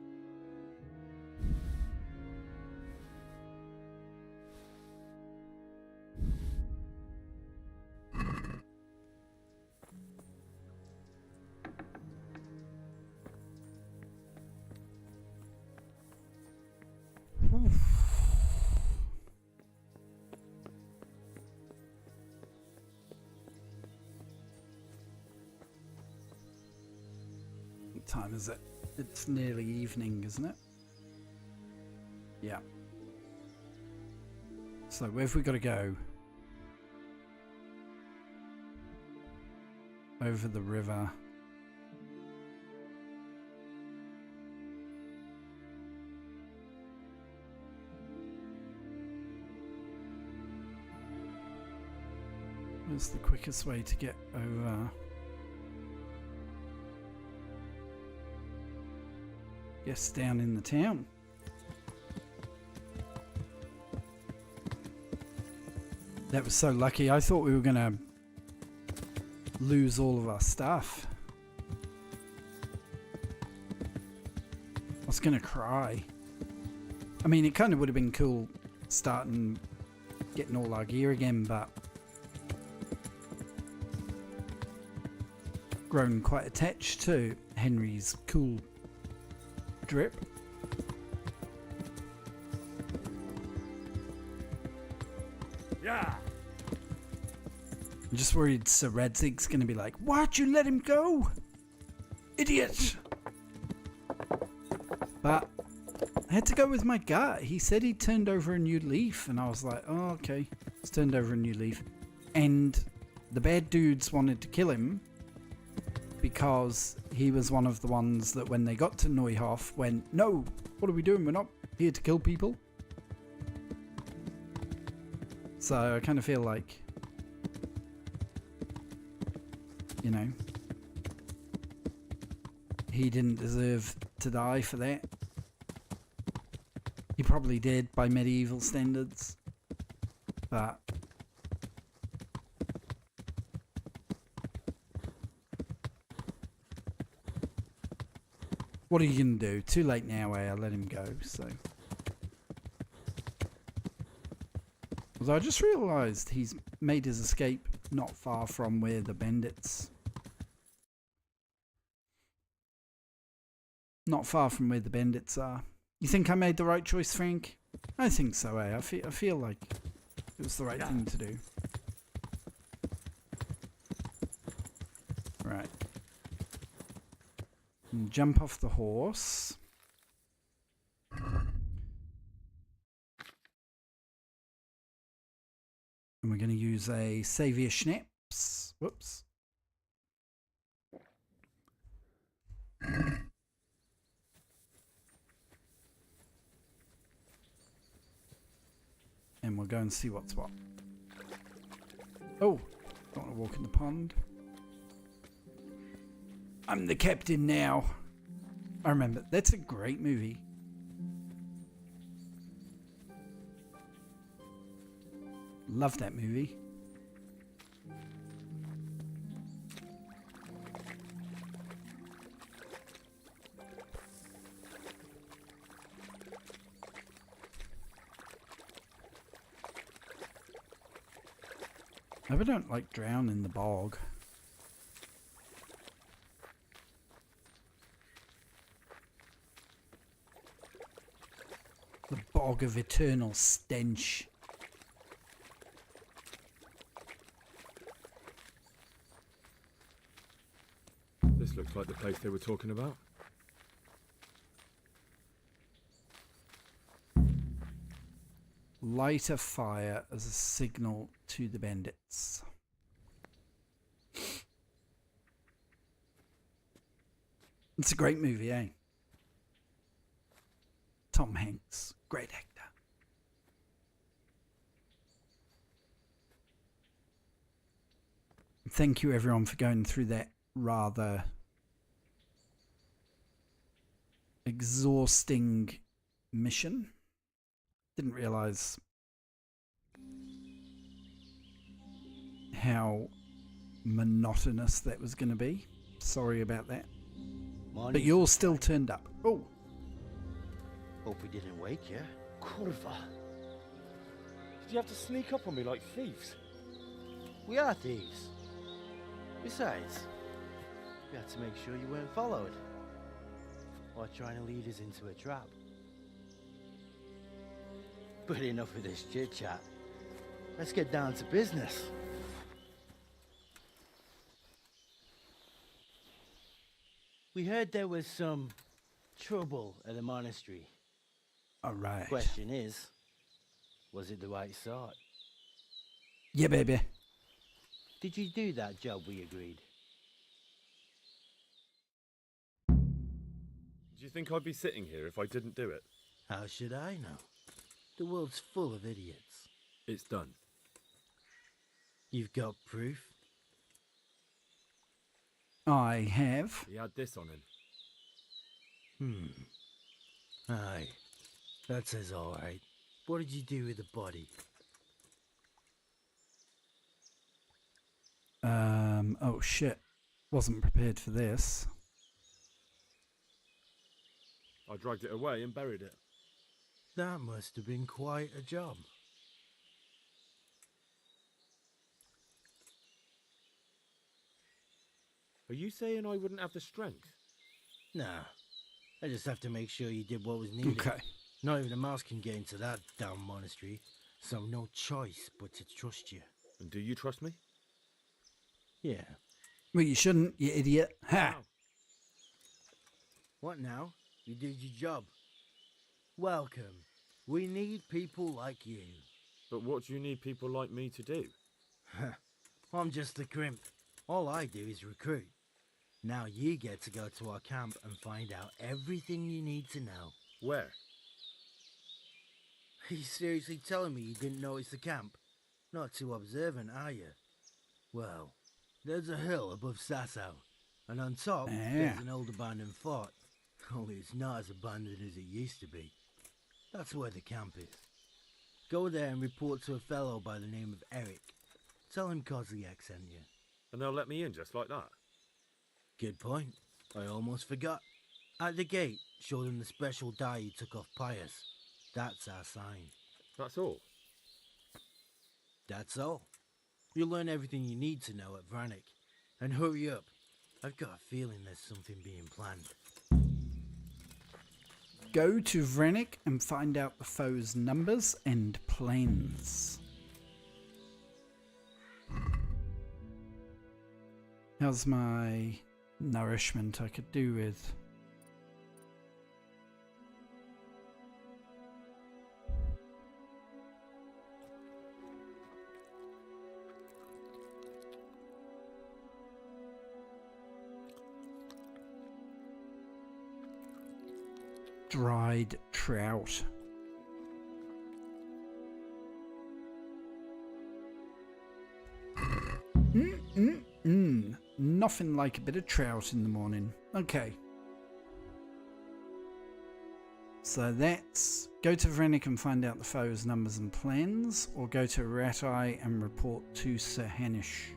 What time is it? It's nearly evening, isn't it? Yeah. So where have we got to go? Over the river. Where's the quickest way to get over? Yes, down in the town. That was so lucky. I thought we were going to lose all of our stuff. I was going to cry. I mean, it kind of would have been cool starting getting all our gear again, but grown quite attached to Henry's cool drip. Yeah. I'm just worried Sir Radzig's gonna be like, why'd you let him go? Idiot! But I had to go with my gut. He said he turned over a new leaf, and I was like, oh, okay. He's turned over a new leaf. And the bad dudes wanted to kill him because he was one of the ones that when they got to Neuhof went, no, what are we doing? We're not here to kill people. So I kind of feel like, you know, he didn't deserve to die for that. He probably did by medieval standards, but What are you going to do? Too late now, I let him go, so... Although I just realised he's made his escape not far from where the bandits... Not far from where the bandits are. You think I made the right choice, Frank? I think so, I feel like it was the right thing to do. Right. And jump off the horse. And we're going to use a Saviour Schnapps. Whoops. And we'll go and see what's what. Oh, don't want to walk in the pond. I'm the captain now. I remember, that's a great movie. Love that movie. I hope I don't like drown in the bog. The bog of eternal stench. This looks like the place they were talking about. Light a fire as a signal to the bandits. It's a great movie, eh? Tom Hanks, great actor. Thank you everyone for going through that rather exhausting mission. Didn't realise how monotonous that was going to be. Sorry about that. Morning. But you all still turned up. Oh. Hope we didn't wake you. Kurva. Did you have to sneak up on me like thieves? We are thieves. Besides, we had to make sure you weren't followed. Or trying to lead us into a trap. But enough of this chit-chat. Let's get down to business. We heard there was some trouble at the monastery. All right. Question is, was it the right sort? Yeah, baby. Did you do that job we agreed? Do you think I'd be sitting here if I didn't do it? How should I know? The world's full of idiots. It's done. You've got proof? I have. He had this on him. Aye. That says all right. What did you do with the body? Oh shit. Wasn't prepared for this. I dragged it away and buried it. That must have been quite a job. Are you saying I wouldn't have the strength? Nah. I just have to make sure you did what was needed. Okay. Not even a mouse can get into that damn monastery, so no choice but to trust you. And do you trust me? Yeah. Well, you shouldn't, you idiot. Ha! Ow. What now? You did your job. Welcome. We need people like you. But what do you need people like me to do? I'm just the crimp. All I do is recruit. Now you get to go to our camp and find out everything you need to know. Where? Are you seriously telling me you didn't notice the camp? Not too observant, are you? Well, there's a hill above Sasau, and on top there's an old abandoned fort. Only it's not as abandoned as it used to be. That's where the camp is. Go there and report to a fellow by the name of Eric. Tell him Kozliak sent you. And they'll let me in just like that? Good point. I almost forgot. At the gate, show them the special die you took off Pius. That's our sign. That's all? That's all. You'll learn everything you need to know at Vranik. And hurry up. I've got a feeling there's something being planned. Go to Vranik and find out the foe's numbers and plans. How's my nourishment? I could do with... dried trout. Nothing like a bit of trout in the morning. Okay. So that's go to Vranik and find out the foe's numbers and plans, or go to Ratai and report to Sir Hanish.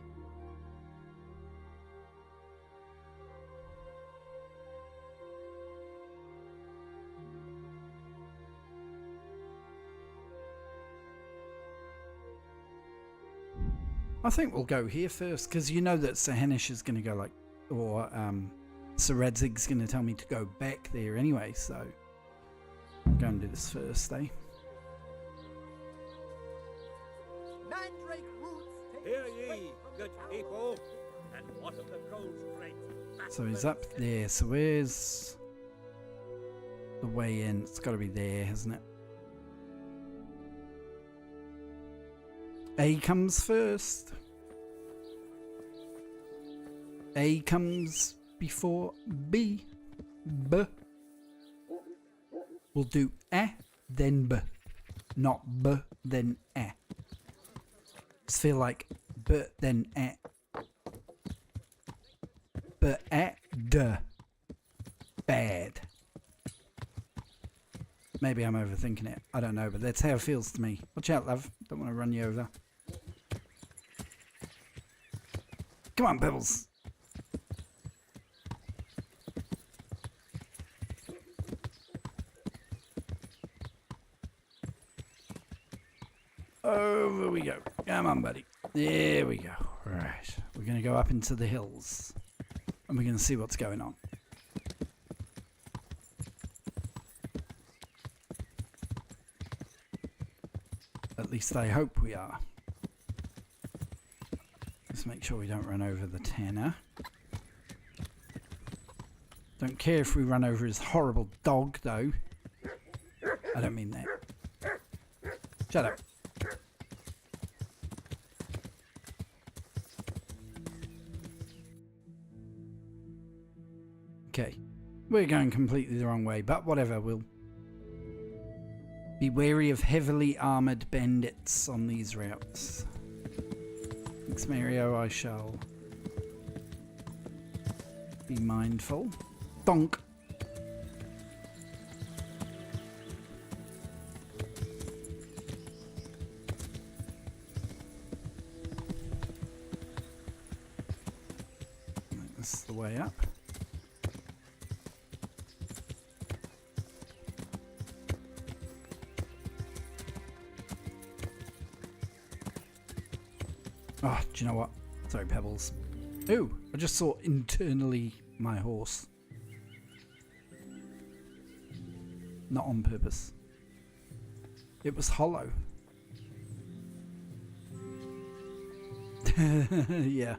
I think we'll go here first, because you know that Sir Hanish is going to go like, or Sir Radzig's going to tell me to go back there anyway, so I'll go and do this first, eh? Hear ye, good people, and what of the gold great? So he's up there, so where's the way in? It's got to be there, hasn't it? A comes first. A comes before B. B. We'll do A, then B. Not B, then A. Just feel like B, then A. B, A, D. Bad. Maybe I'm overthinking it. I don't know, but that's how it feels to me. Watch out, love. Don't want to run you over. Come on, Pebbles. Over we go. Come on, buddy. There we go. Right. We're going to go up into the hills. And we're going to see what's going on. At least I hope we are. Let's make sure we don't run over the tanner. Don't care if we run over his horrible dog, though. I don't mean that. Shut up. Okay. We're going completely the wrong way, but whatever, we'll be wary of heavily armoured bandits on these routes. Thanks, Mario. I shall be mindful. Donk. This is the way up. Oh, do you know what? Sorry, Pebbles. Ooh, I just saw internally my horse. Not on purpose. It was hollow. Yeah.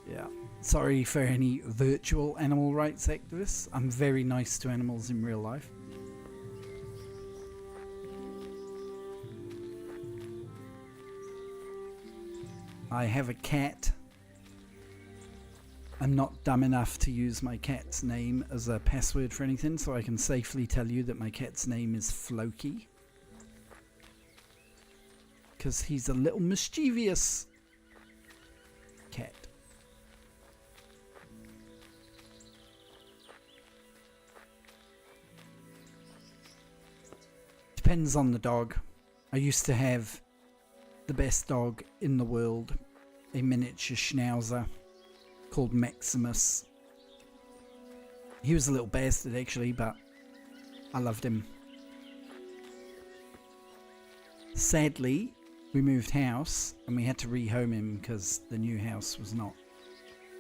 Yeah. Sorry for any virtual animal rights activists. I'm very nice to animals in real life. I have a cat. I'm not dumb enough to use my cat's name as a password for anything, so I can safely tell you that my cat's name is Floki. Because he's a little mischievous cat. Depends on the dog. I used to have the best dog in the world, a miniature schnauzer. called Maximus. He was a little bastard actually, but I loved him. Sadly, we moved house and we had to rehome him because the new house was not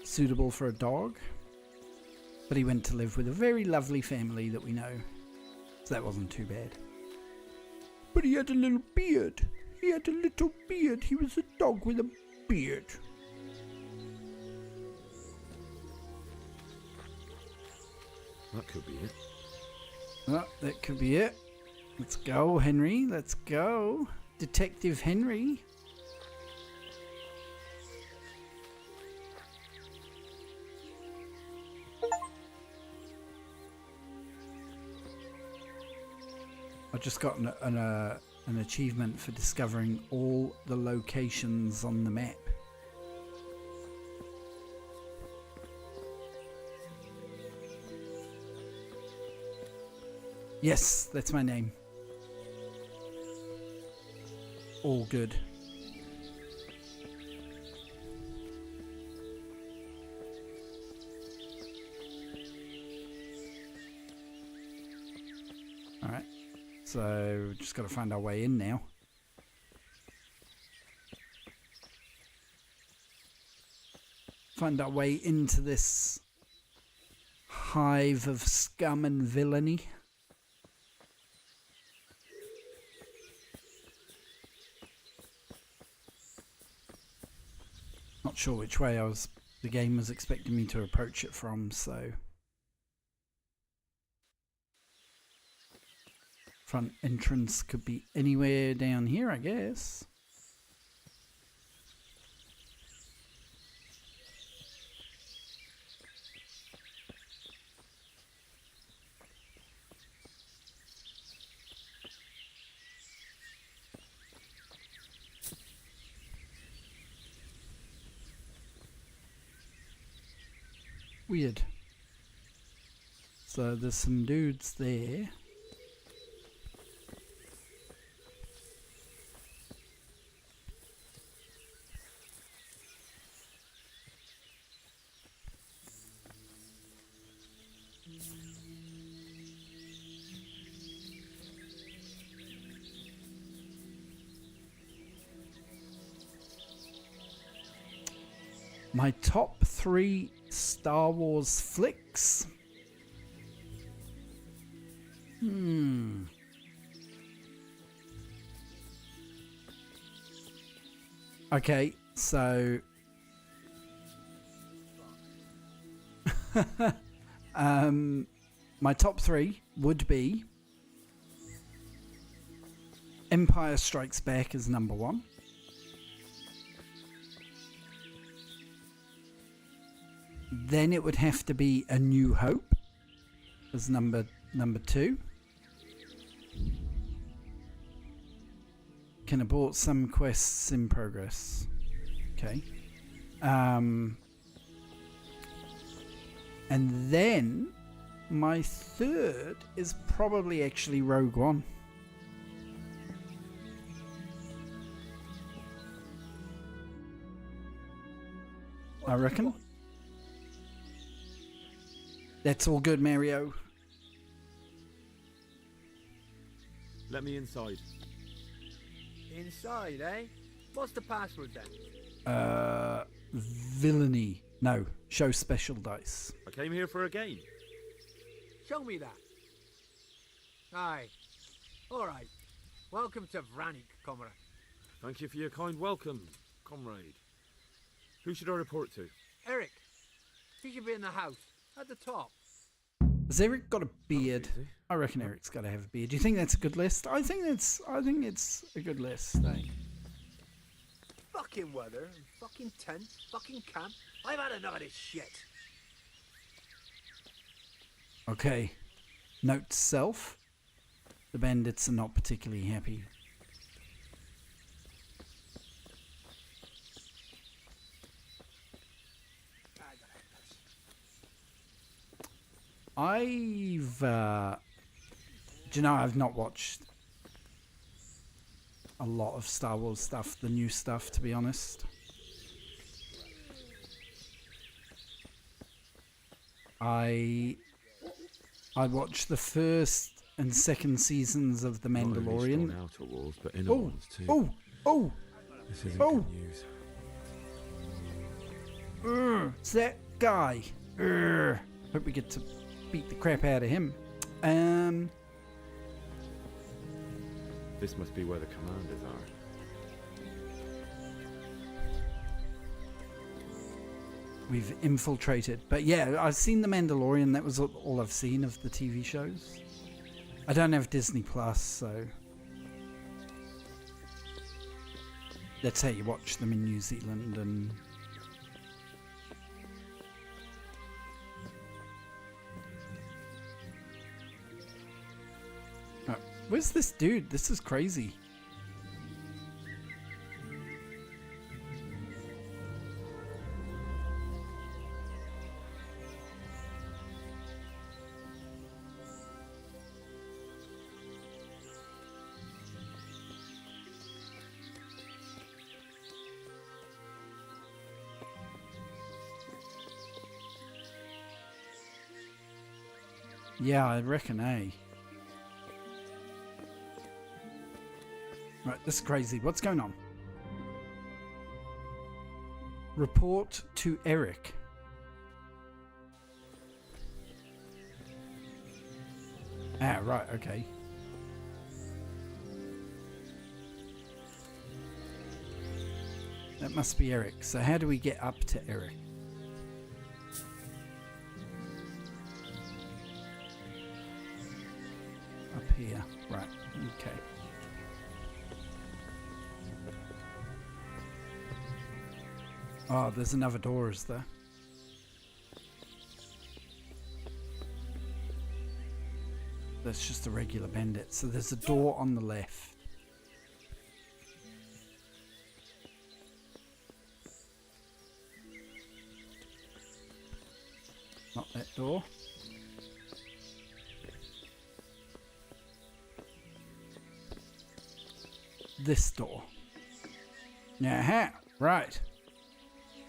suitable for a dog. But he went to live with a very lovely family that we know, so that wasn't too bad. But he had a little beard. He had a little beard. He was a dog with a beard. That could be it. Oh, that could be it. Let's go, Henry. Let's go. Detective Henry. I just got an achievement for discovering all the locations on the map. Yes, that's my name. All good. Alright, so just got to find our way in now. Find our way into this hive of scum and villainy. Not sure which way the game was expecting me to approach it from, so front entrance could be anywhere down here, I guess. Weird. So there's some dudes there. My top 3 Star Wars flicks. Okay, so my top 3 would be Empire Strikes Back as number 1. Then it would have to be A New Hope as number 2. Can abort some quests in progress. Okay. And then my 3rd is probably actually Rogue One. I reckon. That's all good, Mario. Let me inside. Inside, eh? What's the password then? Villainy. No, show special dice. I came here for a game. Show me that. Aye. Alright. Welcome to Vranik, comrade. Thank you for your kind welcome, comrade. Who should I report to? Eric. He should be in the house. At the top. Has Eric got a beard? I reckon Eric's got to have a beard. Do you think that's a good list? I think it's a good list. Eh? Fucking weather, fucking tent, fucking camp. I've had enough of this shit. Okay. Note to self. The bandits are not particularly happy. Do you know, I've not watched a lot of Star Wars stuff, the new stuff, to be honest. I watched the first and second seasons of The Mandalorian. Not only outer walls, but inner ones too. Oh! This isn't good news. It's that guy. Hope we get to beat the crap out of him. This must be where the commanders are. We've infiltrated. But yeah, I've seen The Mandalorian. That was all I've seen of the TV shows. I don't have Disney Plus, so that's how you watch them in New Zealand. And where's this dude? This is crazy. Yeah, I reckon, eh? Right, this is crazy. What's going on? Report to Eric. Ah, right, okay. That must be Eric. So how do we get up to Eric? Up here. Right, okay. Oh, there's another door, is there? That's just a regular bandit. So there's a door on the left. Not that door. This door. Aha, right.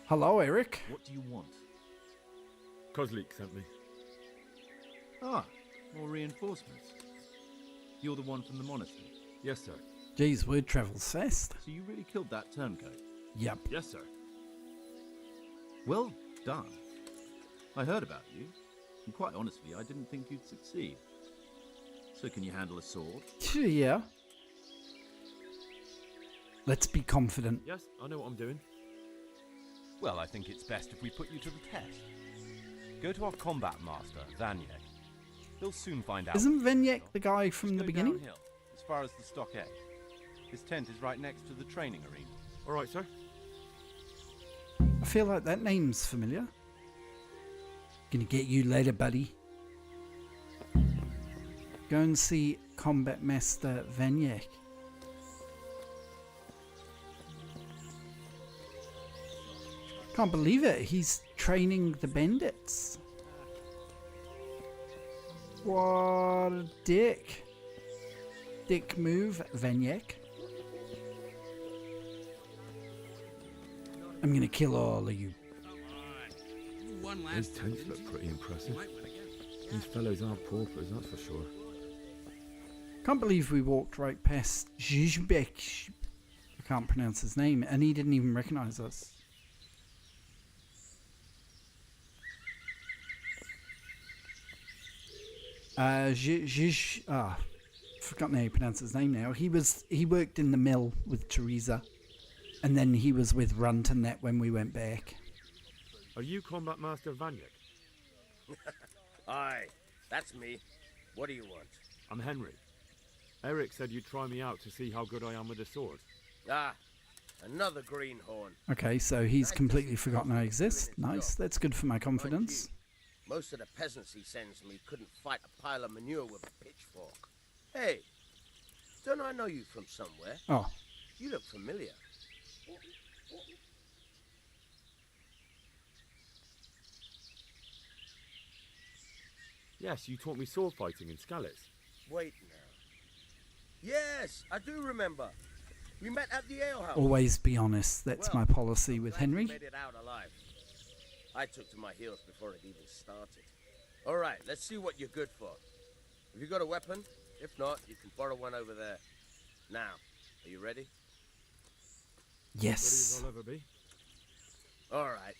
Hello, Eric. What do you want? Kozlik sent me. Ah, more reinforcements. You're the one from the monastery? Yes, sir. Geez, word travels fast. So you really killed that turncoat? Yep. Yes, sir. Well done. I heard about you, and quite honestly, I didn't think you'd succeed. So can you handle a sword? Yeah. Let's be confident. Yes, I know what I'm doing. Well, I think it's best if we put you to the test. Go to our combat master, Vanyek. He'll soon find out. Isn't Vanyek the guy from Just the go beginning? downhill, as far as the stockade. His tent is right next to the training arena. All right, sir. I feel like that name's familiar. Gonna get you later, buddy. Go and see Combat Master Vanyek. Can't believe it. He's training the bandits. What a dick. Dick move, Vanyek. I'm gonna kill all of you. These tents look pretty impressive. These fellows aren't paupers, that's for sure. Can't believe we walked right past Zizbek. I can't pronounce his name, and he didn't even recognize us. Forgotten how you pronounce his name now. He worked in the mill with Teresa, and then he was with Runt and that when we went back. Are you Combat Master Vanyek? Aye, that's me. What do you want? I'm Henry. Eric said you'd try me out to see how good I am with a sword. Ah, another greenhorn. Okay, so he's completely forgotten I exist. Nice, that's good for my confidence. Most of the peasants he sends me couldn't fight a pile of manure with a pitchfork. Hey, don't I know you from somewhere? Oh. You look familiar. Yes, you taught me sword fighting in Skalitz. Wait now. Yes, I do remember. We met at the alehouse. Always be honest. That's my policy with Henry. Made it out alive. I took to my heels before it even started. All right, let's see what you're good for. Have you got a weapon? If not, you can borrow one over there. Now, are you ready? Yes. Ready as I'll ever be. All right,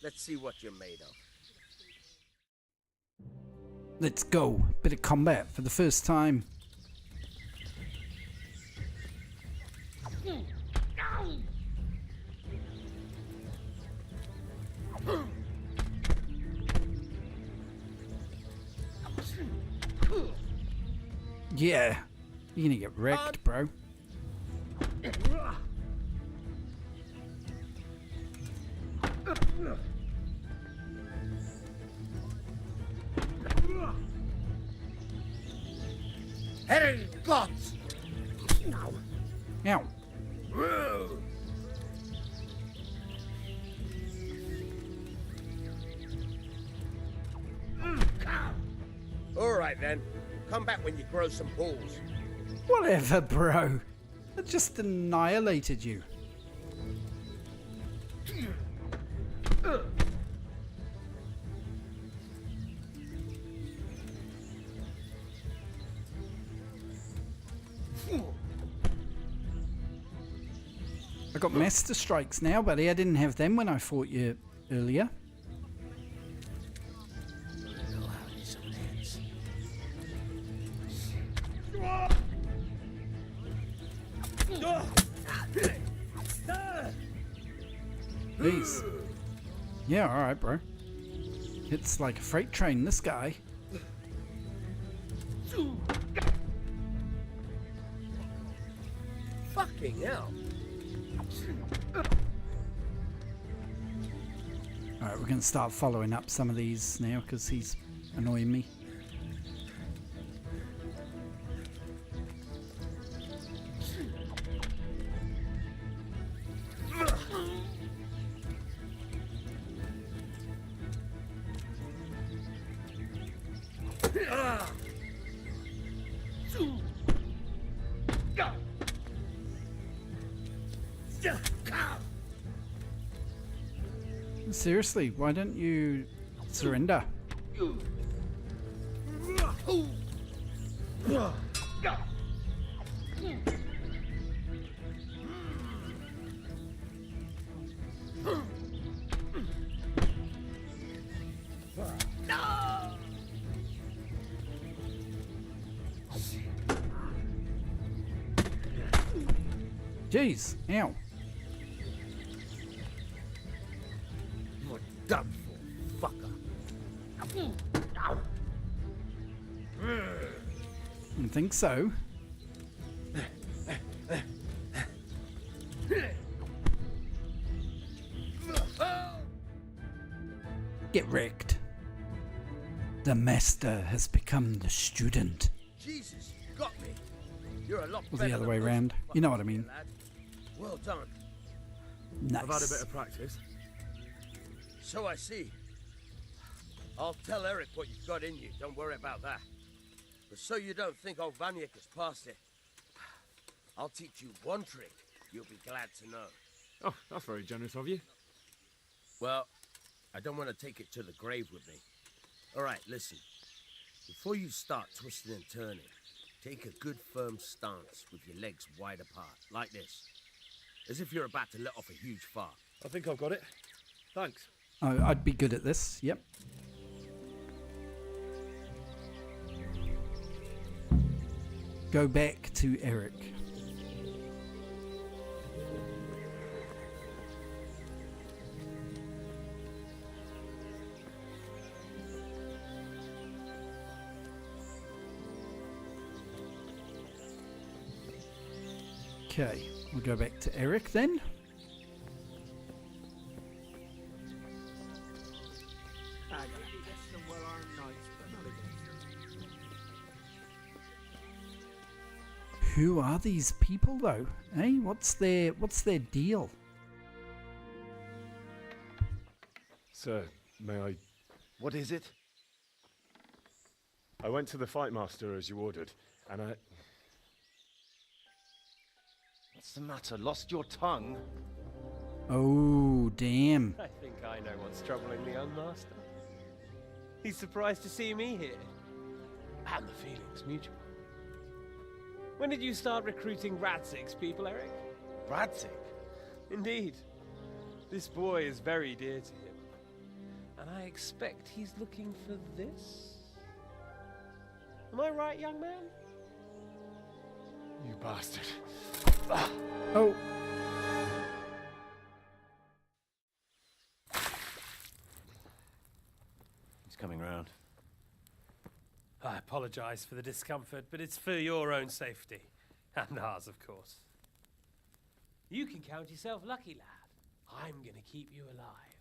let's see what you're made of. Let's go. Bit of combat for the first time. Yeah, you're gonna get wrecked, bro. Herring Gott! Ow. All right then, come back when you grow some balls. Whatever, bro. I just annihilated you. I got master strikes now, buddy. I didn't have them when I fought you earlier. Please. Yeah, alright, bro. It's like a freight train, this guy. Fucking hell. Alright, we're going to start following up some of these now because he's annoying me. Seriously, why don't you surrender? Jeez, ow. You're done for, fucker. I think so. Get wrecked. The master has become the student. Jesus, you got me. You're a lot Or better the other than way most round. You know what I mean. lad. Well done. Nice. I've had a bit of practice. So I see. I'll tell Eric what you've got in you. Don't worry about that. But so you don't think old Vanyek has passed it, I'll teach you one trick you'll be glad to know. Oh, that's very generous of you. Well, I don't want to take it to the grave with me. All right, listen. Before you start twisting and turning, take a good firm stance with your legs wide apart, like this. As if you're about to let off a huge fart. I think I've got it. Thanks. Oh, I'd be good at this. Yep. Go back to Eric. Okay, we'll go back to Eric then. Who are these people though? Eh? What's their deal? Sir, may I... What is it? I went to the Fight Master as you ordered, and I... What's the matter? Lost your tongue? Oh, damn. I think I know what's troubling the young master. He's surprised to see me here. And the feeling's mutual. When did you start recruiting Radzig's people, Eric? Radzig? Indeed. This boy is very dear to him. And I expect he's looking for this? Am I right, young man? You bastard. Oh. He's coming round. I apologize for the discomfort, but it's for your own safety. And ours, of course. You can count yourself lucky, lad. I'm gonna keep you alive.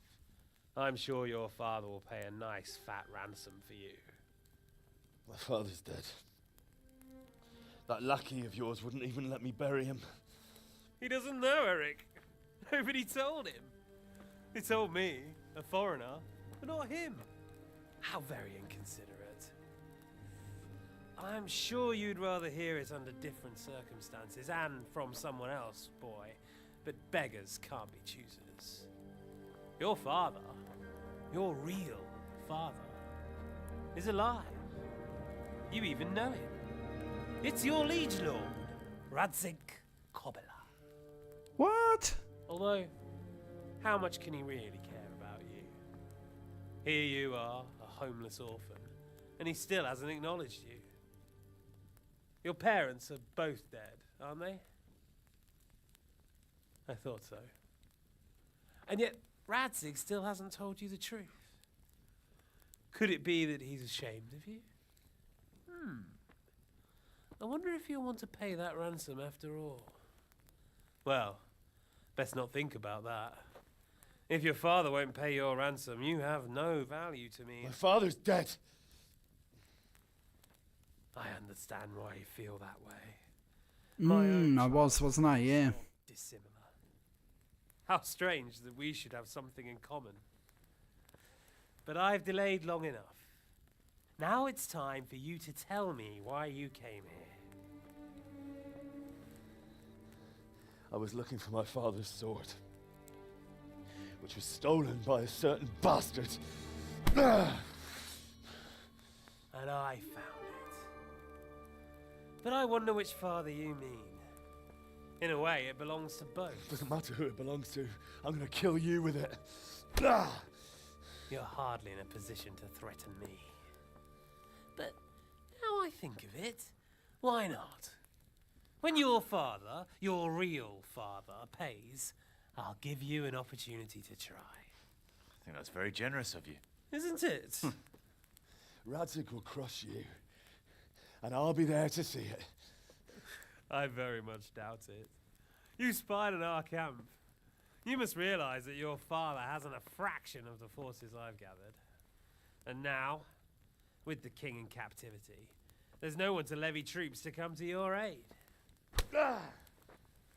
I'm sure your father will pay a nice fat ransom for you. My father's dead. That lackey of yours wouldn't even let me bury him. He doesn't know, Eric. Nobody told him. He told me, a foreigner, but not him. How very inconsiderate. I'm sure you'd rather hear it under different circumstances and from someone else, boy. But beggars can't be choosers. Your father, your real father, is alive. You even know him. It's your liege lord, Radzig Kobyla. What? Although, how much can he really care about you? Here you are, a homeless orphan, and he still hasn't acknowledged you. Your parents are both dead, aren't they? I thought so. And yet, Radzig still hasn't told you the truth. Could it be that he's ashamed of you? I wonder if you'll want to pay that ransom after all. Well, best not think about that. If your father won't pay your ransom, you have no value to me. My father's dead. I understand why you feel that way. I wasn't I? Yeah. Dissimilar. How strange that we should have something in common. But I've delayed long enough. Now it's time for you to tell me why you came here. I was looking for my father's sword, which was stolen by a certain bastard. And I found it. But I wonder which father you mean. In a way, it belongs to both. Doesn't matter who it belongs to. I'm gonna kill you with it. You're hardly in a position to threaten me. But now I think of it, why not? When your father, your real father, pays, I'll give you an opportunity to try. I think that's very generous of you. Isn't it? Radzig will crush you, and I'll be there to see it. I very much doubt it. You spied on our camp. You must realize that your father hasn't a fraction of the forces I've gathered. And now, with the king in captivity, there's no one to levy troops to come to your aid.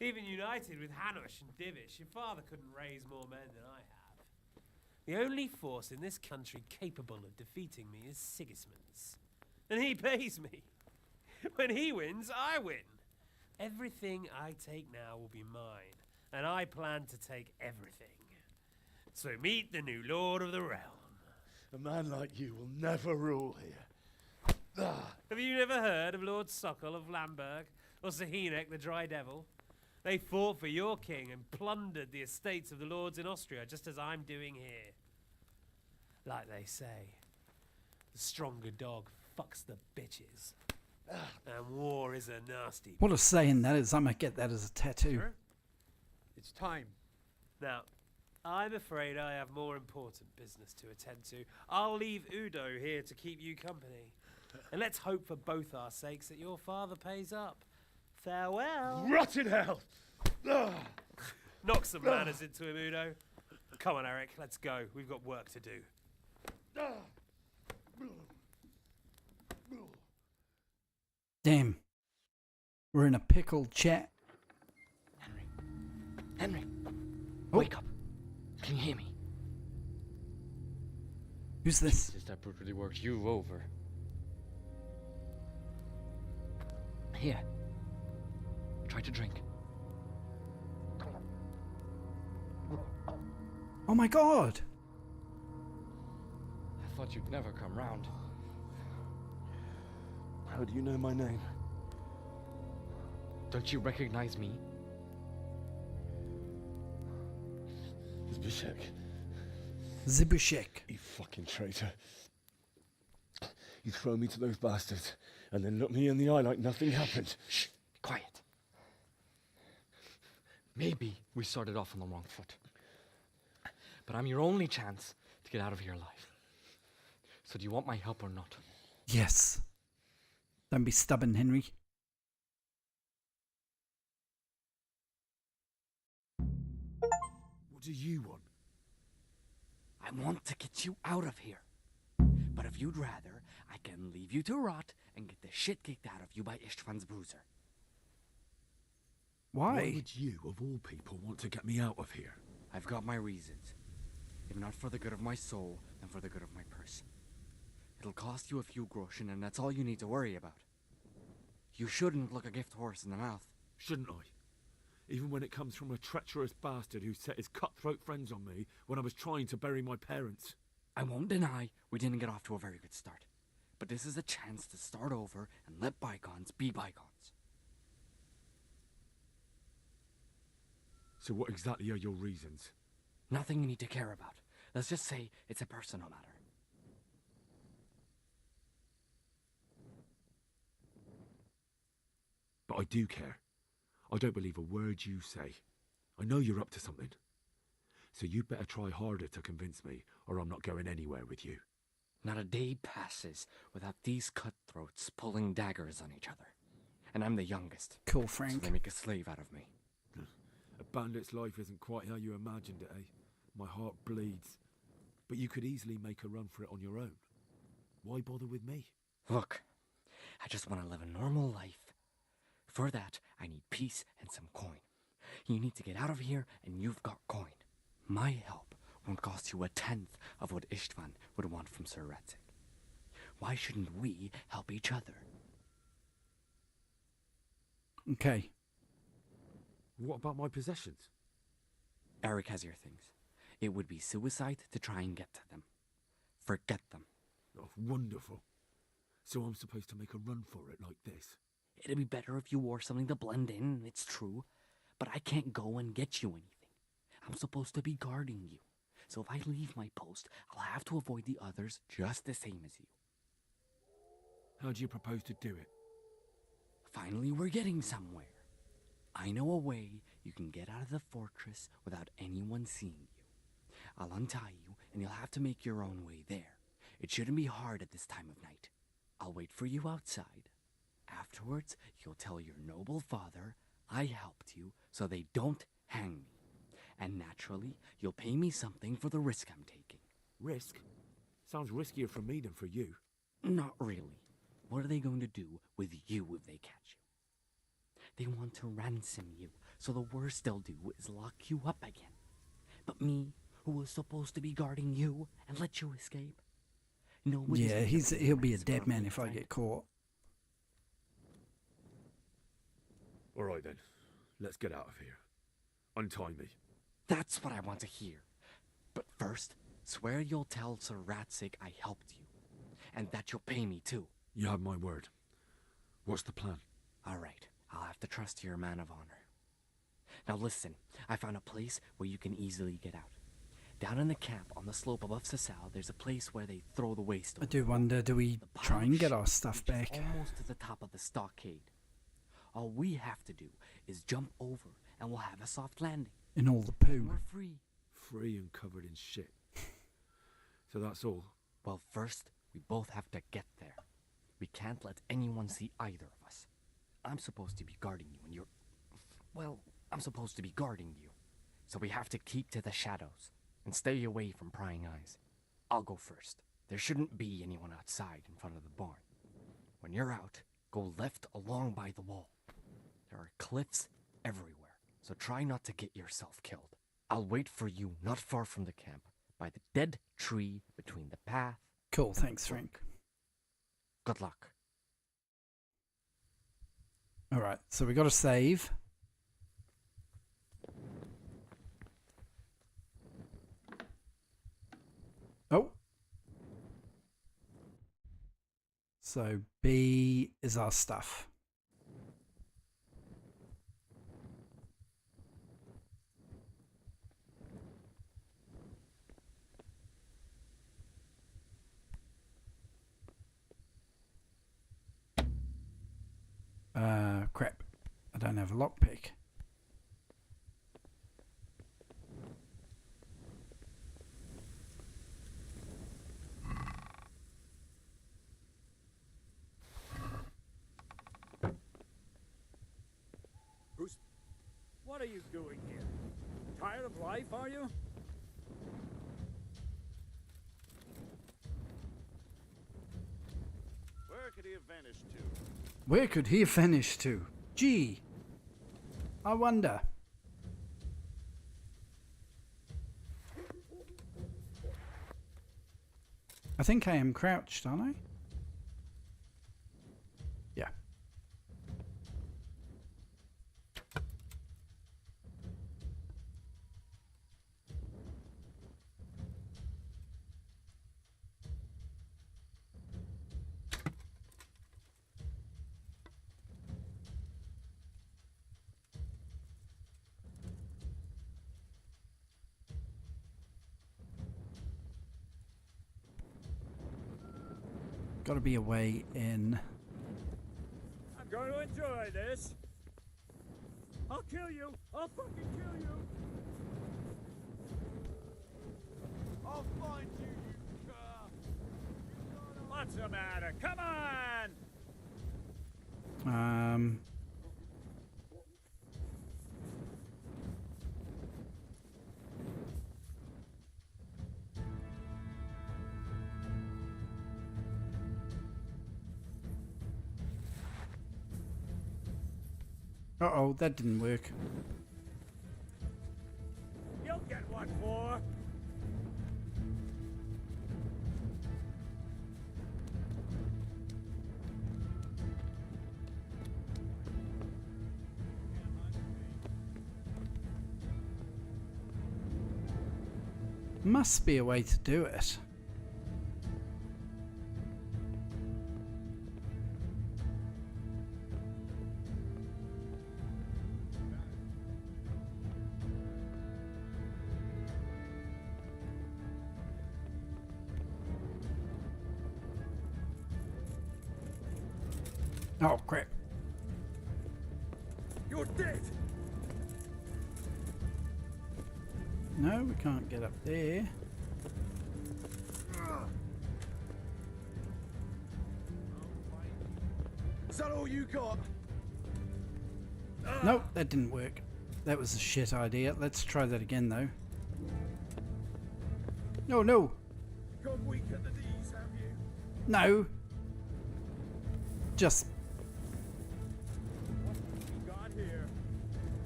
Even united with Hanush and Divish, your father couldn't raise more men than I have. The only force in this country capable of defeating me is Sigismund's. And he pays me. When he wins, I win. Everything I take now will be mine, and I plan to take everything. So meet the new lord of the realm. A man like you will never rule here. Have you never heard of Lord Sokol of Lamberg, or Sahinek the Dry Devil? They fought for your king and plundered the estates of the lords in Austria, just as I'm doing here. Like they say, the stronger dog fucks the bitches. And war is a nasty... What a saying that is. I might get that as a tattoo. Sure. It's time. Now, I'm afraid I have more important business to attend to. I'll leave Udo here to keep you company. And let's hope for both our sakes that your father pays up. Farewell. Rot in hell! Knock some manners into him, Udo. Come on, Eric, let's go. We've got work to do. Damn. We're in a pickle, chat. Henry, wake up. Can you hear me? Who's this? Jesus, that brutally worked you over. Here. Try to drink. Oh my god! thought you'd never come round. How do you know my name? Don't you recognize me? Zbyszek. Zbyszek. You fucking traitor. You throw me to those bastards and then look me in the eye like nothing happened. Shh, quiet. Maybe we started off on the wrong foot. But I'm your only chance to get out of here alive. So do you want my help or not? Yes. Don't be stubborn, Henry. What do you want? I want to get you out of here. But if you'd rather, I can leave you to rot and get the shit kicked out of you by Istvan's bruiser. Why? would you, of all people, want to get me out of here? I've got my reasons. If not for the good of my soul, then for the good of my purse. It'll cost you a few groschen, and that's all you need to worry about. You shouldn't look a gift horse in the mouth. Shouldn't I? Even when it comes from a treacherous bastard who set his cutthroat friends on me when I was trying to bury my parents. I won't deny we didn't get off to a very good start. But this is a chance to start over and let bygones be bygones. So what exactly are your reasons? Nothing you need to care about. Let's just say it's a personal matter. But I do care. I don't believe a word you say. I know you're up to something. So you better try harder to convince me, or I'm not going anywhere with you. Not a day passes without these cutthroats pulling daggers on each other. And I'm the youngest. Cool, Frank. So they make a slave out of me. A bandit's life isn't quite how you imagined it, eh? My heart bleeds. But you could easily make a run for it on your own. Why bother with me? Look, I just want to live a normal life. For that, I need peace and some coin. You need to get out of here, and you've got coin. My help won't cost you a tenth of what Istvan would want from Sir Ratzik. Why shouldn't we help each other? Okay. What about my possessions? Eric has your things. It would be suicide to try and get to them. Forget them. Oh, wonderful. So I'm supposed to make a run for it like this? It'd be better if you wore something to blend in, it's true. But I can't go and get you anything. I'm supposed to be guarding you. So if I leave my post, I'll have to avoid the others just the same as you. How do you propose to do it? Finally, we're getting somewhere. I know a way you can get out of the fortress without anyone seeing you. I'll untie you, and you'll have to make your own way there. It shouldn't be hard at this time of night. I'll wait for you outside. Afterwards, you'll tell your noble father I helped you so they don't hang me. And naturally, you'll pay me something for the risk I'm taking. Risk? Sounds riskier for me than for you. Not really. What are they going to do with you if they catch you? They want to ransom you, so the worst they'll do is lock you up again. But me, who was supposed to be guarding you and let you escape? Yeah, he'll be a dead man if I get caught. All right then, let's get out of here. Untie me. That's what I want to hear. But first, swear you'll tell Sir Ratzik I helped you. And that you'll pay me too. You have my word. What's the plan? All right, I'll have to trust you're a man of honor. Now listen, I found a place where you can easily get out. Down in the camp on the slope above Sasau, there's a place where they throw the waste away. I do wonder, do we try and get our stuff back? Almost to the top of the stockade. All we have to do is jump over and we'll have a soft landing. In all the poo. We're free. Free and covered in shit. So that's all? Well, first, we both have to get there. We can't let anyone see either of us. I'm supposed to be guarding you and you're... Well, I'm supposed to be guarding you. So we have to keep to the shadows and stay away from prying eyes. I'll go first. There shouldn't be anyone outside in front of the barn. When you're out, go left along by the wall. There are cliffs everywhere, so try not to get yourself killed. I'll wait for you not far from the camp, by the dead tree between the path. Cool, thanks, Frank. Good luck. Alright, so we got to save. Oh. So B is our stuff. Crap. I don't have a lockpick. Bruce, what are you doing here? Tired of life, are you? Where could he have vanished to? Where could he have vanished to? Gee, I wonder. I think I am crouched, aren't I? Yeah. Got to be a way in. I'm going to enjoy this. I'll kill you. I'll fucking kill you. I'll find you, you cur. What's the matter? Come on. Uh-oh, that didn't work. You'll get what for. Must be a way to do it. Oh, crap. You're dead. No, we can't get up there. Is that all you got? Nope, that didn't work. That was a shit idea. Let's try that again, though. No, no. Gone weak at the knees, have you? No. Just... What have we got here?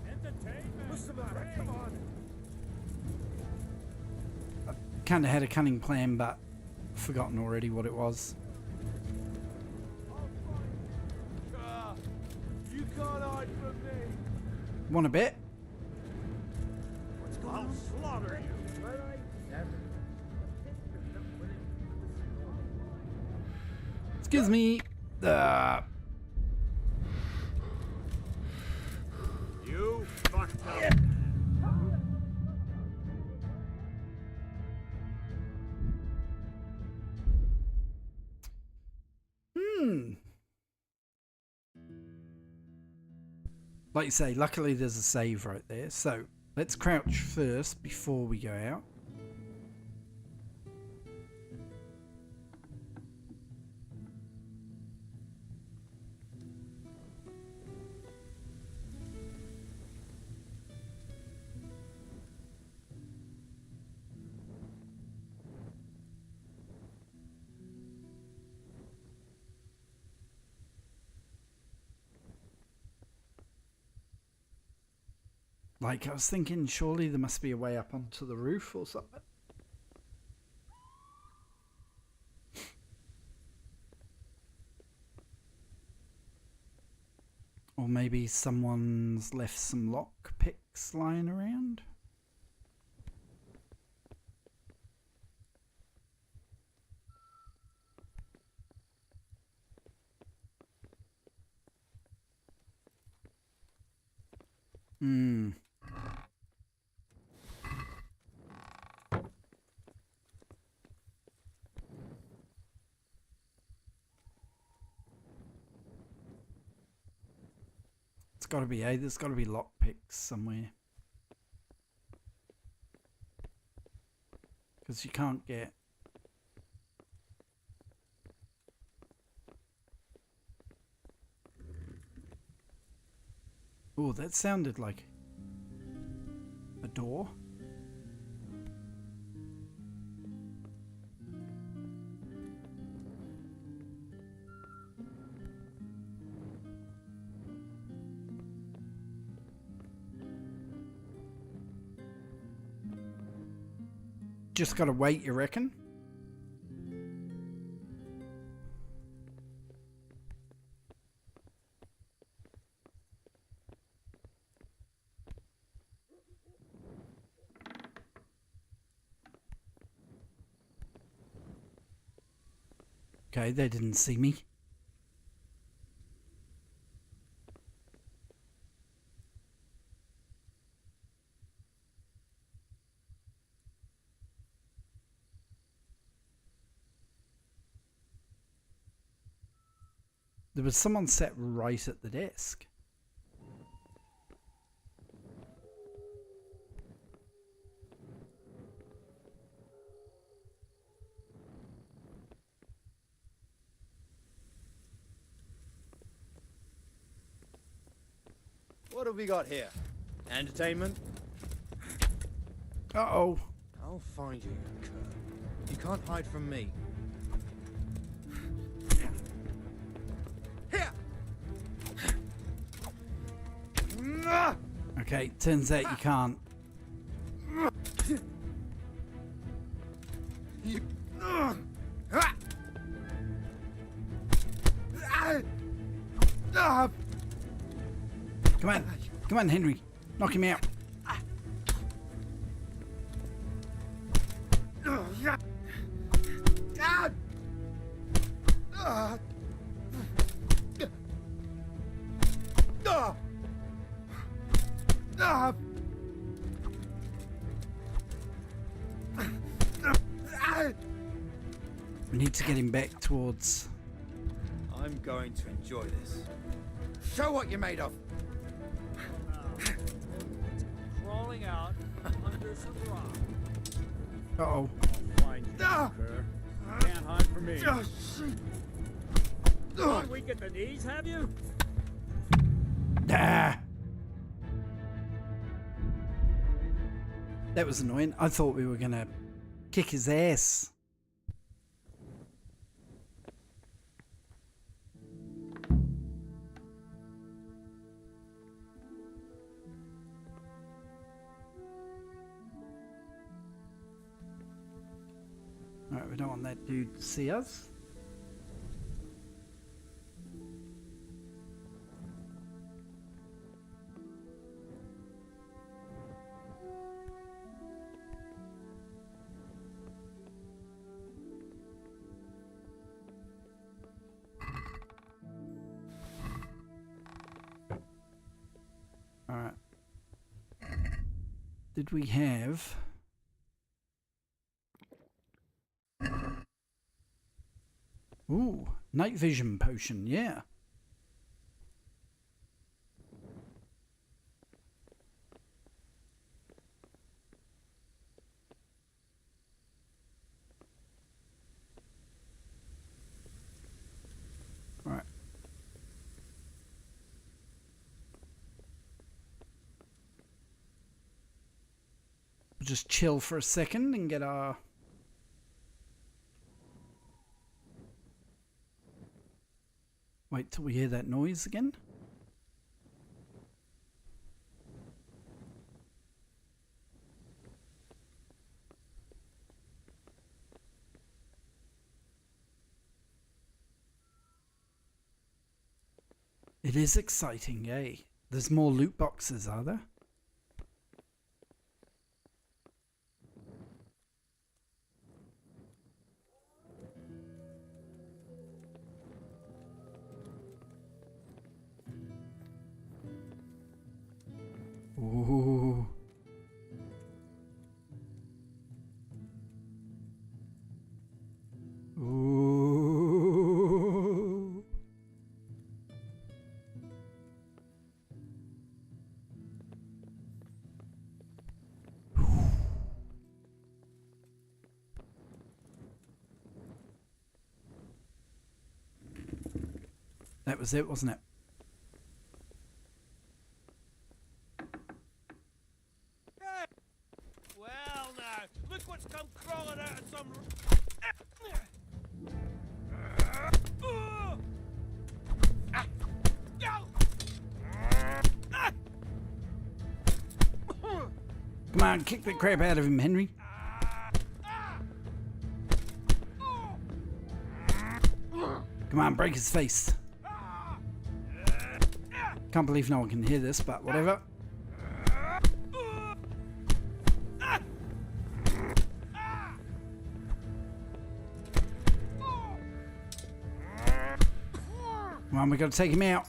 Entertainment. What's the matter? Come on. Kind of had a cunning plan, but forgotten already what it was. You can't hide from me. Want a bit? I'll slaughter you. Excuse me. You fucked up. Like you say, luckily there's a save right there. So let's crouch first before we go out. Like, I was thinking, surely there must be a way up onto the roof or something. Or maybe someone's left some lock picks lying around. Hmm. It's got to be, there's got to be lockpicks somewhere. Because you can't get... Oh, that sounded like a door. Just gotta wait, you reckon? Okay, they didn't see me. There was someone sat right at the desk. What have we got here? Entertainment? Uh-oh. I'll find you, you cur. You can't hide from me. Okay, turns out you can't. Come on. Come on, Henry. Knock him out. We need to get him back towards... I'm going to enjoy this. Show what you're made of. Crawling out under some rock. Uh-oh. I'll find you, cur. Can't hide from me. Not weak at the knees, have you? Ah. That was annoying. I thought we were gonna kick his ass. Alright, we don't want that dude to see us. Alright. Did we have... Ooh, night vision potion, yeah. Right. We'll just chill for a second and get our... Wait till we hear that noise again. It is exciting, eh? There's more loot boxes, are there? That was it, wasn't it? Well, now, look what's come crawling out of some. Come on, kick the crap out of him, Henry. Come on, break his face. Can't believe no one can hear this, but whatever. Come on, we gotta take him out.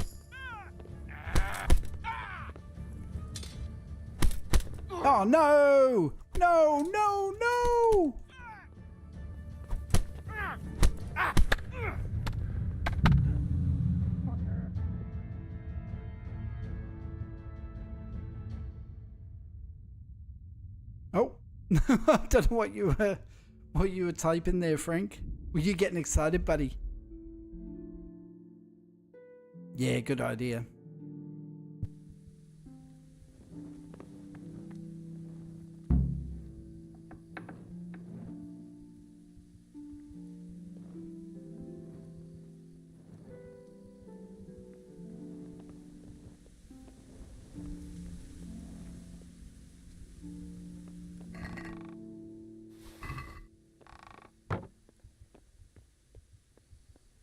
Oh no! No, no, no! Oh, I don't know what you were typing there, Frank. Were you getting excited, buddy? Yeah, good idea.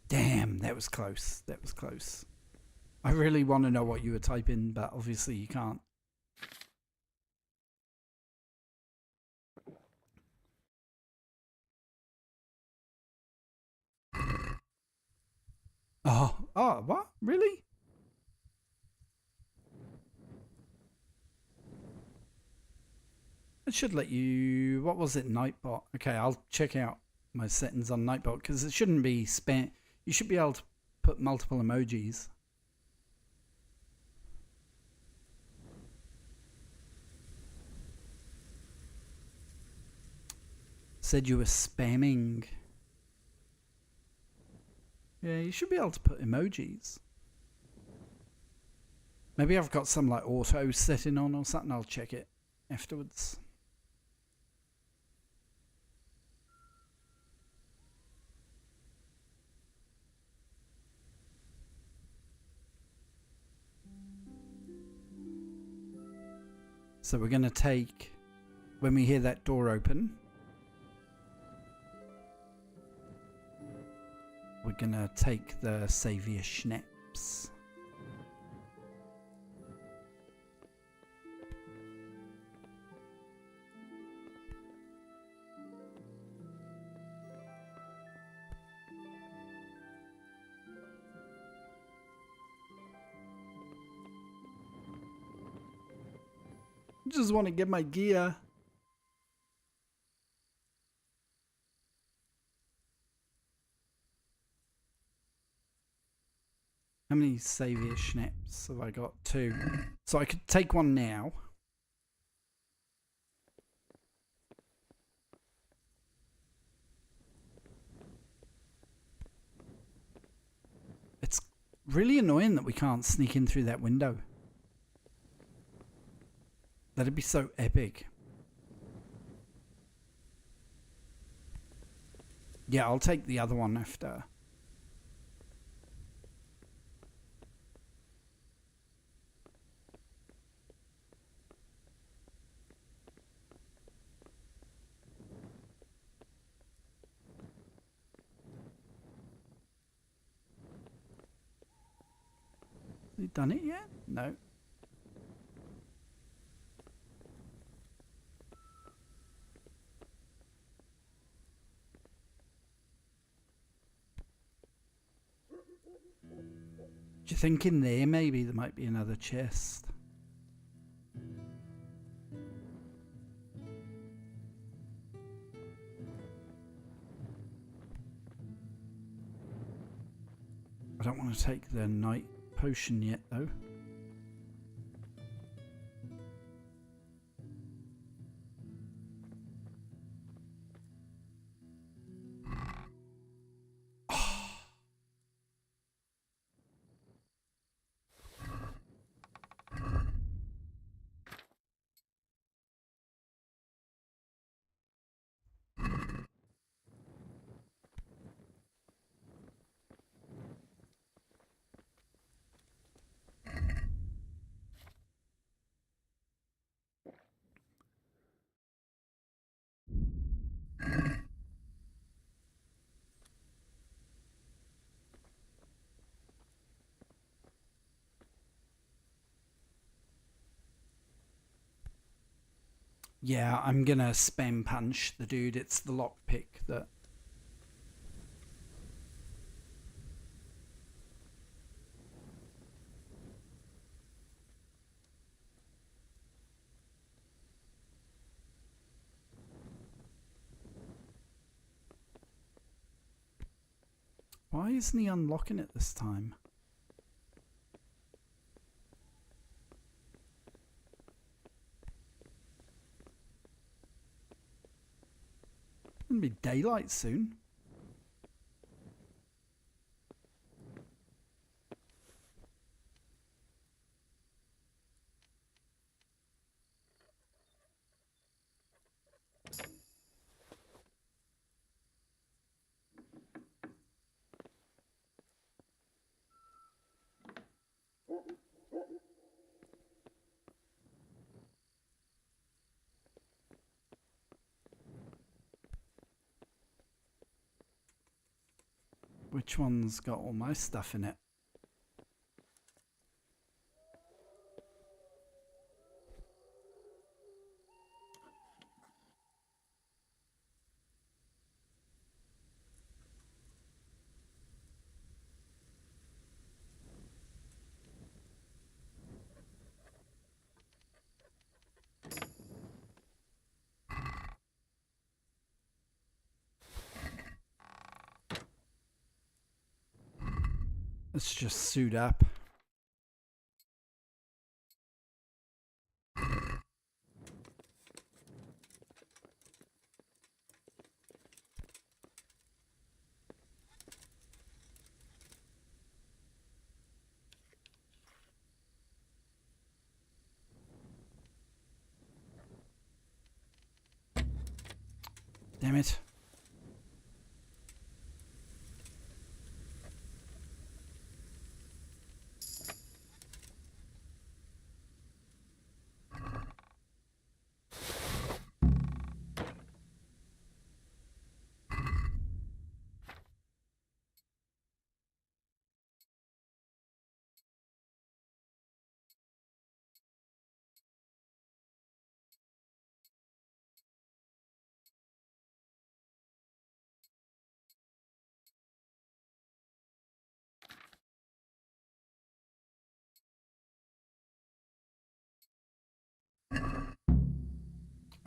Damn, that was close. That was close. I really want to know what you were typing, but obviously you can't. Oh, what? Really? It should let you, what was it, Nightbot? Okay, I'll check out my settings on Nightbot because it shouldn't be spam. You should be able to put multiple emojis. Said you were spamming. Yeah, you should be able to put emojis. Maybe I've got some like auto setting on or something. I'll check it afterwards. So we're going to take, when we hear that door open, we're going to take the Saviour Schnapps. Just want to get my gear. How many Saviour Schnapps have I got? 2. So I could take one now. It's really annoying that we can't sneak in through that window. That'd be so epic. Yeah, I'll take the other one after. Has he done it yet? No. Do you think in there maybe there might be another chest? I don't want to take the night potion yet though. Yeah, I'm gonna spam punch the dude. It's the lockpick that... Why isn't he unlocking it this time? It's gonna be daylight soon. Which one's got all my stuff in it? Let's just suit up. Damn it.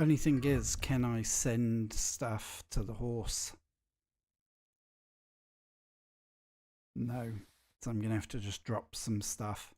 Only thing is, can I send stuff to the horse? No, so I'm gonna have to just drop some stuff.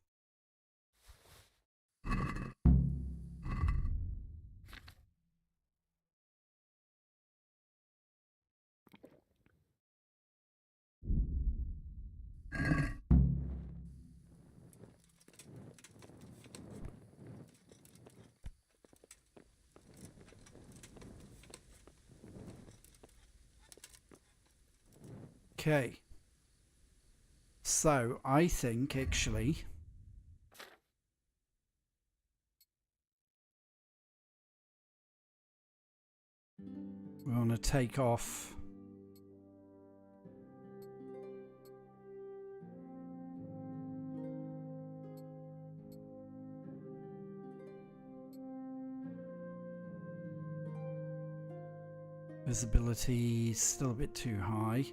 Okay. So I think actually we want to take off visibility, still a bit too high.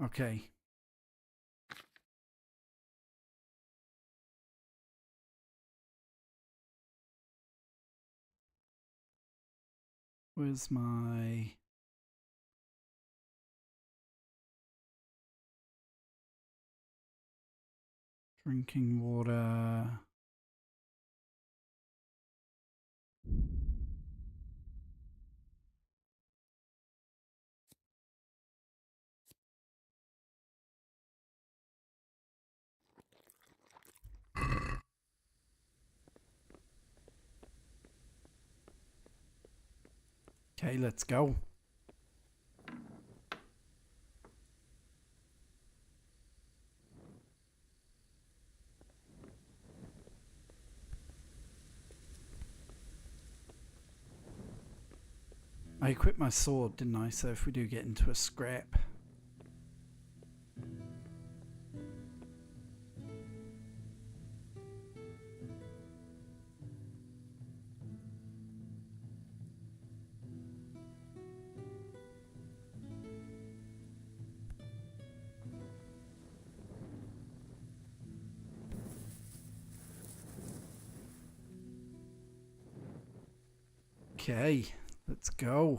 Okay. Where's my... drinking water? Okay, let's go. I equipped my sword, didn't I? So if we do get into a scrap... Okay, let's go.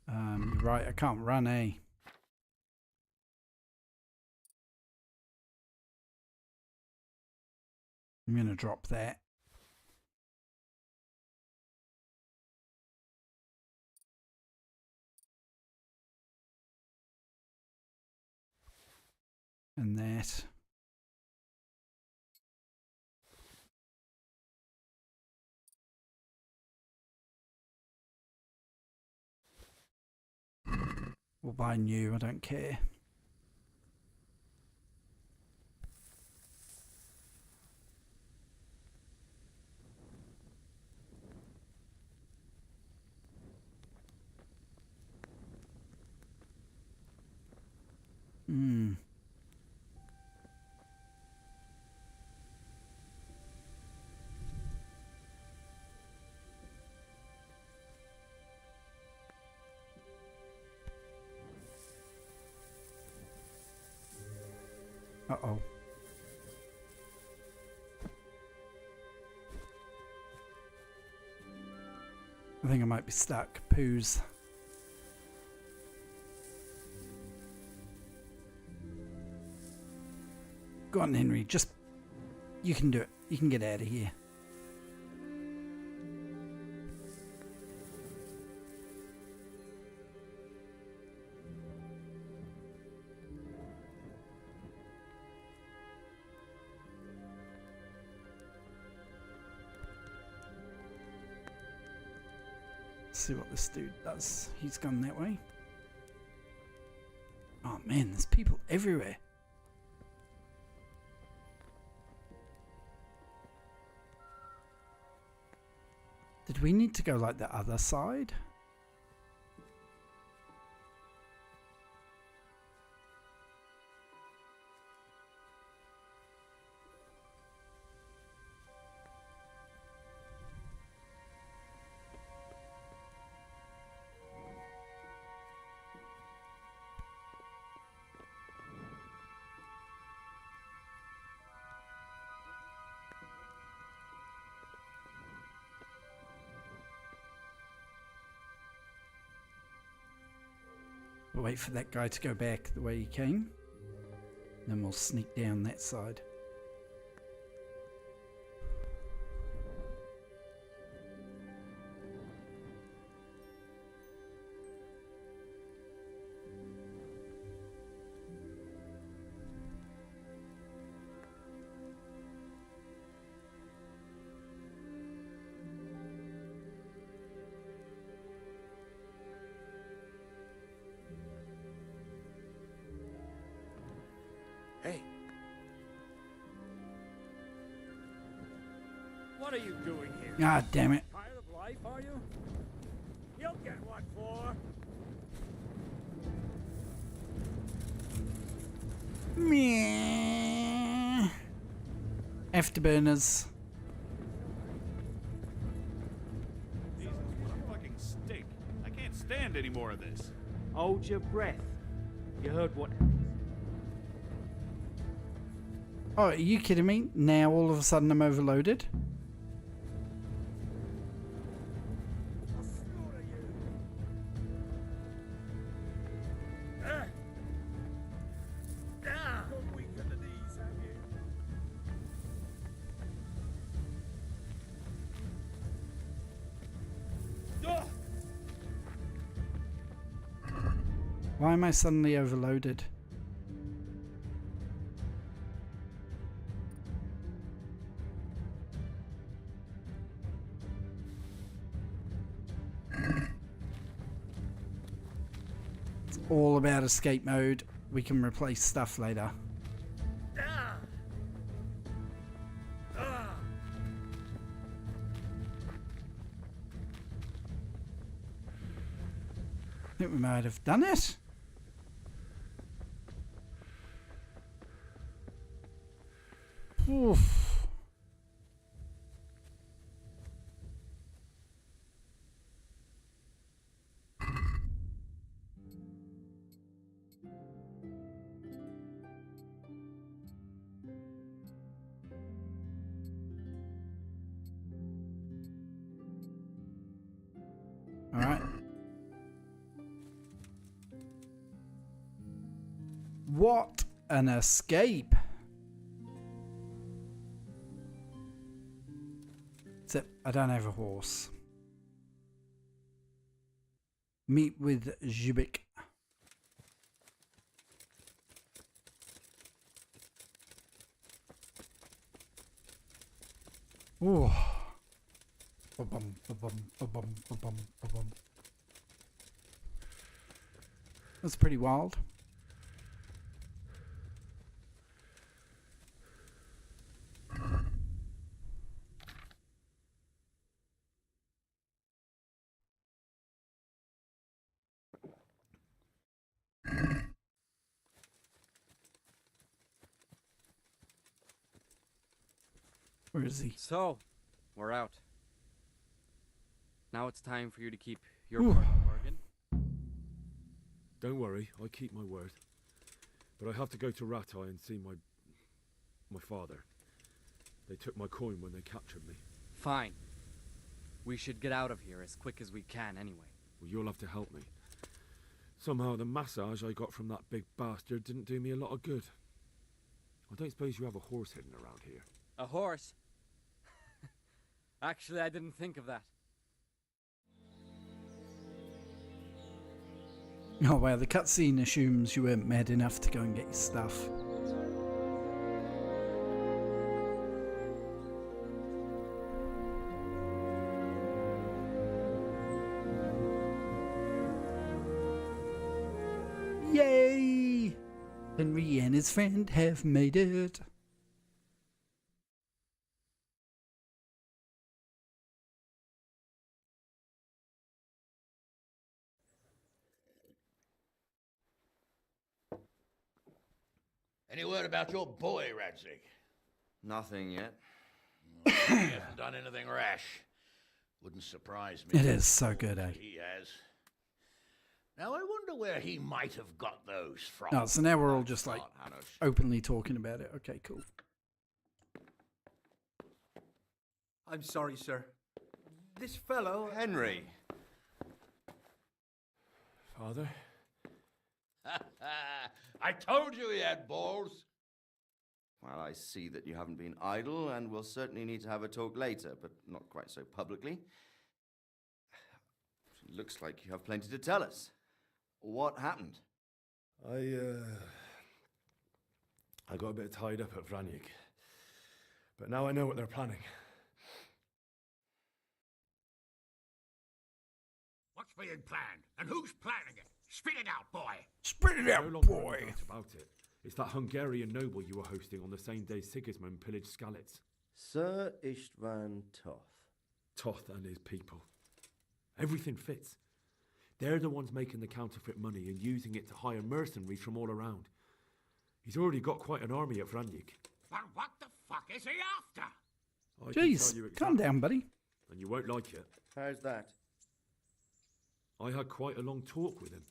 You're right, I can't run, eh? I'm gonna drop that. And that. We'll buy new, I don't care. Hmm. Uh-oh. I think I might be stuck. Poos. Go on, Henry. Just... You can do it. You can get out of here. See what this dude does. He's gone that way. Oh man, there's people everywhere. Did we need to go like the other side? We'll wait for that guy to go back the way he came. Then we'll sneak down that side. Hey. What are you doing here? God damn it. Tired of life, are you? You'll get what for. Meh. Afterburners. Jesus, what a fucking stink. I can't stand any more of this. Hold your breath. You heard what... Oh, are you kidding me? Now all of a sudden I'm overloaded? Why am I suddenly overloaded? It's all about escape mode. We can replace stuff later. I think we might have done it. Oof. All right. What an escape. Except I don't have a horse. Meet with Zubik. Ooh. Ba-bum, ba-bum, ba-bum, ba-bum, ba-bum. That's pretty wild. Where is he? So, we're out. Now it's time for you to keep your part of the bargain. Don't worry, I keep my word. But I have to go to Ratai and see my father. They took my coin when they captured me. Fine. We should get out of here as quick as we can anyway. Well, you'll have to help me. Somehow the massage I got from that big bastard didn't do me a lot of good. I don't suppose you have a horse hidden around here. A horse? Actually, I didn't think of that. Oh wow, the cutscene assumes you weren't mad enough to go and get your stuff. Yay! Henry and his friend have made it. Any word about your boy, Radzig? Nothing yet. He hasn't done anything rash. Wouldn't surprise me. It is so good, eh? He has. Now I wonder where he might have got those from. Oh, so now we're all just like openly talking about it. Okay, cool. I'm sorry, sir. This fellow... Henry. Father? I told you he had balls. Well, I see that you haven't been idle, and we'll certainly need to have a talk later, but not quite so publicly. Looks like you have plenty to tell us. What happened? I got a bit tied up at Vranyik. But now I know what they're planning. What's being planned? And who's planning it? Spit it out, boy! Spit it out, No longer boy! any doubt about it. It's that Hungarian noble you were hosting on the same day Sigismund pillaged Skalitz. Sir Istvan Toth. Toth and his people. Everything fits. They're the ones making the counterfeit money and using it to hire mercenaries from all around. He's already got quite an army at Vranyik. But what the fuck is he after? I can tell Jeez, you calm down, buddy. And you won't like it. How's that? I had quite a long talk with him.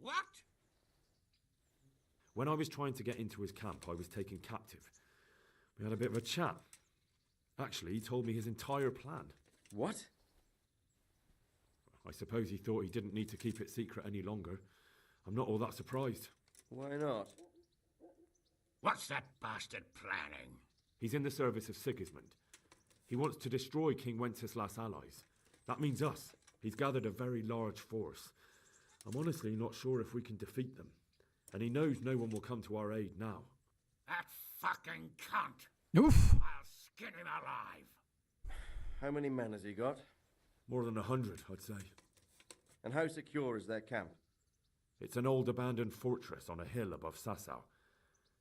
What? When I was trying to get into his camp, I was taken captive. We had a bit of a chat. Actually, he told me his entire plan. What? I suppose he thought he didn't need to keep it secret any longer. I'm not all that surprised. Why not? What's that bastard planning? He's in the service of Sigismund. He wants to destroy King Wenceslas' allies. That means us. He's gathered a very large force. I'm honestly not sure if we can defeat them. And he knows no one will come to our aid now. That fucking cunt! Oof! I'll skin him alive! How many men has he got? More than 100, I'd say. And how secure is their camp? It's an old abandoned fortress on a hill above Sasau.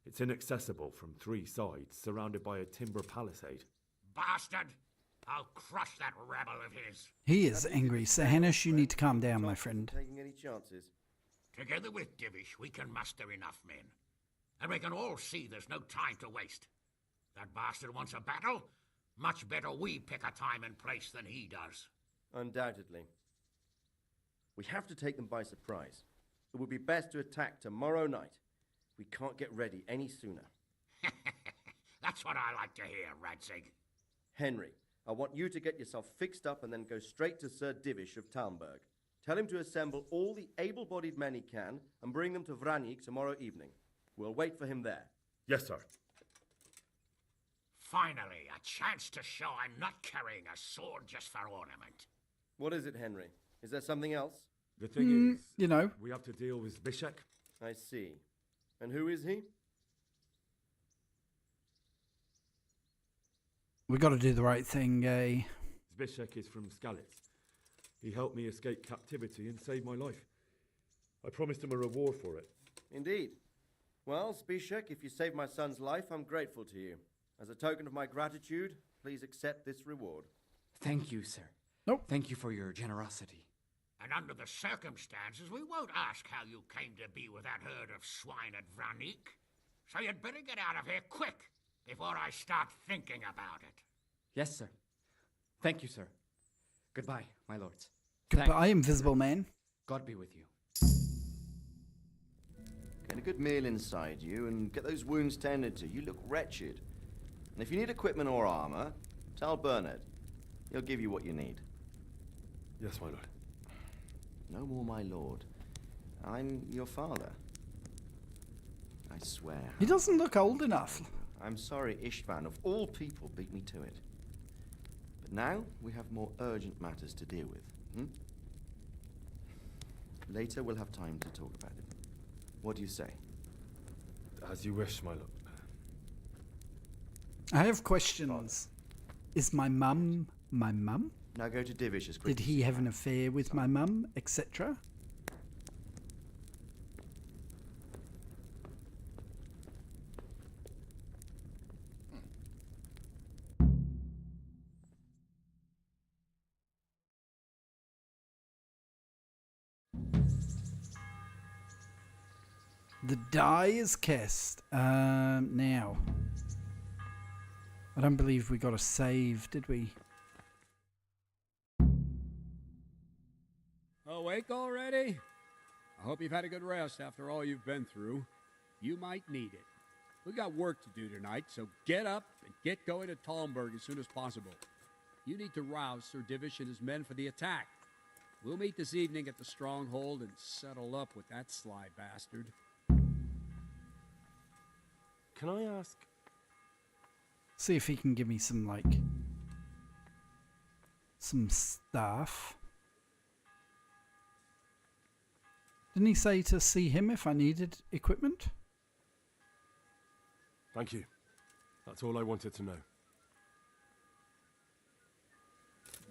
It's inaccessible from 3 sides, surrounded by a timber palisade. Bastard! I'll crush that rebel of his. He is angry. Sir Hanish, you need to calm down, my friend. Taking any chances? Together with Divish, we can muster enough men. And we can all see there's no time to waste. That bastard wants a battle. Much better we pick a time and place than he does. Undoubtedly. We have to take them by surprise. It would be best to attack tomorrow night. We can't get ready any sooner. That's what I like to hear, Radzig. Henry, I want you to get yourself fixed up and then go straight to Sir Divish of Talmberg. Tell him to assemble all the able-bodied men he can and bring them to Vranik tomorrow evening. We'll wait for him there. Yes, sir. Finally, a chance to show I'm not carrying a sword just for ornament. What is it, Henry? Is there something else? The thing is, you know, we have to deal with Zbyszek. I see. And who is he? We got to do the right thing, eh? Zbyszek is from Skalitz. He helped me escape captivity and saved my life. I promised him a reward for it. Indeed. Well, Zbyszek, if you saved my son's life, I'm grateful to you. As a token of my gratitude, please accept this reward. Thank you, sir. Nope. Thank you for your generosity. And under the circumstances, we won't ask how you came to be with that herd of swine at Vranik. So you'd better get out of here quick, before I start thinking about it. Yes, sir. Thank you, sir. Goodbye, my lords. Goodbye, Invisible Man. God be with you. Get a good meal inside you and get those wounds tended to. You look wretched. And if you need equipment or armor, tell Bernard. He'll give you what you need. Yes, my lord. No more, my lord. I'm your father. I swear. He doesn't look old enough. I'm sorry Istvan, of all people, beat me to it. But now we have more urgent matters to deal with. Later we'll have time to talk about it. What do you say? As you wish, my lord. I have questions. Is my mum my mum? Now go to Divish as quickly. Did he have an affair with my mum, etc.? The die is cast. Now. I don't believe we got a save, did we? Awake already? I hope you've had a good rest after all you've been through. You might need it. We got work to do tonight, so get up and get going to Talmberg as soon as possible. You need to rouse Sir Divish and his men for the attack. We'll meet this evening at the stronghold and settle up with that sly bastard. Can I ask? See if he can give me some, like, some stuff. Didn't he say to see him if I needed equipment? Thank you. That's all I wanted to know.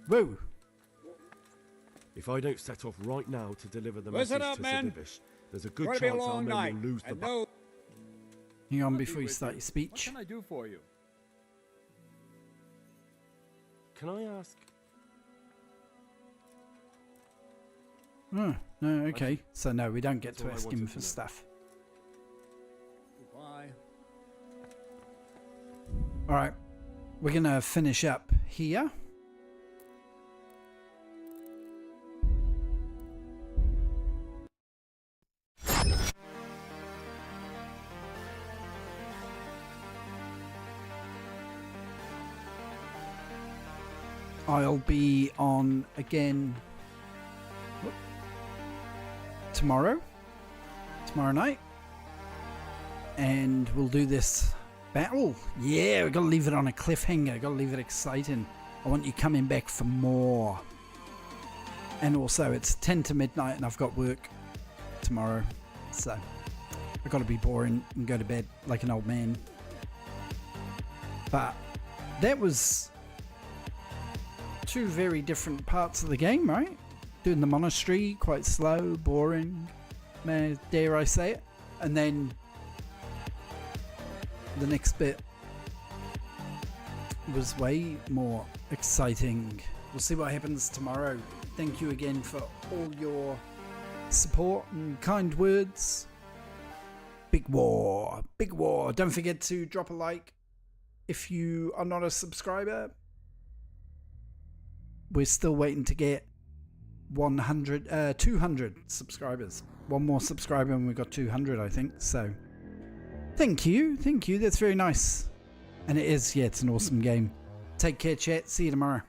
Whoa! If I don't set off right now to deliver the Listen message up, to men. Sir Divish, there's a good Gonna be a chance our long men night, will lose the and battle. Hang on before you start your speech. What can I do for you? Can I ask? Oh, no, okay. So no, we don't get That's to all I ask him wanted for to know. stuff. Goodbye. Alright, we're gonna finish up here. I'll be on again tomorrow night, and we'll do this battle. Yeah, we've got to leave it on a cliffhanger, got to leave it exciting. I want you coming back for more. And also it's 10 to midnight and I've got work tomorrow, so I've got to be boring and go to bed like an old man. But that was two very different parts of the game, right? Doing the monastery, quite slow, boring. dare I say it. And then the next bit was way more exciting. We'll see what happens tomorrow. Thank you again for all your support and kind words. Big war, big war. Don't forget to drop a like if you are not a subscriber. We're still waiting to get 200 subscribers. One more subscriber and we got 200, I think. So thank you. That's very nice. And it is, yeah, it's an awesome game. Take care, chat. See you tomorrow.